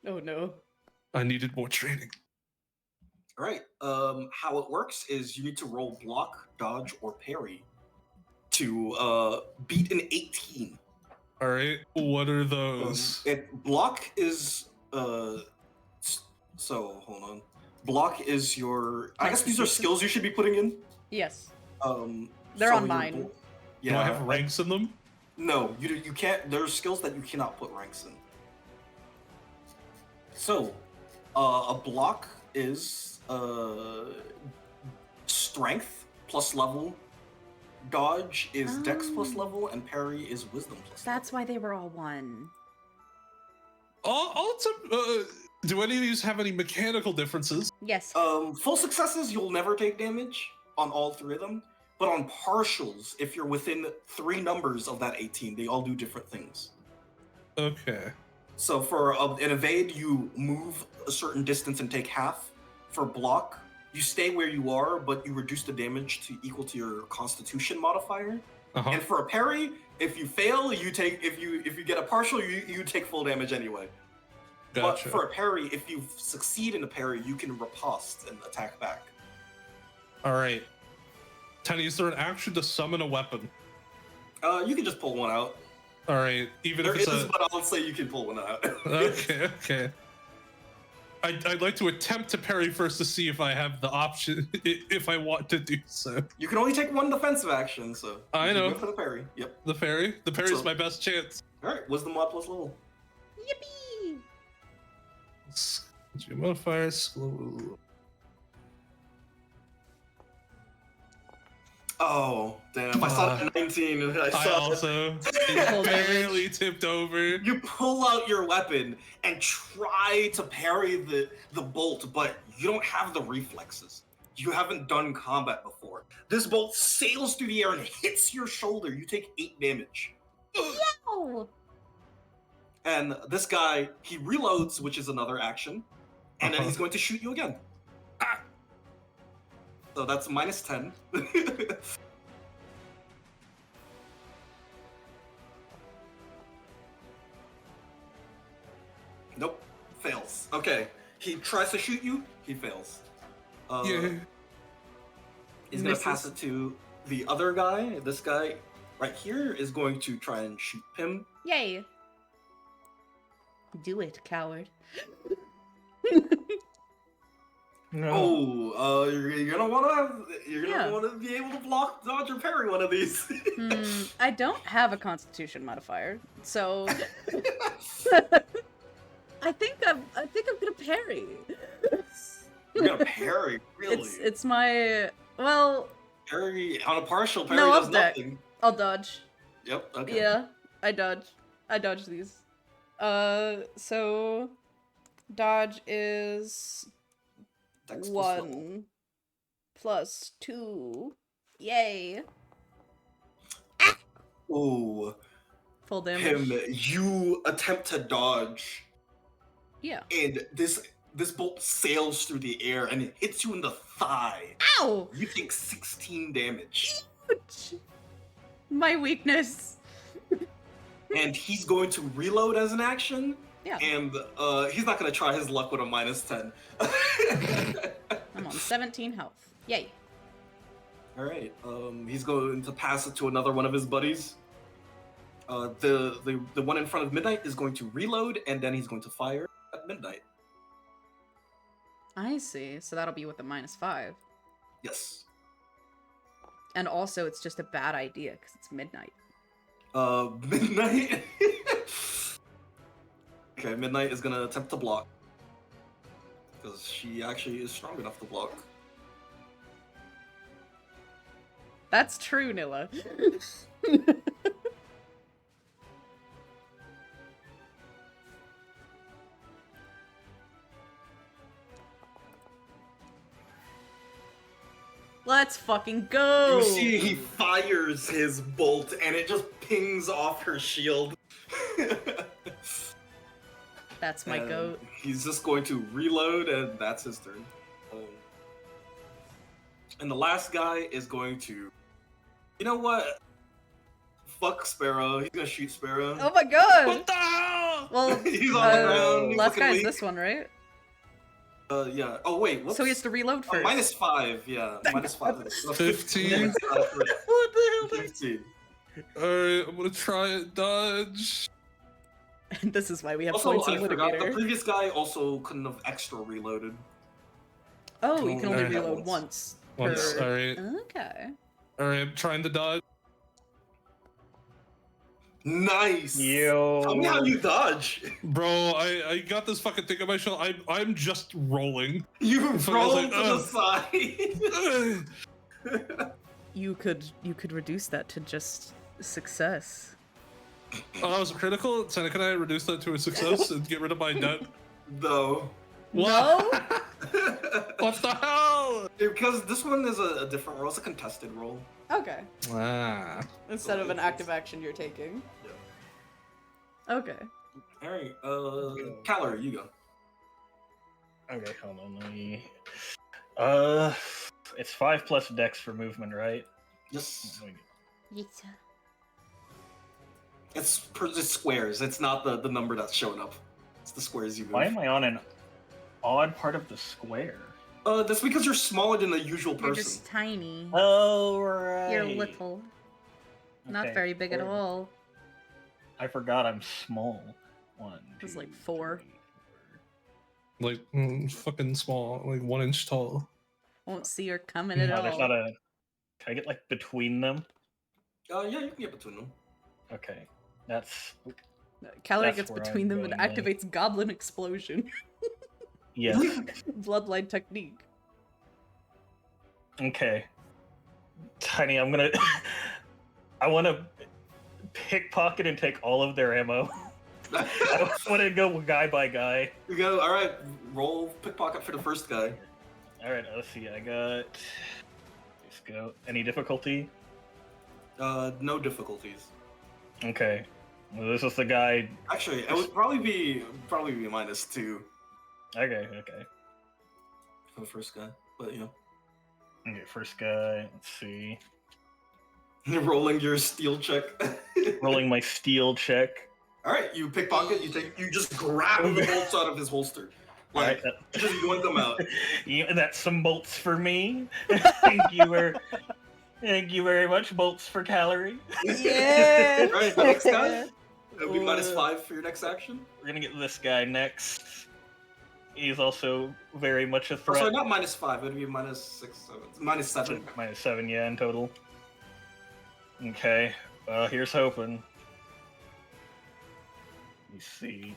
Oh no. I needed more training. All right. How it works is you need to roll block, dodge, or parry to beat an 18. All right. What are those? Block is so hold on. Block is your. I guess these are skills you should be putting in. Yes. They're so on your mine. Yeah. Do I have ranks in them? No, you can't. There's skills that you cannot put ranks in. So, a block is strength plus level. Dodge is dex plus level, and parry is wisdom plus That's why they were all one. Do any of these have any mechanical differences? Yes. Full successes, you'll never take damage on all three of them. But on partials, if you're within 3 numbers of that 18, they all do different things. Okay. So for an evade, you move a certain distance and take half. For block, you stay where you are, but you reduce the damage to equal to your Constitution modifier. Uh-huh. And for a parry, if you fail, you take if you get a partial, you take full damage anyway. Gotcha. But for a parry, if you succeed in a parry, you can riposte and attack back. All right. Tiny, is there an action to summon a weapon? You can just pull one out. All right. Even There if it's is, but I'll say you can pull one out. Okay. I'd like to attempt to parry first to see if I have the option, if I want to do so. You can only take one defensive action, so I you know. go for the parry. Yep. The parry is So- my best chance. All right. Wisdom mod plus level. Yippee! Your modifier slow. Oh damn! I saw it at 19. And I I saw also Full barely tipped over. You pull out your weapon and try to parry the bolt, but you don't have the reflexes. You haven't done combat before. This bolt sails through the air and hits your shoulder. You take 8 damage. Oh! And this guy, he reloads, which is another action, and then Uh-huh. he's going to shoot you again. So that's minus 10. Nope, fails. Okay, he tries to shoot you, he fails. Yeah. He's gonna pass it to the other guy. This guy right here is going to try and shoot him. Yay! Do it, coward. No. Oh, you're gonna Yeah. want to be able to block, dodge, or parry one of these. I don't have a Constitution modifier, so I think I'm gonna parry. You're gonna parry, really? It's my Parry on a partial parry No, does up deck. nothing. I'll dodge. Yep. Okay. Yeah, I dodge these. So dodge is Dex plus level. 1 plus 2. Yay! Ooh, Full damage. him! You attempt to dodge, Yeah. and this bolt sails through the air and it hits you in the thigh. Ow! You take 16 damage, My weakness. and he's going to reload as an action. Yeah. And he's not gonna try his luck with a minus 10. I'm on 17 health. Yay. All right. He's going to pass it to another one of his buddies. The one in front of Midnight is going to reload, and then he's going to fire at Midnight. I see. So that'll be with the -5. Yes. And also, it's just a bad idea because it's midnight. Midnight. Okay, Midnight is gonna attempt to block because she actually is strong enough to block. That's true, Nilla. Let's fucking go! You see, he fires his bolt, and it just pings off her shield. That's my And goat. He's just going to reload, and that's his turn. And the last guy is going to... You know what? Fuck Sparrow. He's gonna shoot Sparrow. Oh my god! What the hell? Well, He's on the ground. He's last looking guy's weak. this one, right? Yeah. Oh wait, whoops. So he has to reload first. -5, yeah. -5. So 15. What the hell? 15. Alright, I'm gonna try and dodge. And this is why we have Also, points in I forgot, the litigator. previous guy also couldn't have extra reloaded. Oh, can you can only only do that reload once. Once, per- alright. Okay. Alright, I'm trying to dodge. Nice! Yo. Tell me how you dodge. Bro, I got this fucking thing on my shoulder. I'm just rolling. You So I was roll like, to the side. You could reduce that to just success. Oh, that was a critical? So can I reduce that to a success and get rid of my debt? No. No? What the hell? Because this one is a different roll. It's a contested roll. Okay. Ah. Instead of an active action you're taking. Okay. Alright, Calorie, you go. Okay, hold on. Let me. It's 5 plus Dex for movement, right? Just, Yes. it's squares. It's not the number that's showing up. It's the squares you move. Why am I on an odd part of the square? That's because you're smaller than the usual You're person. just tiny. Oh, right. You're little. Not Okay, very big at four. all. I forgot I'm small. 1, It's 2, like 4. 3, Like, fucking small, like 1 inch tall. Won't see her coming at Oh, all. there's not a. Can I get like between them? Yeah, you can get between them. Okay, that's Calorie That's gets where I'm between them and going then. activates Goblin Explosion. yes. Bloodline technique. Okay, Tiny, I'm gonna. I want to pickpocket and take all of their ammo. I want to go guy by guy. You go. All right, roll pickpocket for the first guy. All right, let's see. I got. Let's go. Any difficulty? No difficulties. Okay. Well, this is the guy. Actually, it would probably be -2 Okay. for the first guy. But you know, Okay, first guy. Let's see. you're rolling your steel check. Rolling my steel check. All right, you pickpocket. You just grab the bolts out of his holster. All right. Like, just yoink them out. Yeah, that's some bolts for me. Thank you very much. Bolts for Calorie. Yeah. All right, the next guy. It would be -5 for your next action. We're gonna get this guy next. He's also very much a Oh, threat. sorry, not -5. It would be -6, -7. -7, yeah, in total. Okay, well, here's hoping. Let me see.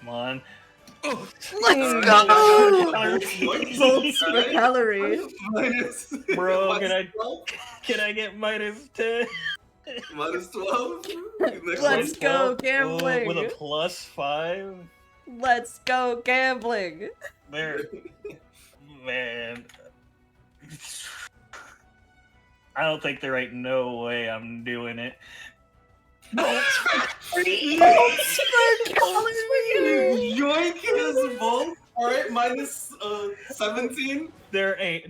Come on. Oh, Let's Yoink. Bolts for Alright. Calorie. Minus. Bro, -12. Can I get -10? -12. Next Let's one. go 12? gambling. Oh, with a +5? Let's go gambling. There. Man. I don't think there ain't no way I'm doing it. Yoink his bolt. Alright, -17. There ain't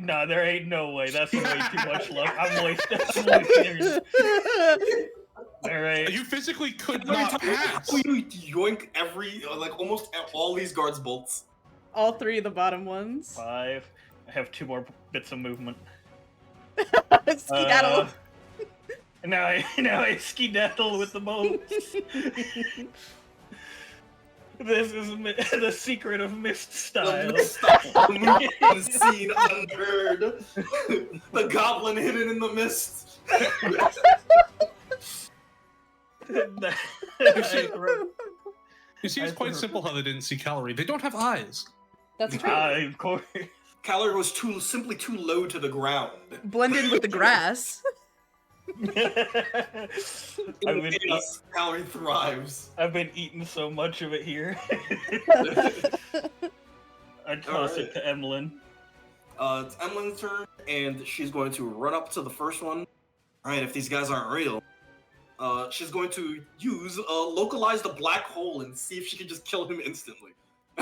no way. That's way too much luck. I'm wasting. Alright. You physically could Every not time pass. you yoink almost all these guards' bolts. All 3 of the bottom ones. 5. I have 2 more bits of movement. Skedaddle. Now I skedaddle with the bolts. This is the secret of mist style. The scene unheard. The goblin hidden in the mist. You see, it's quite simple how they didn't see Calorie. They don't have eyes. That's true. Of course. Calorie was simply too low to the ground. Blend in with the grass. Calorie thrives. I've been eating so much of it here. I toss it to Emlyn. It's Emily's turn, and she's going to run up to the first one. Alright, if these guys aren't real, she's going to use localize the black hole and see if she can just kill him instantly.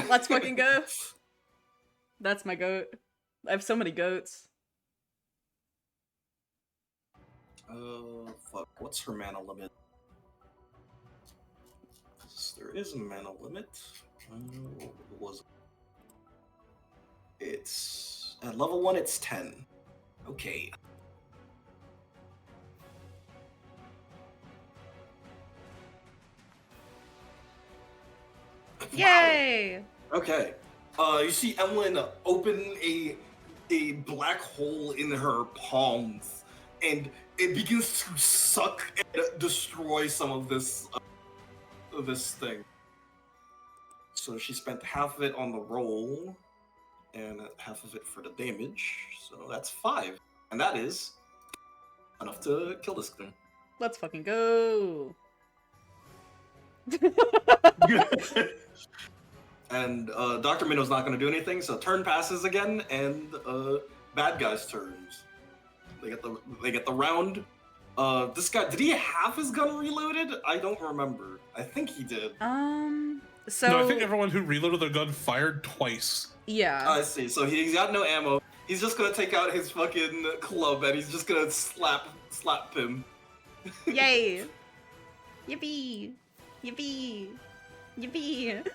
Let's fucking go. That's my goat. I have so many goats. Fuck. What's her mana limit? This is 30. is a mana limit. What was it? It's at level 1. It's 10. Okay. Yay! Okay. You see Emlyn open a black hole in her palms, and it begins to suck and destroy some of this thing. So she spent half of it on the roll, and half of it for the damage. So that's 5, and that is enough to kill this thing. Let's fucking go. And Dr. Minnow's not going to do anything, so turn passes again, and bad guys' turns. They get the round. This guy, did he have his gun reloaded? I don't remember. I think he did. So No, I think everyone who reloaded their gun fired twice. yeah. I see. So he's got no ammo. He's just gonna take out his fucking club and he's just gonna slap him. Yay! Yippee! Yippee! Yippee!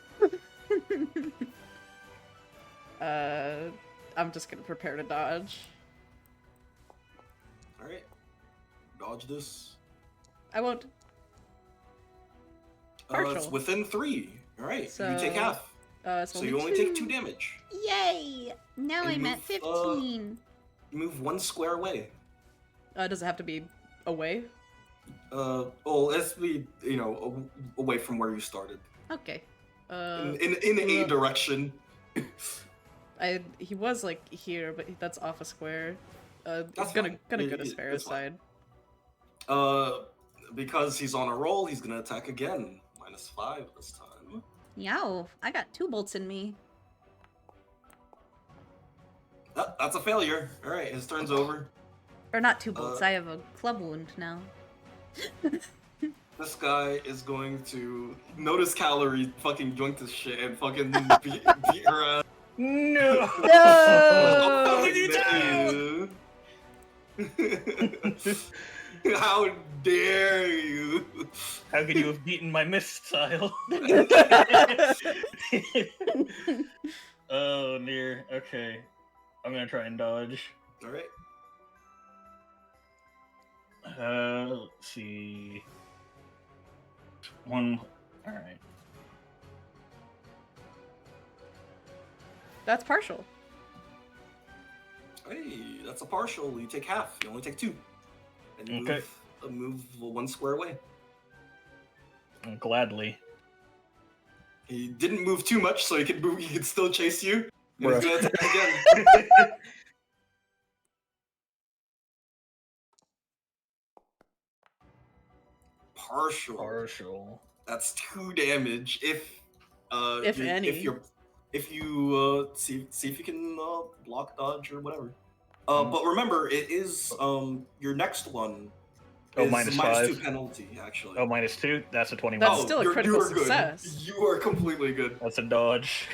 I'm just gonna prepare to dodge. All right, dodge this. I won't. It's Partial. within 3. All right, So, you take half. It's So you only take 2 damage. Yay! Now And I'm at move, 15. You move 1 square away. Does it have to be away? Well, let's be away from where you started. Okay. In a direction. He was like here, but that's off a square. That's gonna fine. go to It's Sparrow's fine. side. Because he's on a roll, he's gonna attack again. -5 this time. Yow, I got 2 bolts in me. That's a failure. All right, his turn's over. Or not 2 bolts, I have a club wound now. This guy is going to notice Calorie fucking joint this shit and fucking beat her ass. No. How did you How dare you? How could you have beaten my missile? Oh dear. Okay, I'm gonna try and dodge. All right. Let's see. One. All right. That's partial. Hey, that's a partial. You take half. You only take 2. And you Okay. move 1 square away. Gladly. He didn't move too much, so he could still chase you. And Bruh. he's gonna attack again. Partial. Partial. That's 2 damage. If Any. if you see if you can block, dodge, or whatever. But remember, it is your next one. Oh, Is minus minus 5. 2 penalty, actually. Oh, -2. That's a 21. That's still a you critical are good. success. You are completely good. That's a dodge.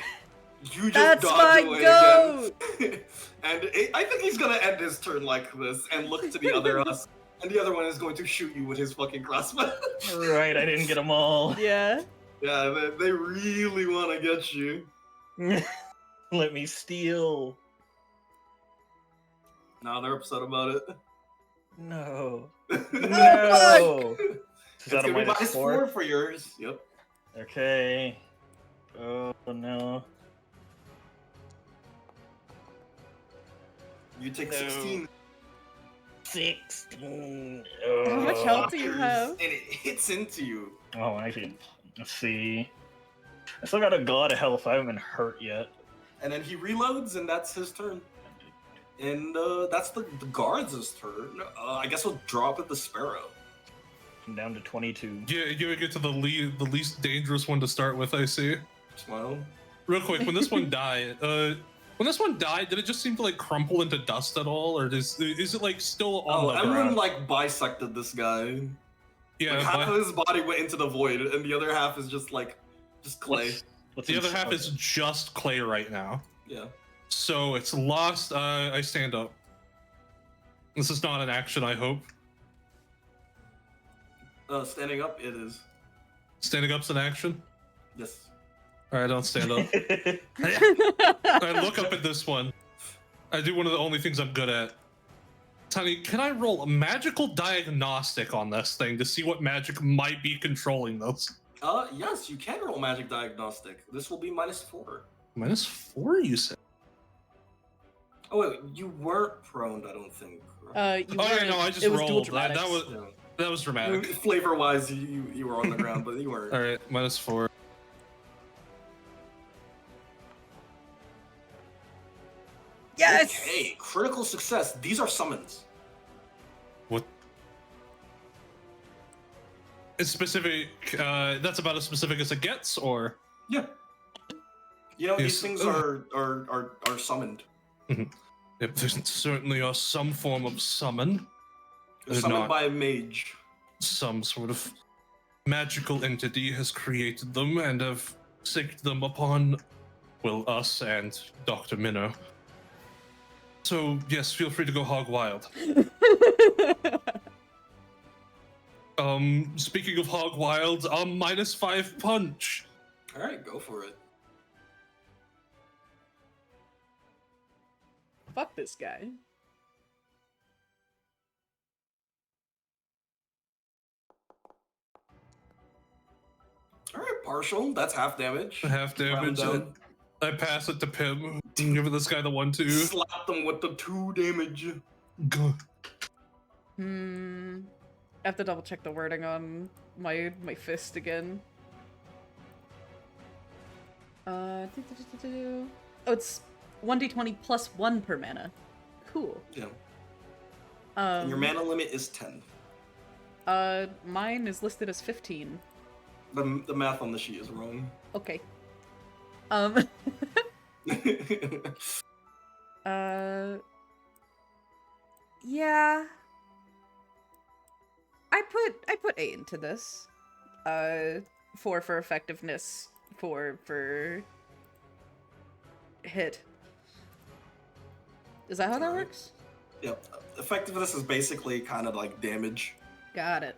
You just That's dodge my away goat! again. And I think he's gonna end his turn like this and look to the other us. And the other one is going to shoot you with his fucking crossbow. Right, I didn't get them all. Yeah. Yeah, they really want to get you. Let me steal. Now they're upset about it. No. It's No. Is that a gonna be -4? -4 for yours. Yep. Okay. Oh no. You take No. 16. 16. How much Oh. health do you have? And it hits into you. Oh, I see. Let's see. I still got a god of health. I haven't been hurt yet. And then he reloads, and that's his turn. And that's the guards' turn. I guess we'll drop at the Sparrow. I'm down to 22. Yeah, you would get to the least dangerous one to start with, I see. Smile. Real quick, when this one died, did it just seem to like crumple into dust at all, or is it like still on Oh, the everyone ground? like bisected this guy. Yeah, Like half but of his body went into the void, and the other half is just clay. What's the in- other half okay. is just clay right now. Yeah. So it's lost. I stand up. This is not an action, I hope. Standing up, it is. Standing up's an action. Yes. All right, I'll stand up. I look up at this one. I do one of the only things I'm good at. Tony, can I roll a magical diagnostic on this thing to see what magic might be controlling this? Yes, you can roll magic diagnostic. This will be -4. -4, you said? Oh wait, you weren't prone, I don't think. You Oh yeah, weren't- no, I just it was dual rolled. That dramatics. was Yeah. that was dramatic. Flavor-wise, you were on the ground, but you weren't. All right, -4. Yes! Okay, critical success. These are summons. What? It's specific. That's about as specific as it gets, or? Yeah. You know, these Yes. things are summoned. Yep, there certainly are some form of summon. They're Summoned not. by a mage. Some sort of magical entity has created them and have sicked them upon, well, us and Dr. Minnow. So, yes, feel free to go hog wild. Speaking of hog wild, -5 punch. Alright, go for it. Fuck this guy. Alright, partial. That's half damage. Half damage. Round I pass it to Pim. Giving this guy the 1-2. Slap them with the 2 damage. Go. I have to double check the wording on my fist again. Oh, it's 1d20 plus 1 per mana. Cool. Yeah. And your Um, mana limit is 10. mine is listed as 15. The math on the sheet is wrong. Okay. Yeah. I put 8 into this. 4 for effectiveness, 4 for hit. Is that how that Alright. works? Yep. Effectiveness is basically kind of like damage. Got it.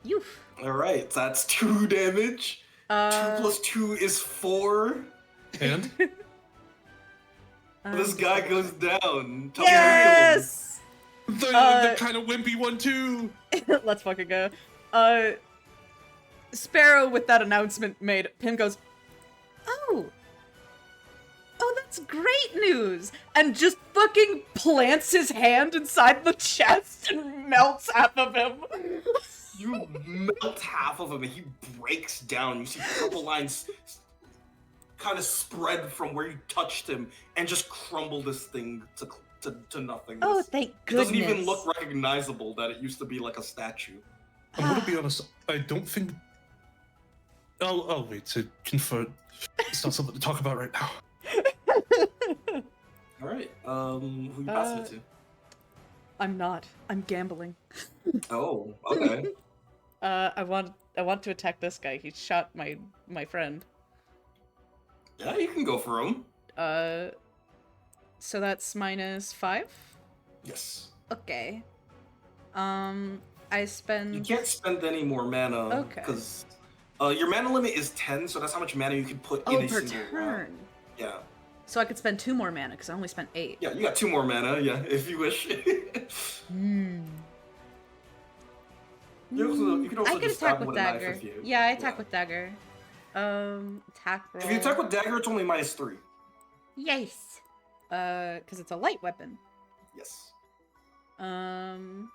Youf. Alright, that's 2 damage. 2 plus 2 is 4. And? This guy goes down. Tell me how you feel. Yes! The kind of wimpy one, too. Let's fucking go. Sparrow, with that announcement made, Pim goes, "Oh, that's great news!" And just fucking plants his hand inside the chest and melts half of him. You melt half of him and he breaks down. You see purple lines kind of spread from where you touched him and just crumble this thing to nothingness. Oh, thank It goodness. doesn't even look recognizable that it used to be like a statue. I'm gonna be honest, I don't think... I'll wait to confer. It's not something to talk about right now. Alright, who you passing it to? I'm not. I'm gambling. Oh, okay. I want to attack this guy. He shot my friend. Yeah, you can go for him. So that's -5? Yes. Okay. I spend... You can't spend any more mana. Okay. Because your mana limit is 10, so that's how much mana you can put in a per single round. turn. Yeah. So I could spend 2 more mana, because I only spent 8. Yeah, you got 2 more mana, yeah, if you wish. You can also I can just attack stab with a knife dagger. if you... Yeah, I attack with dagger. Attack roll. If you attack with dagger, it's only -3. Yes. Because it's a light weapon. Yes. And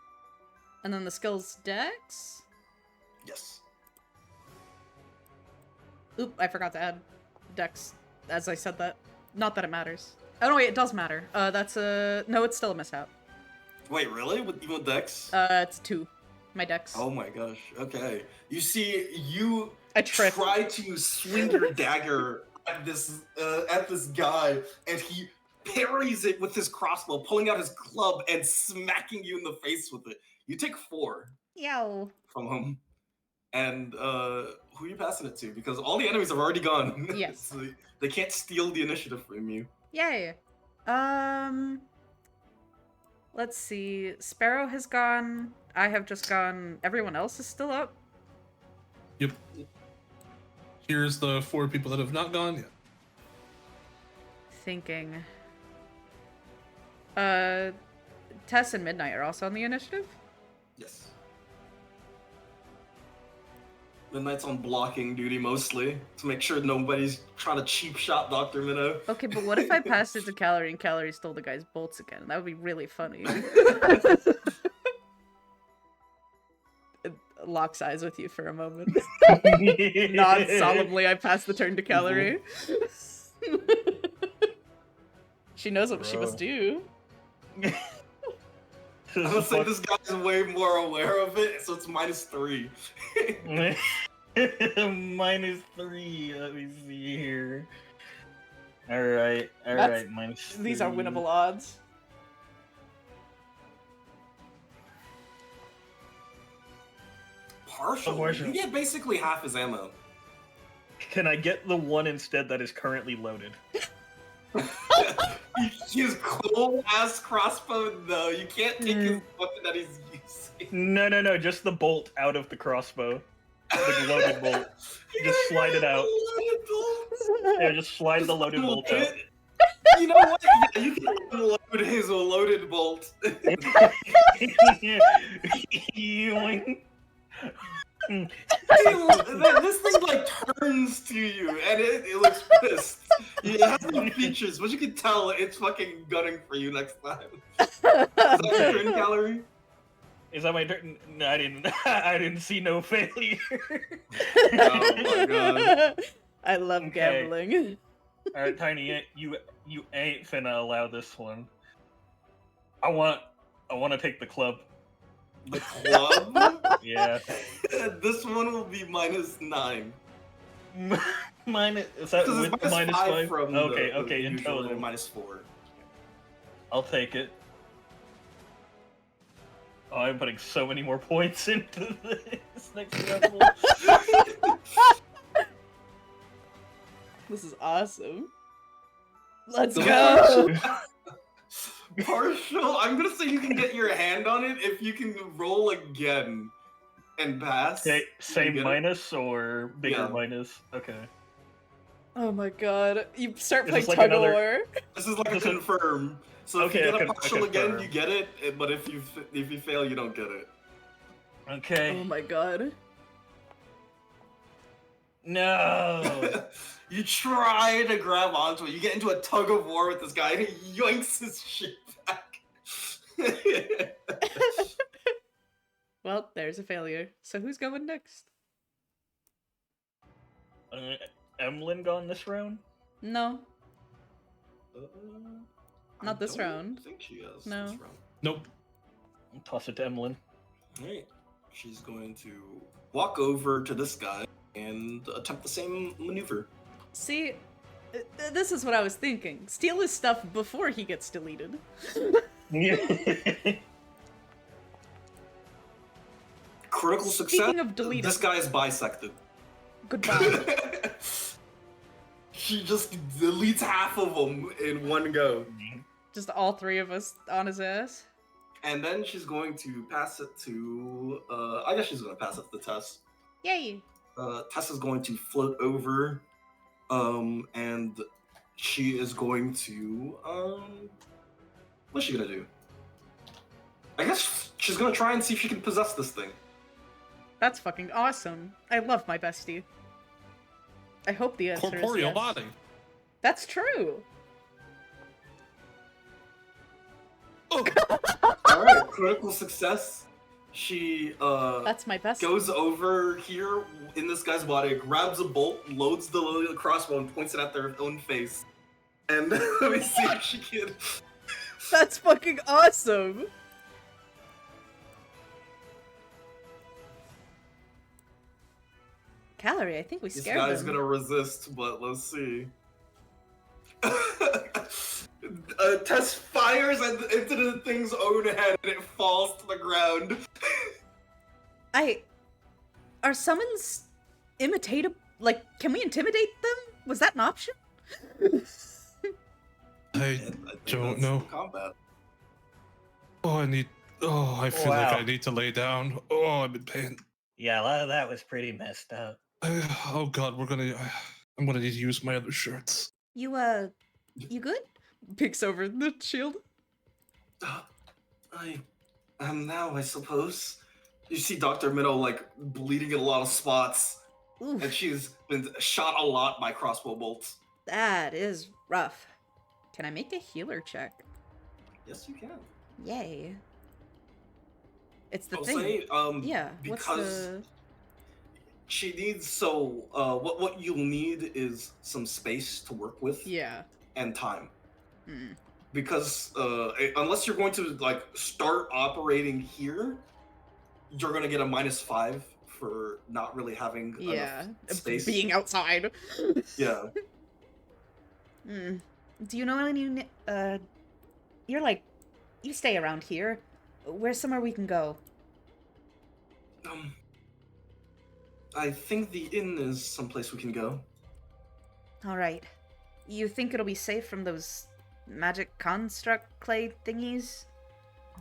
then the skill's dex? Yes. Oop, I forgot to add dex as I said that. Not that it matters. Oh no, wait, it does matter. That's a... No, it's still a mishap. Wait, really? Even with Dex? It's 2. My dex. Oh my gosh. Okay. You see, you I tripped. try to swing your dagger at this guy, and he parries it with his crossbow, pulling out his club and smacking you in the face with it. You take 4 Yo. from him. And who are you passing it to? Because all the enemies have already gone. Yes. So they can't steal the initiative from you. Yay. Let's see. Sparrow has gone. I have just gone. Everyone else is still up. Yep. here's the 4 people that have not gone yet. Thinking. Tess and Midnight are also on the initiative? Yes. Midnight's on blocking duty mostly to make sure nobody's trying to cheap shot Dr. Minnow. Okay, but what if I passed it to Calorie and Calorie stole the guy's bolts again? That would be really funny. It locks eyes with you for a moment. Nod solemnly, I pass the turn to Calorie. She knows what she must do. I'm gonna say this guy's way more aware of it, so it's -3. -3. Let me see here. All right, That's- -3. These are winnable odds. Partial. You get basically half his ammo. Can I get the one instead that is currently loaded? His cool ass crossbow, no, you can't take his weapon that he's using. No, just the bolt out of the crossbow. The loaded bolt. Just slide it out. Yeah, just slide the loaded bolt out. You know what? Yeah, you can unload his loaded bolt. Yoink. This thing like turns to you and it looks pissed. It has no features, but you can tell it's fucking gunning for you next time. Is that your turn, Calorie? Is that my turn? No, I didn't. I didn't see no failure. Oh my god. I love Okay. gambling. All right, Tiny, you ain't finna allow this one. I want to take the club. The club? Yeah. This one will be -9. Minus is that Because with it's the -5? from Okay, the okay, in usual total. -4. I'll take it. Oh, I'm putting so many more points into this next level. This is awesome. Let's The go! Partial. I'm gonna say you can get your hand on it if you can roll again and pass. Same get it? minus or bigger Yeah. minus? Okay. Oh my god. You start Is playing this like tug of another- war. This is like a This is- confirm. So if Okay, you a get a con- a partial again, confirm. you get it. But if you fail, you don't get it. Okay. Oh my god. No. You try to grab onto it. You get into a tug of war with this guy, and he yoinks his shit back. Well, there's a failure. So who's going next? Emlyn gone this round? No. I Not this don't round. think she is. No. This round. Nope. I'll toss it to Emlyn. Alright. She's going to walk over to this guy and attempt the same maneuver. See, this is what I was thinking. Steal his stuff before he gets deleted. Critical success. Speaking of deleted. This guy is bisected. Goodbye. She just deletes half of them in one go. Just all 3 of us on his ass. And then she's going to pass it to, I guess she's going to pass it to Tess. Yay! Tess is going to float over, and she is going to, what's she going to do? I guess she's going to try and see if she can possess this thing. That's fucking awesome. I love my bestie. I hope the answer is Corporeal yes. body. That's true. Alright, critical success. She, That's my bestie. goes over here in this guy's body, grabs a bolt, loads the crossbow, and points it at their own face. And let me see if she can. That's fucking awesome. Calorie, I think we This scared guy's them. gonna resist, but let's see. Tess fires into the thing's own head and it falls to the ground. Are summons imitatable? Like, can we intimidate them? Was that an option? I think don't that's know. Combat. I feel Wow. like I need to lay down. Oh, I'm in pain. Yeah, a lot of that was pretty messed up. Oh God, I'm gonna need to use my other shirts. You good? Peeks over the shield. I am now, I suppose. You see Dr. Minnow, like, bleeding in a lot of spots, and Oof, she's been shot a lot by crossbow bolts. that is rough. Can I make a healer check? Yes, you can. Yay. It's the I'll thing. say, Yeah, what's because the... she needs, what you'll need is some space to work with Yeah. and time. Hmm. Because unless you're going to like start operating here, you're gonna get a -5 for not really having Yeah. enough space. Being outside. Yeah. Hmm. Do you know any... You're like... You stay around here. Where's somewhere we can go? I think the inn is someplace we can go. Alright. You think it'll be safe from those magic construct clay thingies?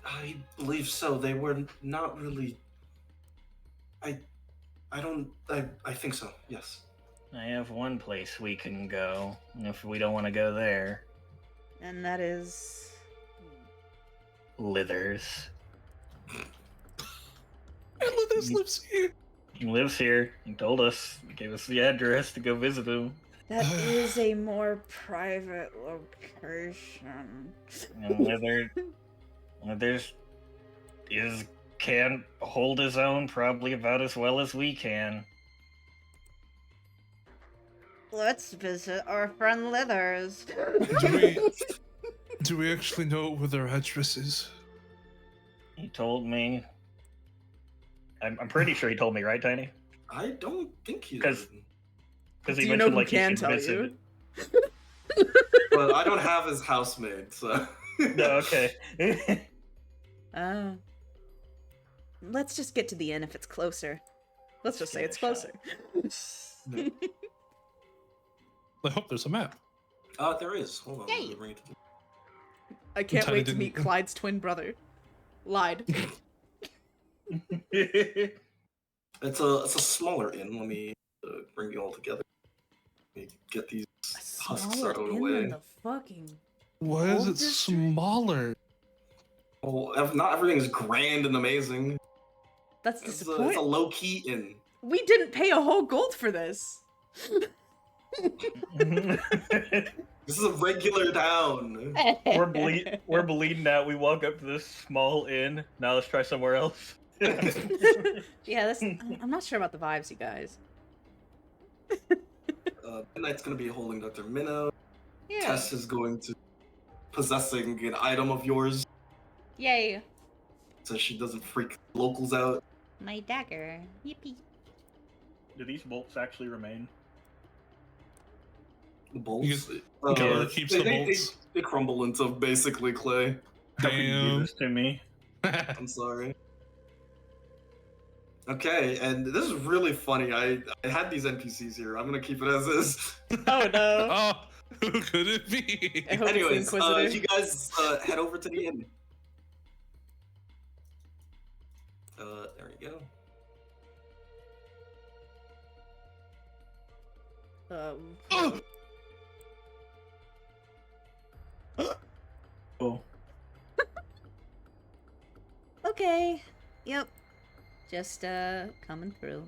I believe so. They were not really. I think so. Yes. I have one place we can go if we don't want to go there. And that is... Lithers. Elithis lives here. He lives here. He told us. He gave us the address to go visit him. That is a more private location. And Lithers can hold his own probably about as well as we can. Let's visit our friend Lithers. Do we actually know where their address is? He told me. I'm pretty sure he told me, right, Tiny? I don't think he. Because Do he you know mentioned who like can he should tell visit. you? But I don't have his housemaid, so. No, okay. Let's just get to the inn if it's closer. Let's just say Give it's it a shot. closer. I hope there's a map. There is. Hold on. Yay. Let me bring it to- I can't Tiny wait to didn't- meet Clyde's twin brother. Lied. It's a smaller inn. Let me bring you all together. Let me get these husks out of the way. than the fucking... Why is Old it district? smaller? Well, not everything is grand and amazing. That's It's a disappointing. low key inn. We didn't pay a whole gold for this. This is a regular town. We're bleeding out. We walk up to this small inn. Now let's try somewhere else. Yeah, I'm not sure about the vibes, you guys. Midnight's gonna be holding Dr. Minnow. Yeah. Tess is going to possessing an item of yours Yay. so she doesn't freak locals out. My dagger. Yippee. Do these bolts actually remain? The bolts. Gala keeps the they, bolts. They crumble into basically clay. How can you do Damn. this to me? I'm sorry. Okay, and this is really funny. I had these NPCs here. I'm gonna keep it as is. Oh no. Oh, who could it be? I hope Anyways, it's the Inquisitor. you guys head over to the inn. There you go. Oh, Oh. Okay. Yep. Just, coming through.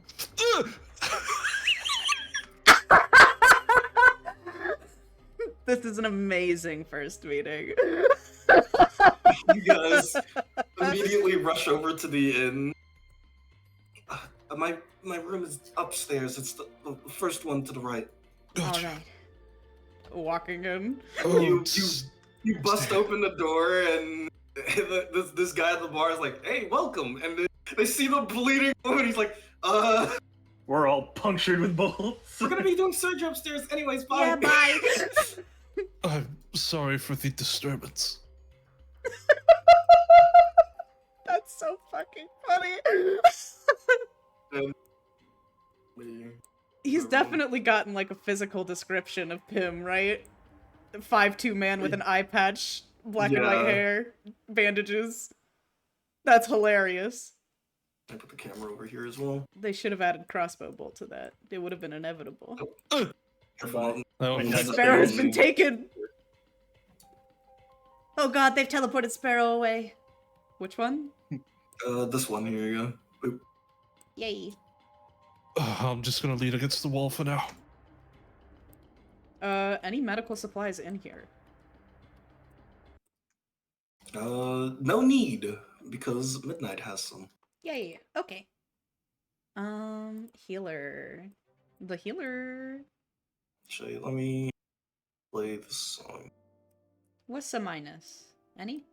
This is an amazing first meeting. You guys immediately rush over to the inn. My room is upstairs. It's the first one to the right. gotcha. Alright. Walking in. Oh, You bust open the door and this guy at the bar is like, "Hey, welcome!" And they see the bleeding woman. He's like, We're all punctured with bolts. we're gonna be doing surgery upstairs anyways. Bye." Yeah, bye. I'm sorry for the disturbance. That's so fucking funny. He's definitely gotten like a physical description of Pym, right? 5'2" man with an eye patch, black and white Yeah. hair, bandages. That's hilarious. I put the camera over here as well. They should have added crossbow bolt to that. It would have been inevitable. Careful, Oh, When not- Doug's Sparrow's doing- been taken. Oh god, they've teleported Sparrow away. Which one? This one here you go. Boop. Yay. I'm just gonna lean against the wall for now. Any medical supplies in here? No need, because Midnight has some. Yay. Okay. Healer. The healer. Actually, let me play this song. What's a minus? Any?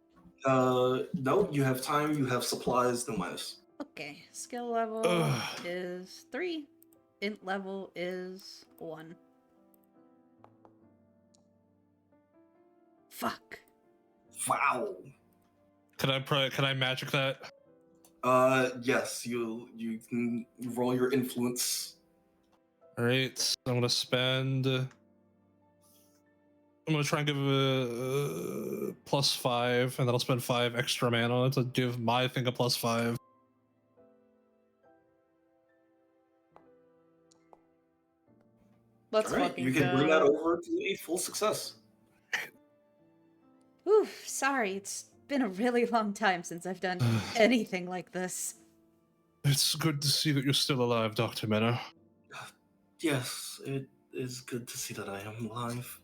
No, you have time, you have supplies, no minus. Okay. Skill level Ugh. is 3. Int level is 1. Fuck. Wow. Can I magic that? Yes, you can roll your influence. Alright, I'm gonna spend. I'm gonna try and give a +5, and then I'll spend 5 extra mana on it to give my thing a +5. Let's Alright, fucking you can bring that over to a full success. Whew, sorry. It's been a really long time since I've done anything like this. It's good to see that you're still alive, Dr. Minnow. Yes, it is good to see that I am alive.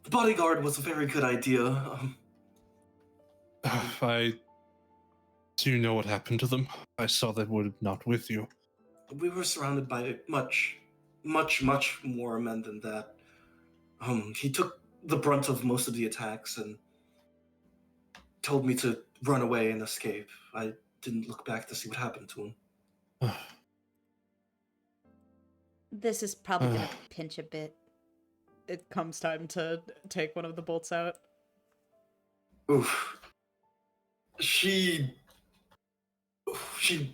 The bodyguard was a very good idea. Do you know what happened to them? I saw they were not with you. We were surrounded by much more men than that. He took the brunt of most of the attacks and told me to run away and escape. I didn't look back to see what happened to him. This is probably gonna pinch a bit. It comes time to take one of the bolts out. Oof. She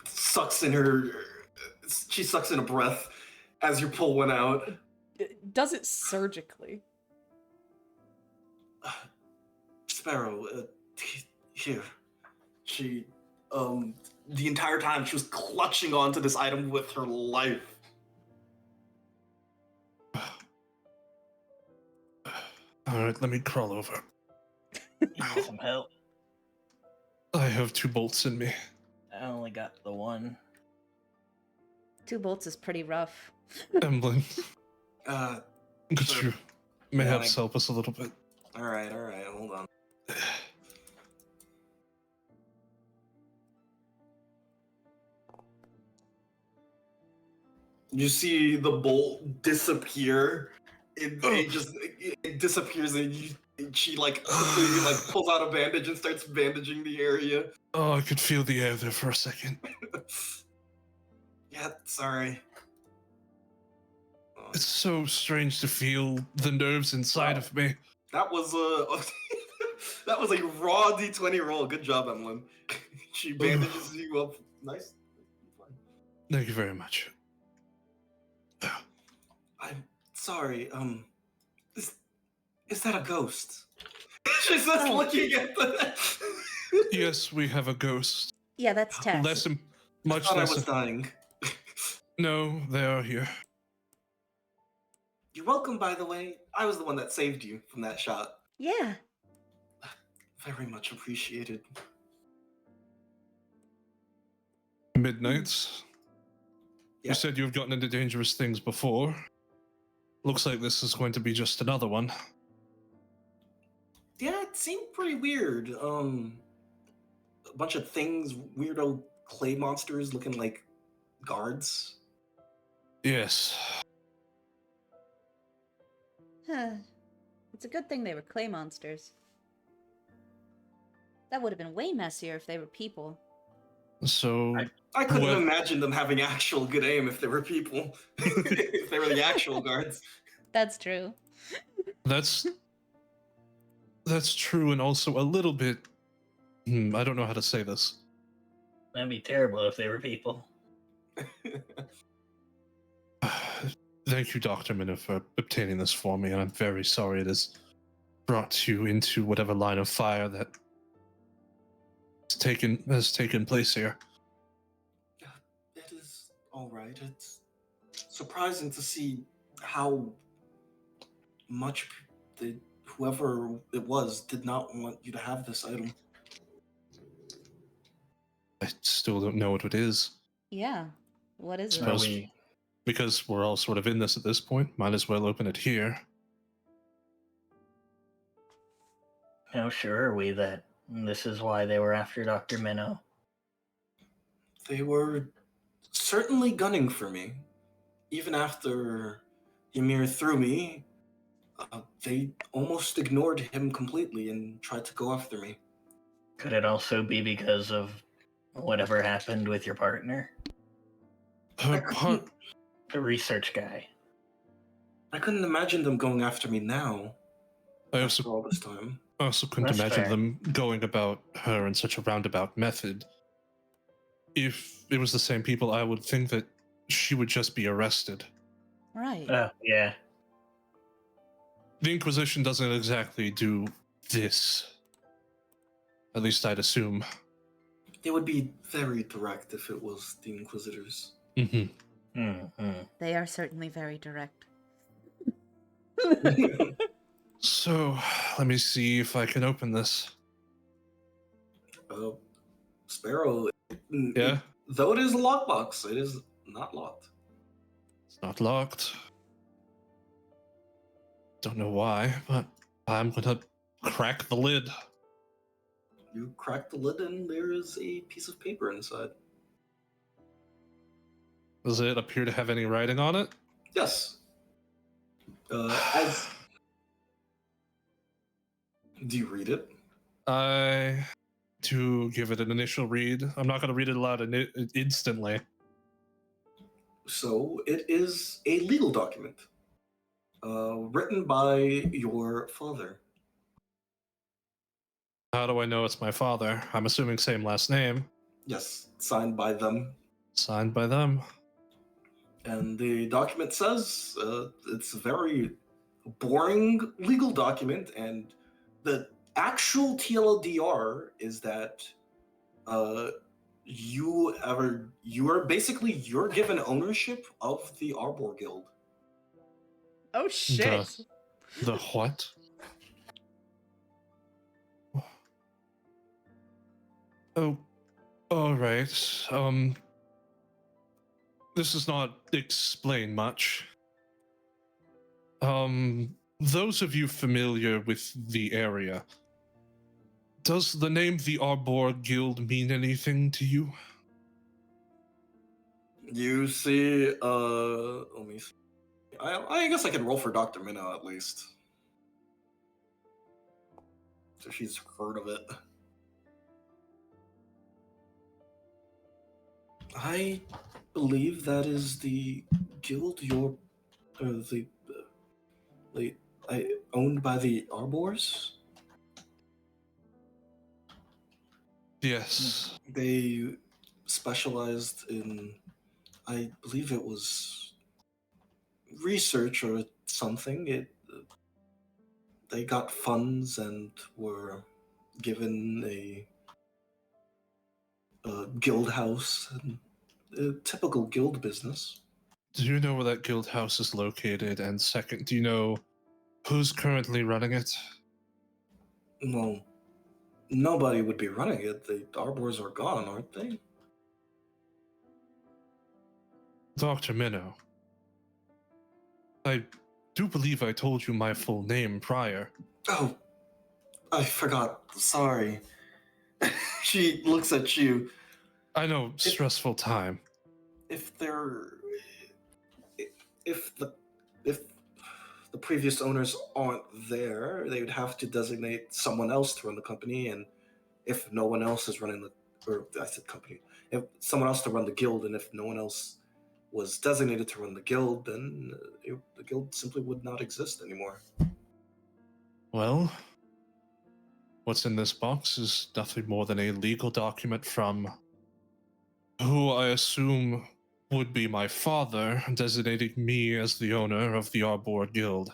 sucks in her. She sucks in a breath as you pull one out. It does it surgically. Sparrow, here. She, the entire time she was clutching onto this item with her life. Alright, let me crawl over. Need some help. I have 2 bolts in me. I only got the one. 2 bolts is pretty rough. Emblem, could Sure. you perhaps Yeah, help us a little bit? Alright, hold on. You see the bolt disappear. It disappears, and she like quickly like pulls out a bandage and starts bandaging the area. Oh, I could feel the air there for a second. Yeah, sorry. It's so strange to feel the nerves inside of me. That was a that was a raw D20 roll. Good job, Emlyn. She bandages you up. Nice. Thank you very much. I'm sorry. Is that a ghost? She's just looking at the. Yes, we have a ghost. Yeah, that's Tess. Less, I much thought I less. was dying. No, they are here. You're welcome, by the way. I was the one that saved you from that shot. Yeah. Very much appreciated. Midnights. Yeah. You said you've gotten into dangerous things before. Looks like this is going to be just another one. Yeah, it seemed pretty weird. A bunch of things, weirdo clay monsters looking like guards. Yes. Huh. It's a good thing they were clay monsters. That would have been way messier if they were people. So, I couldn't What- imagine them having actual good aim if they were people. If they were the actual guards. That's true. that's true, and also a little bit. I don't know how to say this. That'd be terrible if they were people. Thank you, Dr. Minna, for obtaining this for me, and I'm very sorry it has brought you into whatever line of fire that has taken place here. all right. It's surprising to see how much whoever it was did not want you to have this item. I still don't know what it is. Yeah. What is it? Suppose because we're all sort of in this at this point, might as well open it here. How sure are we that this is why they were after Dr. Minnow? They were certainly gunning for me. Even after Ymir threw me, they almost ignored him completely and tried to go after me. Could it also be because of whatever happened with your partner? The research guy. I couldn't imagine them going after me now. I After all this time. also couldn't That's imagine fair. them going about her in such a roundabout method. If it was the same people, I would think that she would just be arrested. Right. Oh, yeah. The Inquisition doesn't exactly do this. At least I'd assume. They would be very direct if it was the Inquisitors. Mm-hmm. Mm-hmm. They are certainly very direct. So, let me see if I can open this. Sparrow, Yeah? though it is a lockbox, it is not locked. It's not locked. Don't know why, but I'm gonna crack the lid. You crack the lid and there is a piece of paper inside. Does it appear to have any writing on it? Yes. As do you read it? I do give it an initial read. I'm not gonna read it aloud instantly. So it is a legal document, written by your father. How do I know it's my father? I'm assuming same last name. Yes, signed by them. Signed by them. And the document says it's a very boring legal document, and the actual TLDR is that you're given ownership of the Arbor Guild. Oh shit. The what? Oh, all right. This does not explain much. Those of you familiar with the area, does the name the Arbor Guild mean anything to you? You see, let me see. I guess I can roll for Dr. Minnow at least. So she's heard of it. I believe that is the guild owned by the Arbors. Yes. They specialized in, I believe it was research or something. They got funds and were given a guild house, and a typical guild business. Do you know where that guild house is located? And second, do you know who's currently running it? Well, nobody would be running it. The Arbors are gone, aren't they? Dr. Minnow. I do believe I told you my full name prior. Oh, I forgot. Sorry. She looks at you. I know, stressful time. If the previous owners aren't there, they would have to designate someone else to run the company, and if no one else is running if someone else to run the guild, and if no one else was designated to run the guild, then the guild simply would not exist anymore. Well, what's in this box is nothing more than a legal document from who I assume would be my father, designating me as the owner of the Arbor Guild.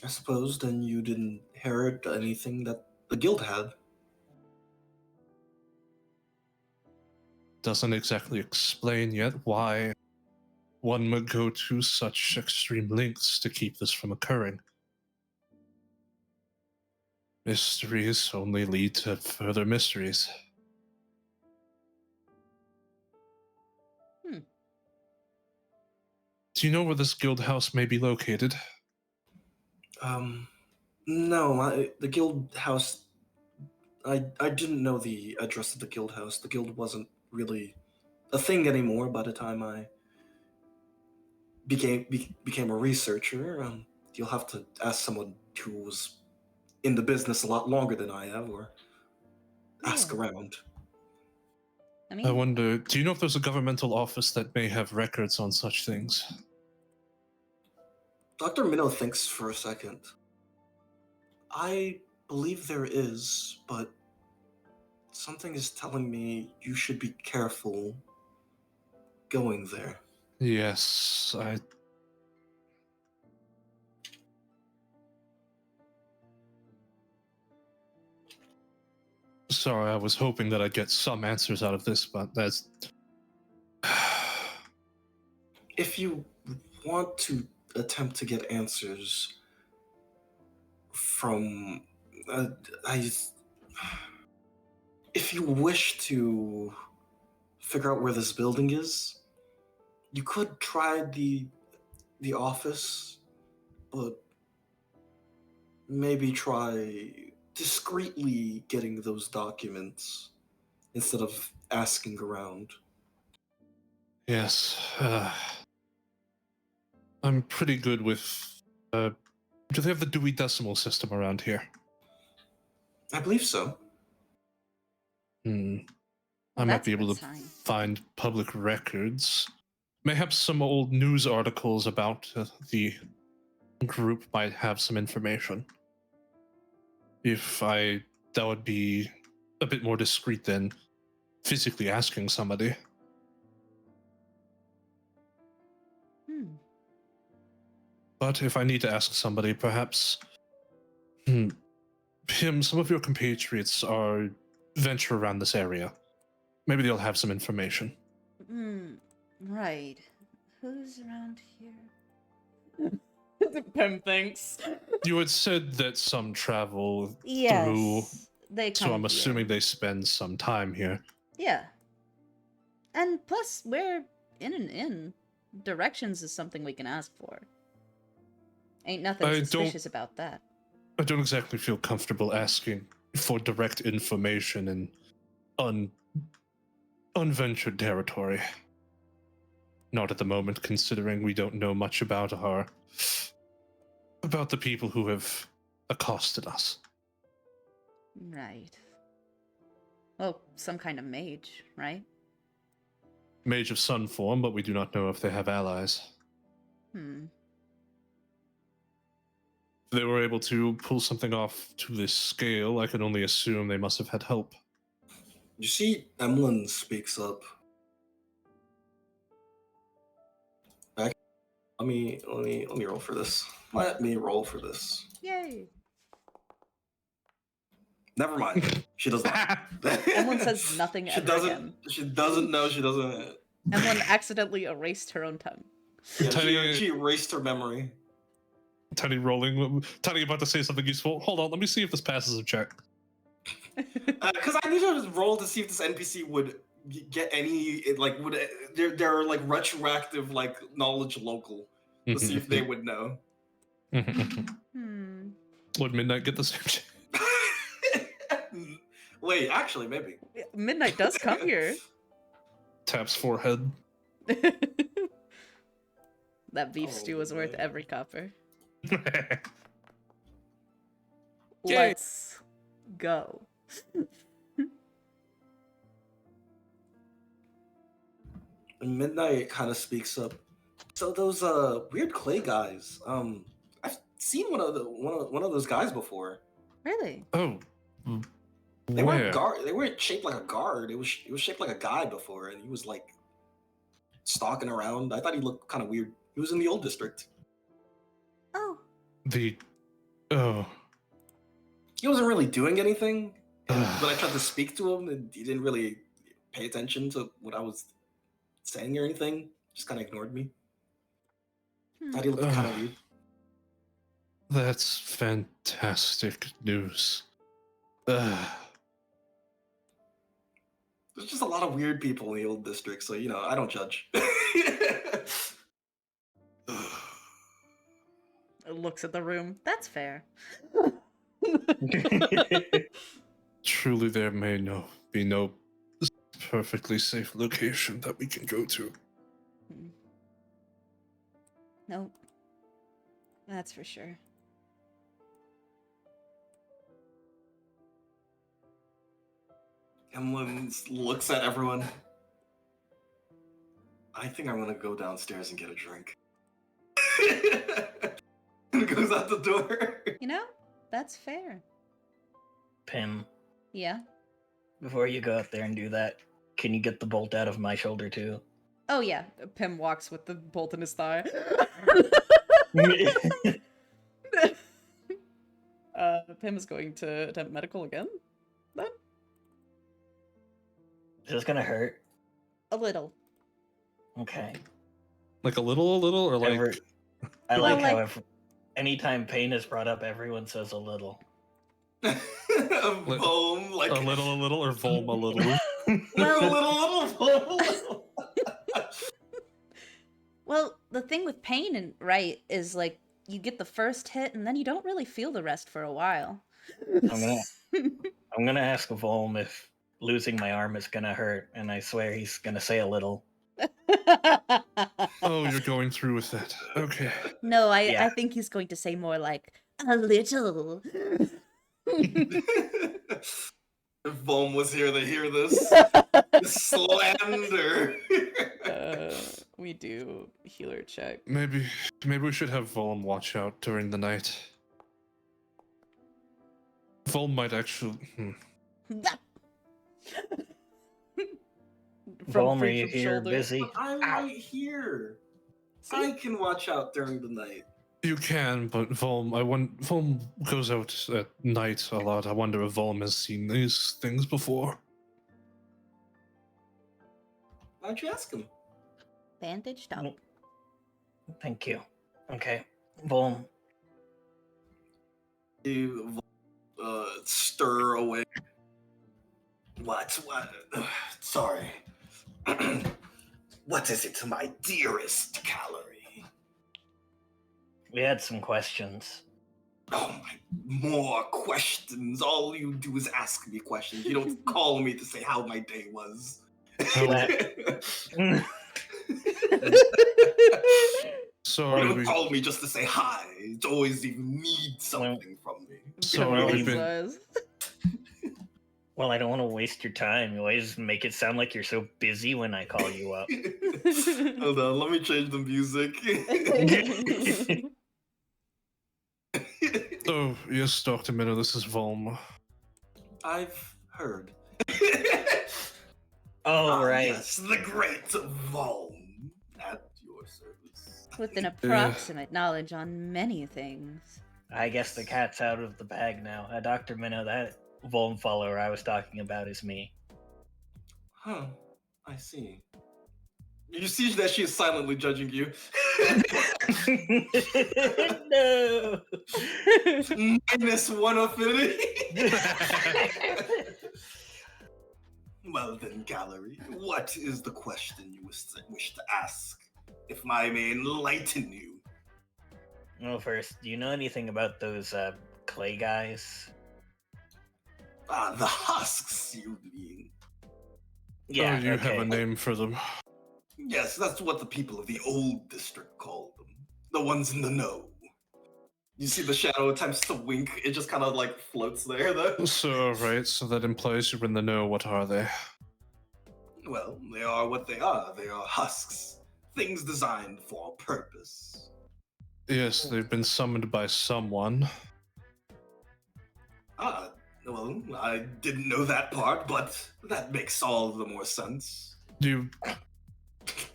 I suppose then you didn't inherit anything that the guild had. doesn't exactly explain yet why one would go to such extreme lengths to keep this from occurring. Mysteries only lead to further mysteries. Do you know where this guild house may be located? No, the guild house. I didn't know the address of the guild house. The guild wasn't really a thing anymore by the time I became a researcher. You'll have to ask someone who was in the business a lot longer than I have, or ask Yeah. around. I I mean, wonder, do you know if there's a governmental office that may have records on such things? Dr. Minnow thinks for a second. I believe there is, but something is telling me you should be careful going there. Yes, Sorry, I was hoping that I'd get some answers out of this, but that's... If you want to attempt to get answers from, I, if you wish to figure out where this building is, you could try the office, but maybe try discreetly getting those documents instead of asking around. Yes, I'm pretty good with... do they have the Dewey Decimal System around here? I believe so. I well, might that's be a able good to sign. find public records. Mayhaps some old news articles about the group might have some information. That would be a bit more discreet than physically asking somebody. But if I need to ask somebody, perhaps... Pim, some of your compatriots venture around this area. Maybe they'll have some information. Right. Who's around here? Pim thinks. You had said that some travel through, Yes. They come so I'm here. assuming they spend some time here. Yeah. And plus, we're in an inn. Directions is something we can ask for. Ain't nothing suspicious about that. I don't exactly feel comfortable asking for direct information in unventured territory. Not at the moment, considering we don't know much about the people who have accosted us. Right. Well, some kind of mage, right? Mage of sun form, but we do not know if they have allies. If they were able to pull something off to this scale, I can only assume they must have had help. You see, Emlyn speaks up. Let me roll for this. Let me roll for this. Yay! Never mind. She does not. Emlyn says nothing She ever doesn't. again. She doesn't know. She doesn't. Emlyn accidentally erased her own tongue. Yeah, Tiny- she erased her memory. Tiny rolling. Tiny about to say something useful. Hold on, let me see if this passes a check. Because I need to roll to see if this NPC would get any would their like retroactive like knowledge local to see if they would know. Would Midnight get the same check? Wait, actually, maybe. Midnight does come here. Taps forehead. That beef Oh, stew was worth man. every copper. Yay. Let's go. And Midnight kind of speaks up. So those weird clay guys, I've seen one of those guys before. Really? Oh. They Where? weren't shaped like a guard. It was shaped like a guy before, and he was like stalking around. I thought he looked kind of weird. He was in the old district. Oh. Oh. He wasn't really doing anything. And when I tried to speak to him, he didn't really pay attention to what I was saying or anything. Just kind of ignored me. Thought he looked kind of weird. That's fantastic news. There's just a lot of weird people in the old district, so I don't judge. It looks at the room. That's fair. Truly, there may be no perfectly safe location that we can go to. Nope. That's for sure. Emlyn looks at everyone. I think I'm gonna go downstairs and get a drink. And goes out the door. That's fair. Pim, Yeah. before you go out there and do that, can you get the bolt out of my shoulder too? Oh, yeah. Pim walks with the bolt in his thigh. Pim is going to attempt medical again. Then Is this gonna hurt? A little. Okay. Like a little, or like I Well, like how like- anytime pain is brought up, everyone says a little. Boom, like a little, or Volm a little. Well, little. well, the thing with pain is like you get the first hit and then you don't really feel the rest for a while. I'm gonna ask Volm if losing my arm is gonna hurt, and I swear he's gonna say a little. Oh, you're going through with that. Okay. No, I Yeah. think he's going to say more like a little. If Bohm was here to hear this slander. we do healer check. Maybe we should have Volm watch out during the night. Volm might actually. Volm, are freak you from here shoulder. busy? I'm right here. I can watch out during the night. You can, but Volm goes out at night a lot. I wonder if Volm has seen these things before. Why don't you ask him? Bandaged up. Thank you. Okay. Volm, You stir away. What? Sorry. What is it, my dearest Calorie? we had some questions. Oh my, more questions. All you do is ask me questions. You don't call me to say how my day was. Sorry, You don't we, call me just to say hi. It's always you need something from me. sorry, Well, we've been. Says. Well, I don't want to waste your time. You always make it sound like you're so busy when I call you up. Hold on, let me change the music. Oh, yes, Dr. Minnow, this is Volm. I've heard. Oh, right. Yes, the great Volm at your service. With an approximate knowledge on many things. I guess the cat's out of the bag now. Dr. Minnow, that Volm follower I was talking about is me. Huh, I see. You see that she is silently judging you. No. -1 affinity. Well then, Gallery, what is the question you wish to ask? If I may enlighten you. Well, first, do you know anything about those clay guys? Ah, the husks, you mean? Yeah, Oh, you okay. have a name for them. Yes, that's what the people of the old district call them. The ones in the know. You see the shadow attempts to wink. It just kind of like floats there, though. So, right, so that implies you're in the know. What are they? Well, they are what they are. They are husks. Things designed for a purpose. Yes, they've been summoned by someone. Ah, well, I didn't know that part, but that makes all the more sense. You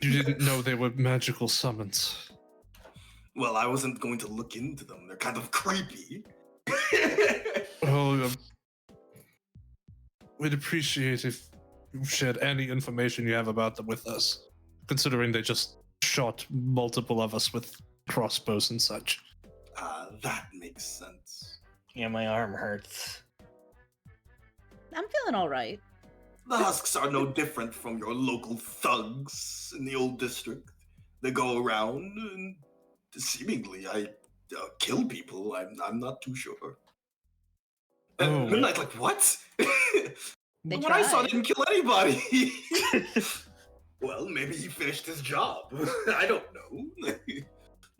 didn't know they were magical summons. Well, I wasn't going to look into them. They're kind of creepy. Oh, we'd appreciate if shared any information you have about them with us, considering they just shot multiple of us with crossbows and such. That makes sense. Yeah, my arm hurts. I'm feeling all right. The husks are no different from your local thugs in the old district. They go around and seemingly kill people. I'm not too sure. Oh. Midnight, like, what? They When I saw, tried. didn't kill anybody. Well, maybe he finished his job. I don't know.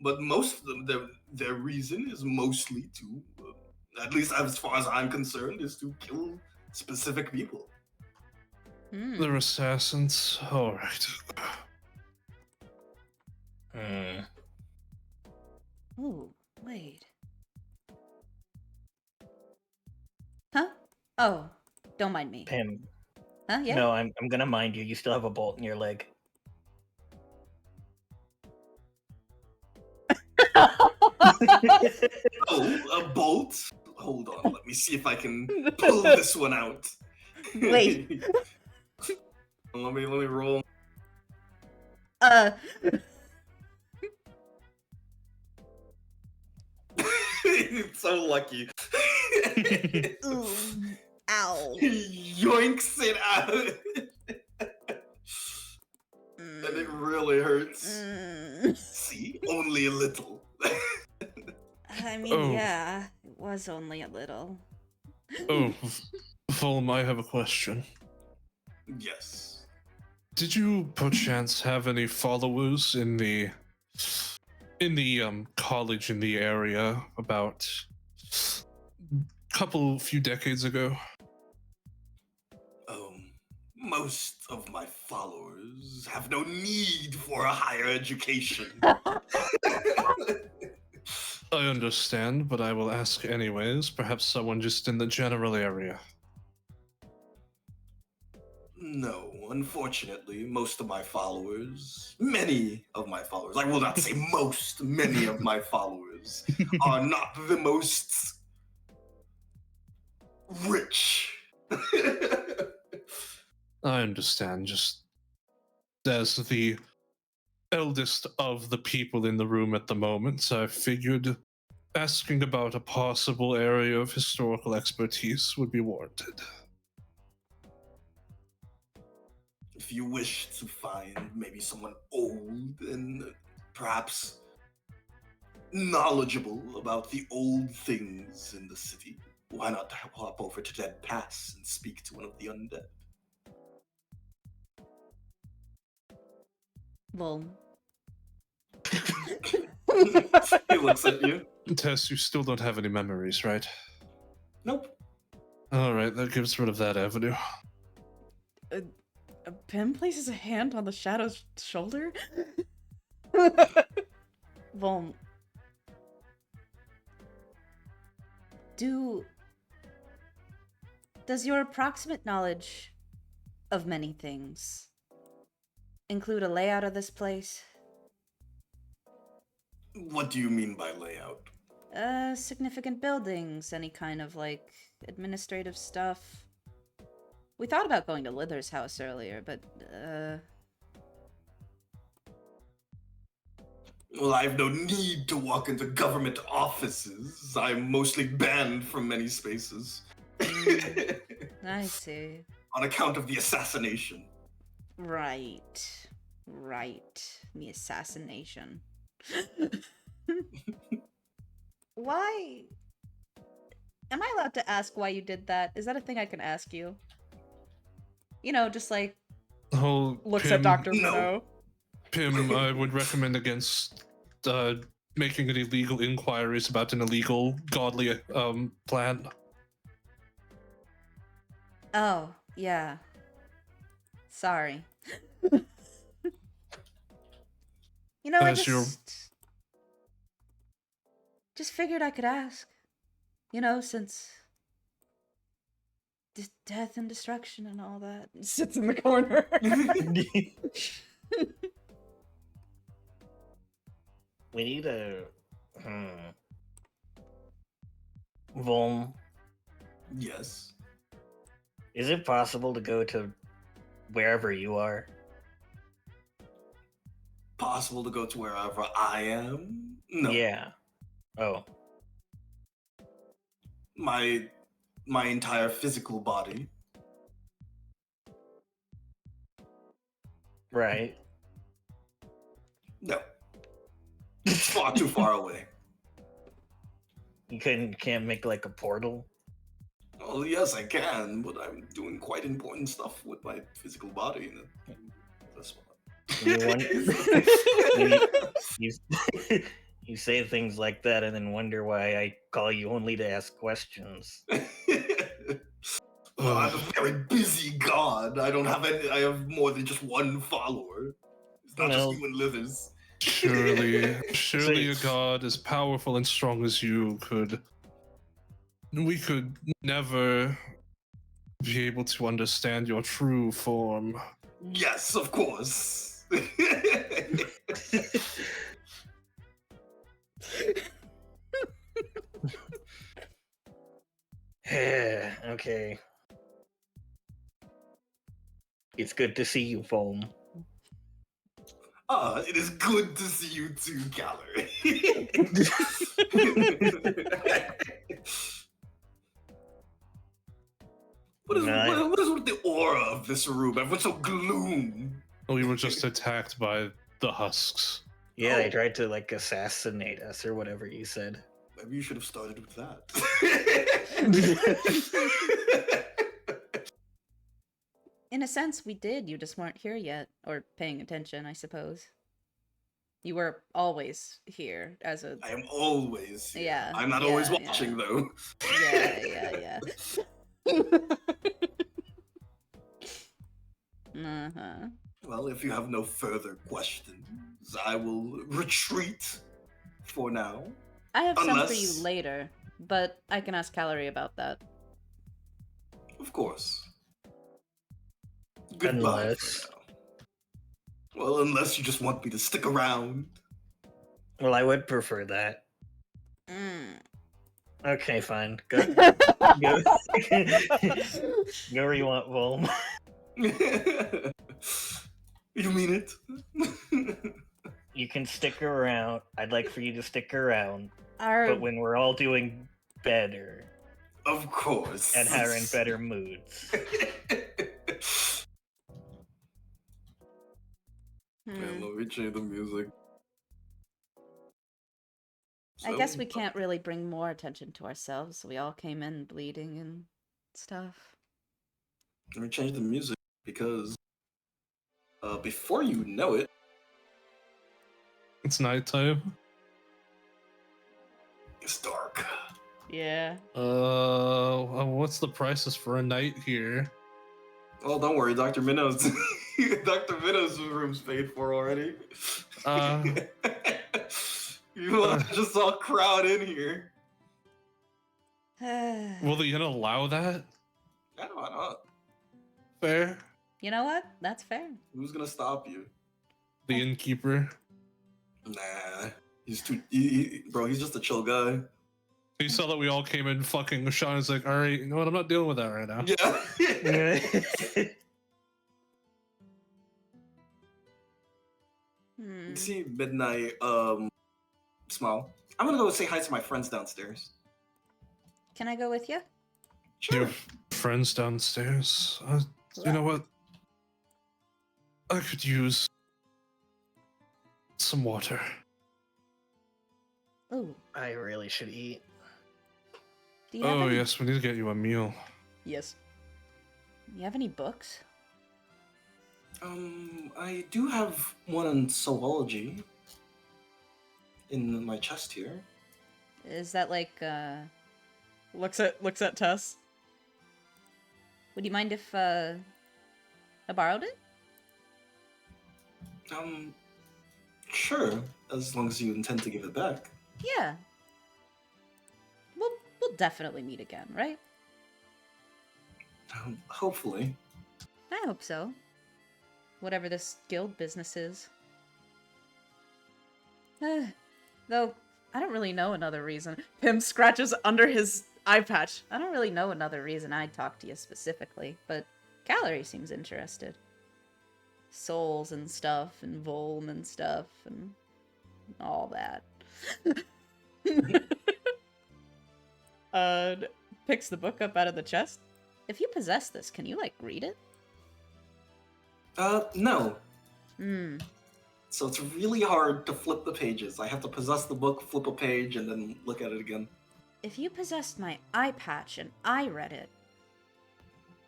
But most of them, their reason is mostly to, at least as far as I'm concerned, is to kill specific people. They're assassins. Alright. Ooh, wait. Huh? Oh, don't mind me. Pim. Huh? Yeah. No, I'm gonna mind you. You still have a bolt in your leg. Oh, a bolt? Hold on, let me see if I can pull this one out. Wait. let me roll. So lucky. Ooh, ow. Yoinks it out. And it really hurts. See? Only a little. I mean, Oh. yeah, it was only a little. Oh, Volm, I have a question. Yes. Did you perchance have any followers in the college in the area about few decades ago? Most of my followers have no need for a higher education. I understand, but I will ask anyways. Perhaps someone just in the general area. No, unfortunately, most of my followers, many of my followers, I will not say most, many of my followers are not the most rich. I understand. Just as the eldest of the people in the room at the moment, I figured asking about a possible area of historical expertise would be warranted. If you wish to find maybe someone old and perhaps knowledgeable about the old things in the city, why not hop over to Dead Pass and speak to one of the undead? Well, He looks at you. Tess, you still don't have any memories, right? Nope. Alright, that gives rid of that avenue. Pim places a hand on the Shadow's shoulder. Volm. Does your approximate knowledge of many things include a layout of this place? What do you mean by layout? Significant buildings, any kind of, like, administrative stuff. We thought about going to Lither's house earlier, but, Well, I have no need to walk into government offices. I'm mostly banned from many spaces. I see. On account of the assassination. Right. The assassination. Why? Am I allowed to ask why you did that? Is that a thing I can ask you? You know, just like... Oh, Looks Pim, at Dr. No. Minnow. Pim, I would recommend against making any legal inquiries about an illegal, godly plan. Oh, yeah. Sorry. You know, I As you're- just figured I could ask. You know, since death and destruction and all that. Sits in the corner. We need a. Volm, Yes. is it possible to go to wherever you are? Possible to go to wherever I am? No. Yeah. Oh. My entire physical body. Right. No. It's far too far away. You can't make like a portal? Well, yes, I can, but I'm doing quite important stuff with my physical body. That's You want you, you say things like that and then wonder why I call you only to ask questions. Well, I'm a very busy god. I don't have any. I have more than just one follower. It's not No. just you and Livers. Surely a god as powerful and strong as you we could never be able to understand your true form. Yes, of course. Okay. It's good to see you, Foam. It is good to see you too, Gallery. What is with the aura of this room? Everyone's so gloom. We were just attacked by the husks. Yeah, they tried to like assassinate us or whatever you said. Maybe you should have started with that. In a sense, we did. You just weren't here yet. Or paying attention, I suppose. You were always here as a... I am always here. Yeah. I'm not always watching, though. Yeah. Uh-huh. Well, if you have no further questions, I will retreat for now. I have some for you Unless- later, but I can ask Calorie about that. Of course. Goodbye. Unless- for now. Well, unless you just want me to stick around. Well, I would prefer that. Mm. Okay, fine. Go go where you want, Foam. You mean it? You can stick around. I'd like for you to stick around, Our... but when we're all doing better Of course. and are in better moods. Man, let me change the music. I guess we can't really bring more attention to ourselves. We all came in bleeding and stuff. Let me change the music because before you know it, It's nighttime. it's dark. Yeah. What's the prices for a night here? Well, don't worry, Dr. Minnow's Dr. Minnow's room's paid for already. You want to just all crowd in here? Will the inn allow that? Yeah, why not? Fair. You know what? That's fair. Who's gonna stop you? The innkeeper. Nah, he's too. Bro, he's just a chill guy. He saw that we all came in fucking. Sean is like, all right, you know what? I'm not dealing with that right now. Yeah. Hmm. You see Midnight smile. I'm gonna go say hi to my friends downstairs. Can I go with you? Your friends downstairs. You know what? I could use some water. Oh, I really should eat. do you have Oh any... yes, we need to get you a meal. Yes. You have any books? I do have one on zoology in my chest here. Is that like, Looks at Tess. would you mind if, I borrowed it? Sure, as long as you intend to give it back. Yeah. We'll definitely meet again, right? Hopefully. I hope so. Whatever this guild business is. Though, I don't really know another reason. Pim scratches under his eye patch. I don't really know another reason I'd talk to you specifically, but Calorie seems interested. souls and stuff, and Volm and stuff, and all that. Picks the book up out of the chest. If you possess this, can you, like, read it? No. Hmm. So it's really hard to flip the pages. I have to possess the book, flip a page, and then look at it again. If you possessed my eye patch and I read it,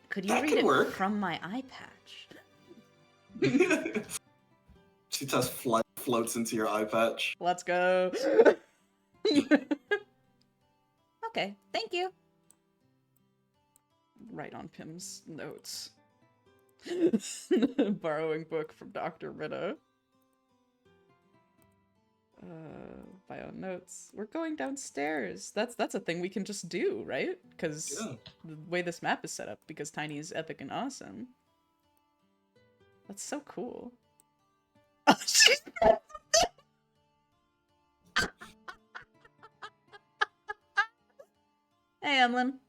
could you That read could it work. from my eye patch? She just floats into your eye patch. Let's go. Okay, thank you. Right on Pim's notes. Borrowing book from Dr. Ritta. By own notes. We're going downstairs. That's a thing we can just do, right? Because Yeah. the way this map is set up, because Tiny is epic and awesome. That's so cool. Oh, she's Hey, Emlyn.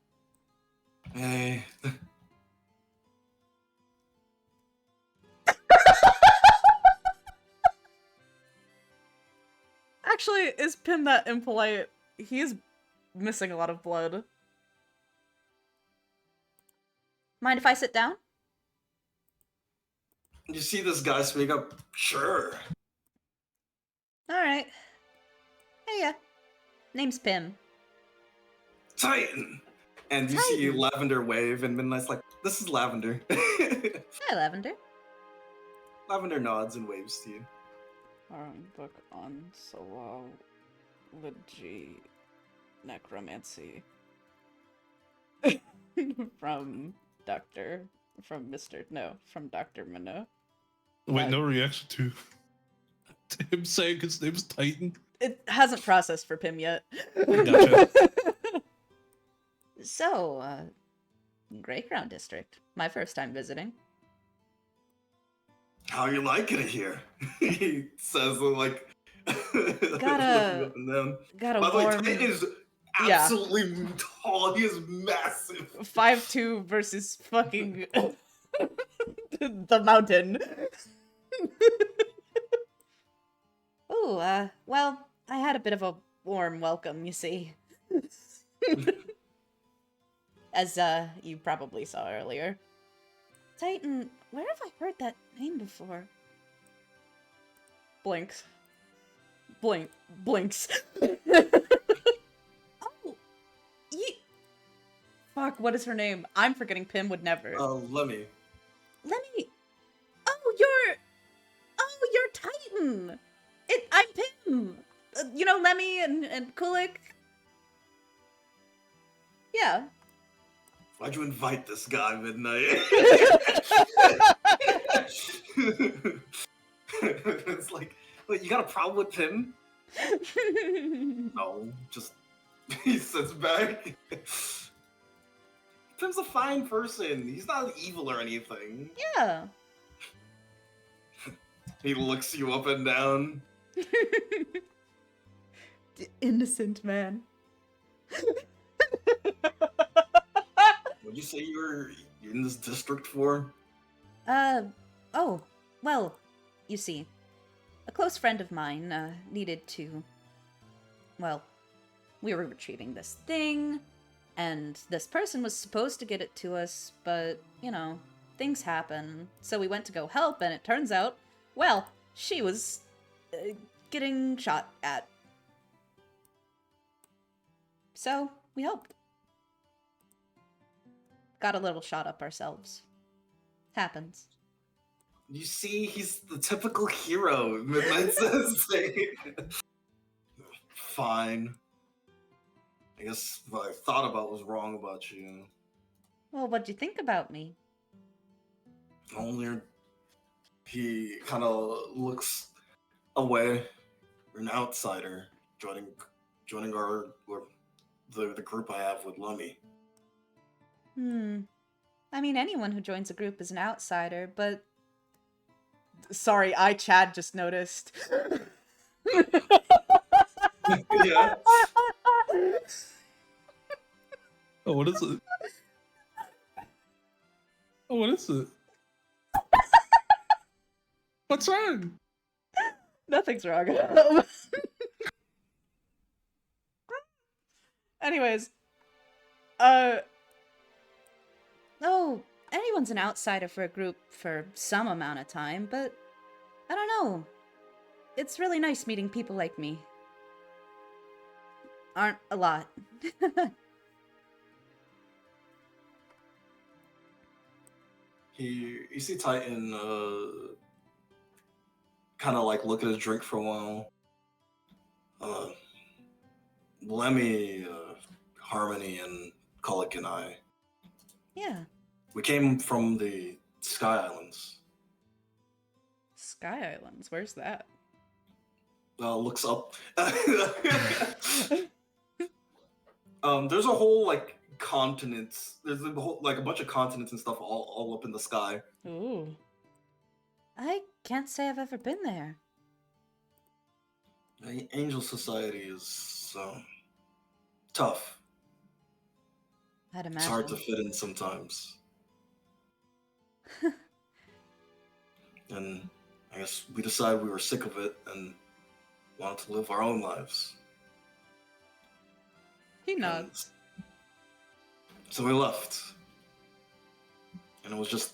Hey. Actually, is Pim that impolite? He is missing a lot of blood. Mind if I sit down? You see this guy speak up? Sure. Alright. Hey, yeah. Name's Pim. Titan! And you see Titan. Lavender wave, and Midnight's like, this is Lavender. Hi, Lavender. Lavender nods and waves to you. Borrowing book on zoology, necromancy. From Dr. Minnow. Wait, no reaction to him saying his name's Titan. It hasn't processed for Pim yet. Gotcha. So, Greycrown District. My first time visiting. How you liking it here? He says, like, Gotta- looking up and down. Got a By the way, warm... Titan is Yeah. absolutely tall. He is massive. 5'2" versus fucking the mountain. Ooh, well, I had a bit of a warm welcome, you see. As, you probably saw earlier. Titan, where have I heard that name before? Blinks. Oh! Fuck, what is her name? I'm forgetting. Pim would never. Lemmy. Lemmy! Oh, you're Titan! I'm Pim! You know Lemmy and Kulik? Yeah. Why'd you invite this guy, Midnight? It's like, wait, you got a problem with Pim? No, just he sits back. Pim's a fine person. He's not evil or anything. Yeah. He looks you up and down. The innocent man. What'd you say you're in this district for? Oh, well, you see, a close friend of mine, needed to, well, we were retrieving this thing, and this person was supposed to get it to us, but, you know, things happen, so we went to go help, and it turns out, well, she was, getting shot at. So, we helped. Got a little shot up ourselves. Happens. You see, he's the typical hero, Midnight says. Fine. I guess what I thought about was wrong about you. Well, what'd you think about me? Only he kind of looks away. You're an outsider joining the group I have with Lummy. I mean, anyone who joins a group is an outsider, but Sorry, Chad just noticed. Yeah. Oh, what is it? Oh, what is it? What's wrong? Nothing's wrong. Anyways, Oh, anyone's an outsider for a group for some amount of time, but I don't know. It's really nice meeting people like me. Aren't a lot. You see Titan kind of like look at his drink for a while. Lemmy, Harmony, and Kulik and I. Yeah. We came from the Sky Islands. Sky Islands, where's that? Looks up. There's a whole like continent. There's a whole like a bunch of continents and stuff all up in the sky. Ooh. I can't say I've ever been there. The Angel Society is tough. I'd imagine. It's hard to fit in sometimes. And I guess we decided we were sick of it and wanted to live our own lives. He nods. So we left. And it was just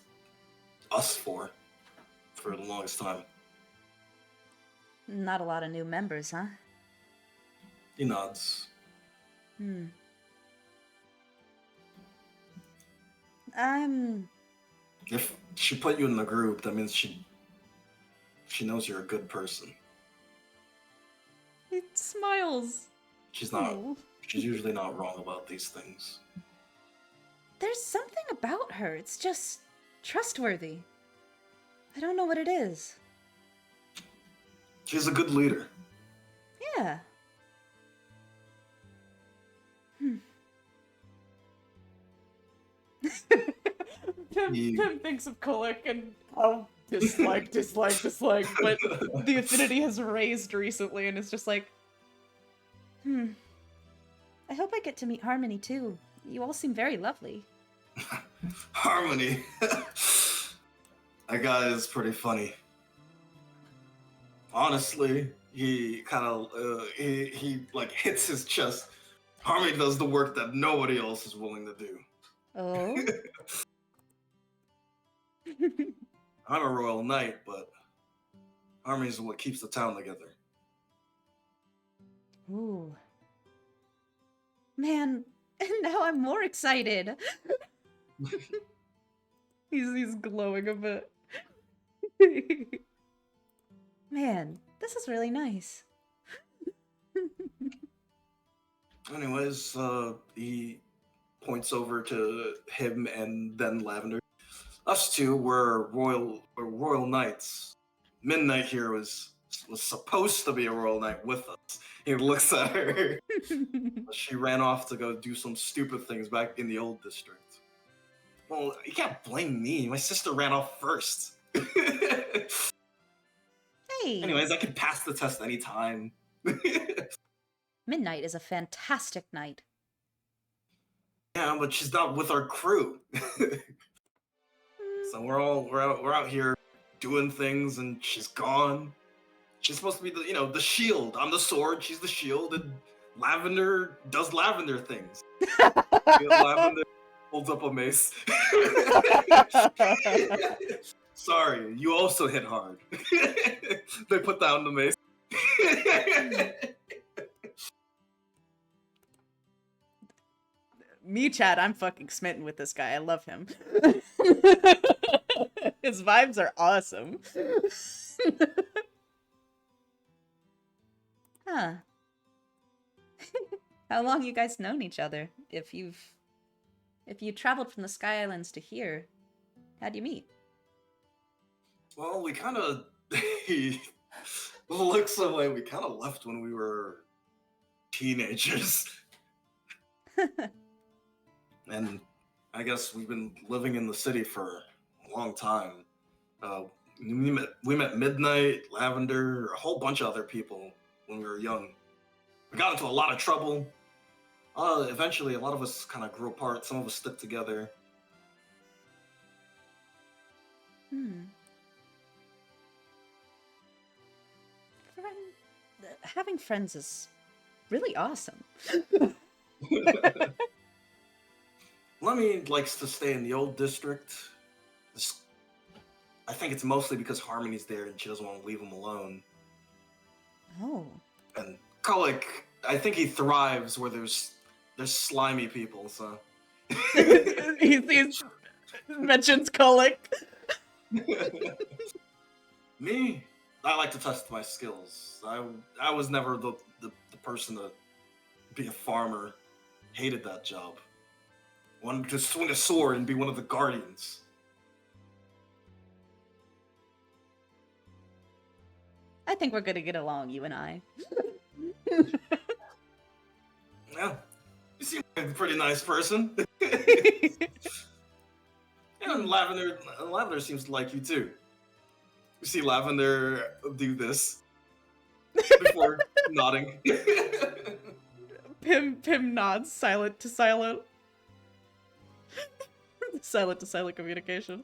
us four for the longest time. Not a lot of new members, huh? He nods. If she put you in the group, that means she knows you're a good person. He smiles. She's not. Oh. She's usually not wrong about these things. There's something about her. It's just trustworthy. I don't know what it is. She's a good leader. Yeah. Pim thinks of Kulik and dislike, but the affinity has raised recently and it's just like, I hope I get to meet Harmony too. You all seem very lovely. Harmony. That guy is pretty funny. Honestly, he kind of he like hits his chest. Harmony does the work that nobody else is willing to do. Oh? I'm a royal knight, but Harmony's what keeps the town together. Ooh. Man, now I'm more excited. he's glowing a bit. Man, this is really nice. Anyways, he points over to him and then Lavender. Us two were royal knights. Midnight here was supposed to be a royal knight with us. He looks at her. She ran off to go do some stupid things back in the old district. Well, you can't blame me. My sister ran off first. Hey! Anyways, I can pass the test anytime. Midnight is a fantastic night. Yeah, but she's not with our crew. So we're out here doing things, and she's gone. She's supposed to be the shield. I'm the sword. She's the shield, and Lavender does Lavender things. Lavender holds up a mace. Sorry, you also hit hard. They put down the mace. Me, Chad, I'm fucking smitten with this guy. I love him. His vibes are awesome. Huh. How long you guys known each other? If you traveled from the Sky Islands to here, how'd you meet? Well, we kind of looks the way we kind of left when we were teenagers. And I guess we've been living in the city for a long time. We met Midnight, Lavender, a whole bunch of other people when we were young. We got into a lot of trouble. Eventually, a lot of us kind of grew apart. Some of us stuck together. Having friends is really awesome. Lemmy likes to stay in the old district. I think it's mostly because Harmony's there and she doesn't want to leave him alone. Oh. And Kulik, I think he thrives where there's slimy people, so. he mentions Kulik. Me, I like to test my skills. I was never the person to be a farmer. Hated that job. Wanted to swing a sword and be one of the guardians. I think we're gonna get along, you and I. Yeah, you seem like a pretty nice person. And Lavender seems to like you too. You see Lavender do this before nodding. Pim nods, silent to silent. Silent to silent communication.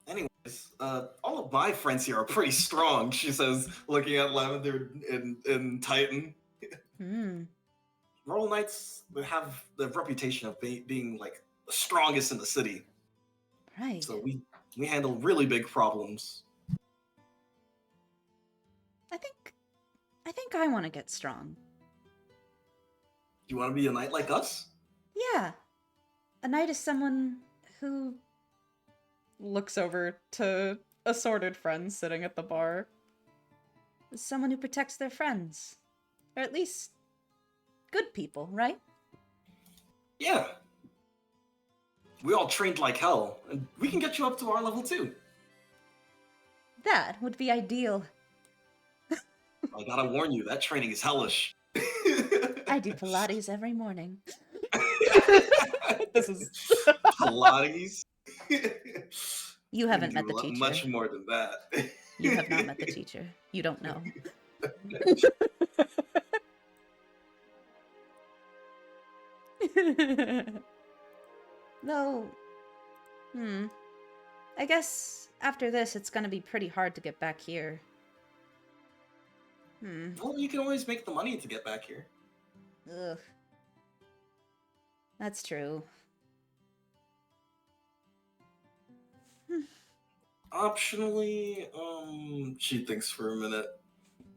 Anyways, all of my friends here are pretty strong, she says, looking at Lavender and Titan. Hmm. Royal Knights have the reputation of being like the strongest in the city. Right. So we handle really big problems. I think I want to get strong. Do you want to be a knight like us? Yeah. A knight is someone who... Looks over to assorted friends sitting at the bar. Someone who protects their friends. Or at least good people, right? Yeah. We all trained like hell, and we can get you up to our level too. That would be ideal. I gotta warn you, that training is hellish. I do Pilates every morning. This is Pilates. You haven't can met do the teacher. Much more than that. You have not met the teacher. You don't know. Though, I guess after this it's gonna be pretty hard to get back here. Well, you can always make the money to get back here. Ugh. That's true. Optionally, she thinks for a minute.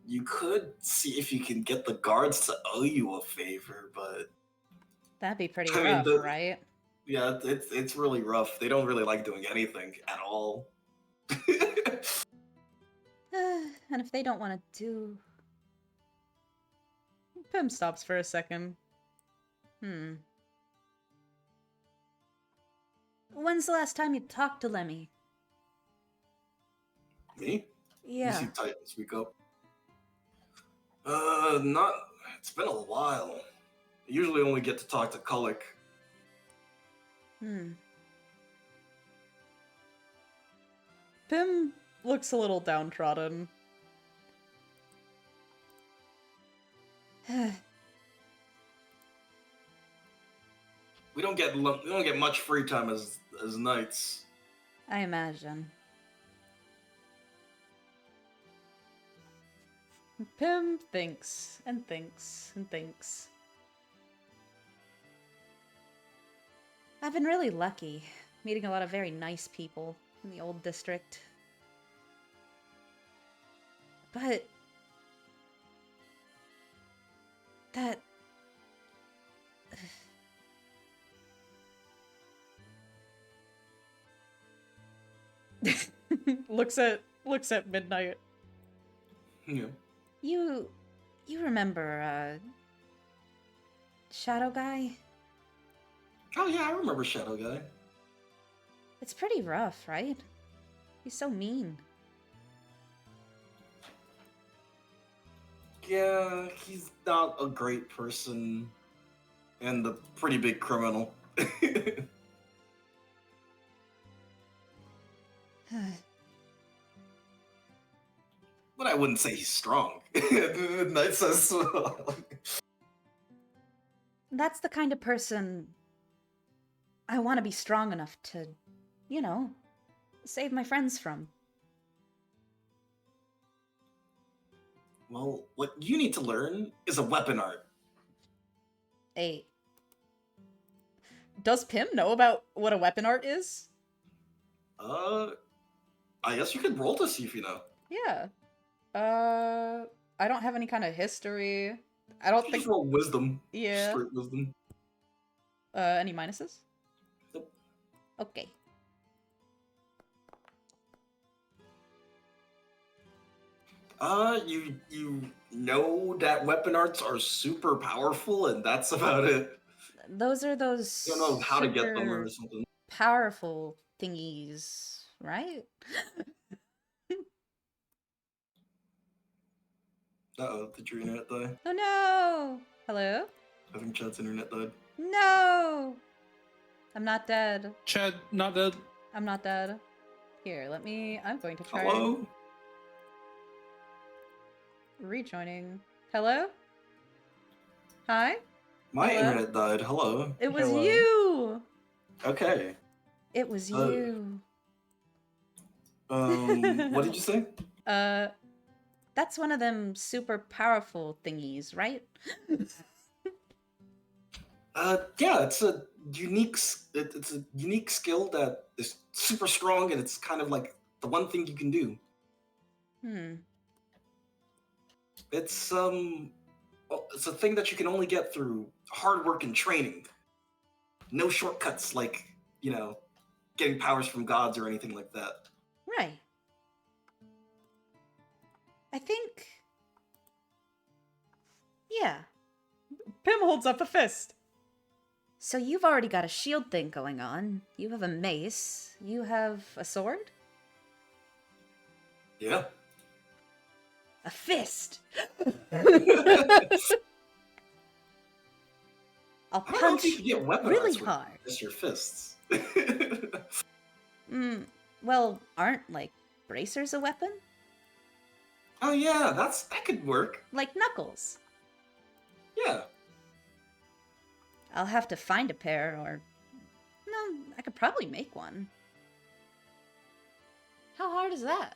You could see if you can get the guards to owe you a favor, but That'd be pretty I mean, rough, right? yeah, it's really rough. They don't really like doing anything at all. And if they don't want to do... Pim stops for a second. When's the last time you talked to Lemmy? Me? You Yeah. see Titan speak up. Not. It's been a while. I usually only get to talk to Kulik. Pim looks a little downtrodden. We don't get much free time as knights. I imagine. Pim thinks and thinks and thinks. I've been really lucky, meeting a lot of very nice people in the old district. But... that... looks at Midnight. Yeah. You remember, Shadow Guy? Oh yeah, I remember Shadow Guy. It's pretty rough, right? He's so mean. Yeah, he's not a great person, and a pretty big criminal. But I wouldn't say he's strong. Knight says so. That's the kind of person I want to be strong enough to, you know, save my friends from. Well, what you need to learn is a weapon art. Hey. Does Pim know about what a weapon art is? I guess you could roll to see if you know. Yeah. I don't have any kind of history. I don't You think. just roll wisdom. Yeah. Straight wisdom. Any minuses? Nope. Okay. You know that weapon arts are super powerful, and that's about it. Those are those You don't know how to get them super or something. powerful thingies, right? Uh-oh, did your internet die? Oh no! Hello? I think Chad's internet died. No! I'm not dead. Chad, not dead. I'm not dead. Here, I'm going to try Hello? rejoining. Hello? Hi? My Hello? internet died. Hello. It was Hello. you! Okay. It was Uh, you. What did you say? That's one of them super powerful thingies, right? Yeah, it's a it's a unique skill that is super strong, and it's kind of like the one thing you can do. It's it's a thing that you can only get through hard work and training. No shortcuts like, getting powers from gods or anything like that. Right. I think... Yeah. Pim holds up a fist. So you've already got a shield thing going on. You have a mace. You have a sword? Yeah. A fist! I'll I don't know punch if you can get weapon really arts with hard. just your fists. Well, aren't, like, bracers a weapon? Oh yeah, that could work. Like knuckles. Yeah. I'll have to find a pair, or... No, I could probably make one. How hard is that?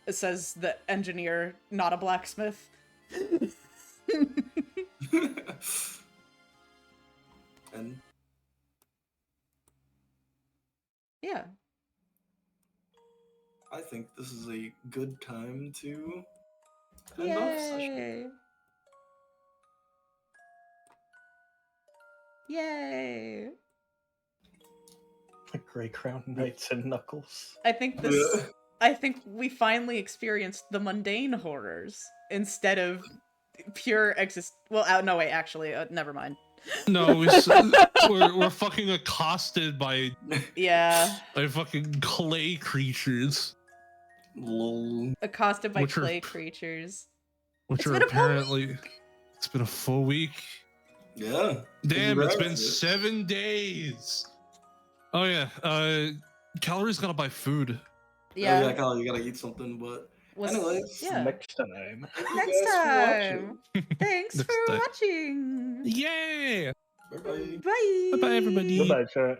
It says the engineer, not a blacksmith. And Yeah. I think this is a good time to end off session. Yay! The Grey Crown Knights and Knuckles. I think we finally experienced the mundane horrors instead of pure no wait, actually, never mind. No, we're fucking accosted by Yeah. fucking clay creatures, Lol. Accosted by Which are- clay creatures. which It's are been a full apparently. It's been a full week. Yeah. Damn, it's been Congrats. 7 days. Oh yeah, Calories gotta buy food. Yeah. Oh, yeah, Kyle, you gotta eat something, but anyways. Yeah. Next time. Next guys for time. watching. Thanks Next for time. watching. Yay! Bye-bye. Bye. Bye bye, everybody. Goodbye, chat.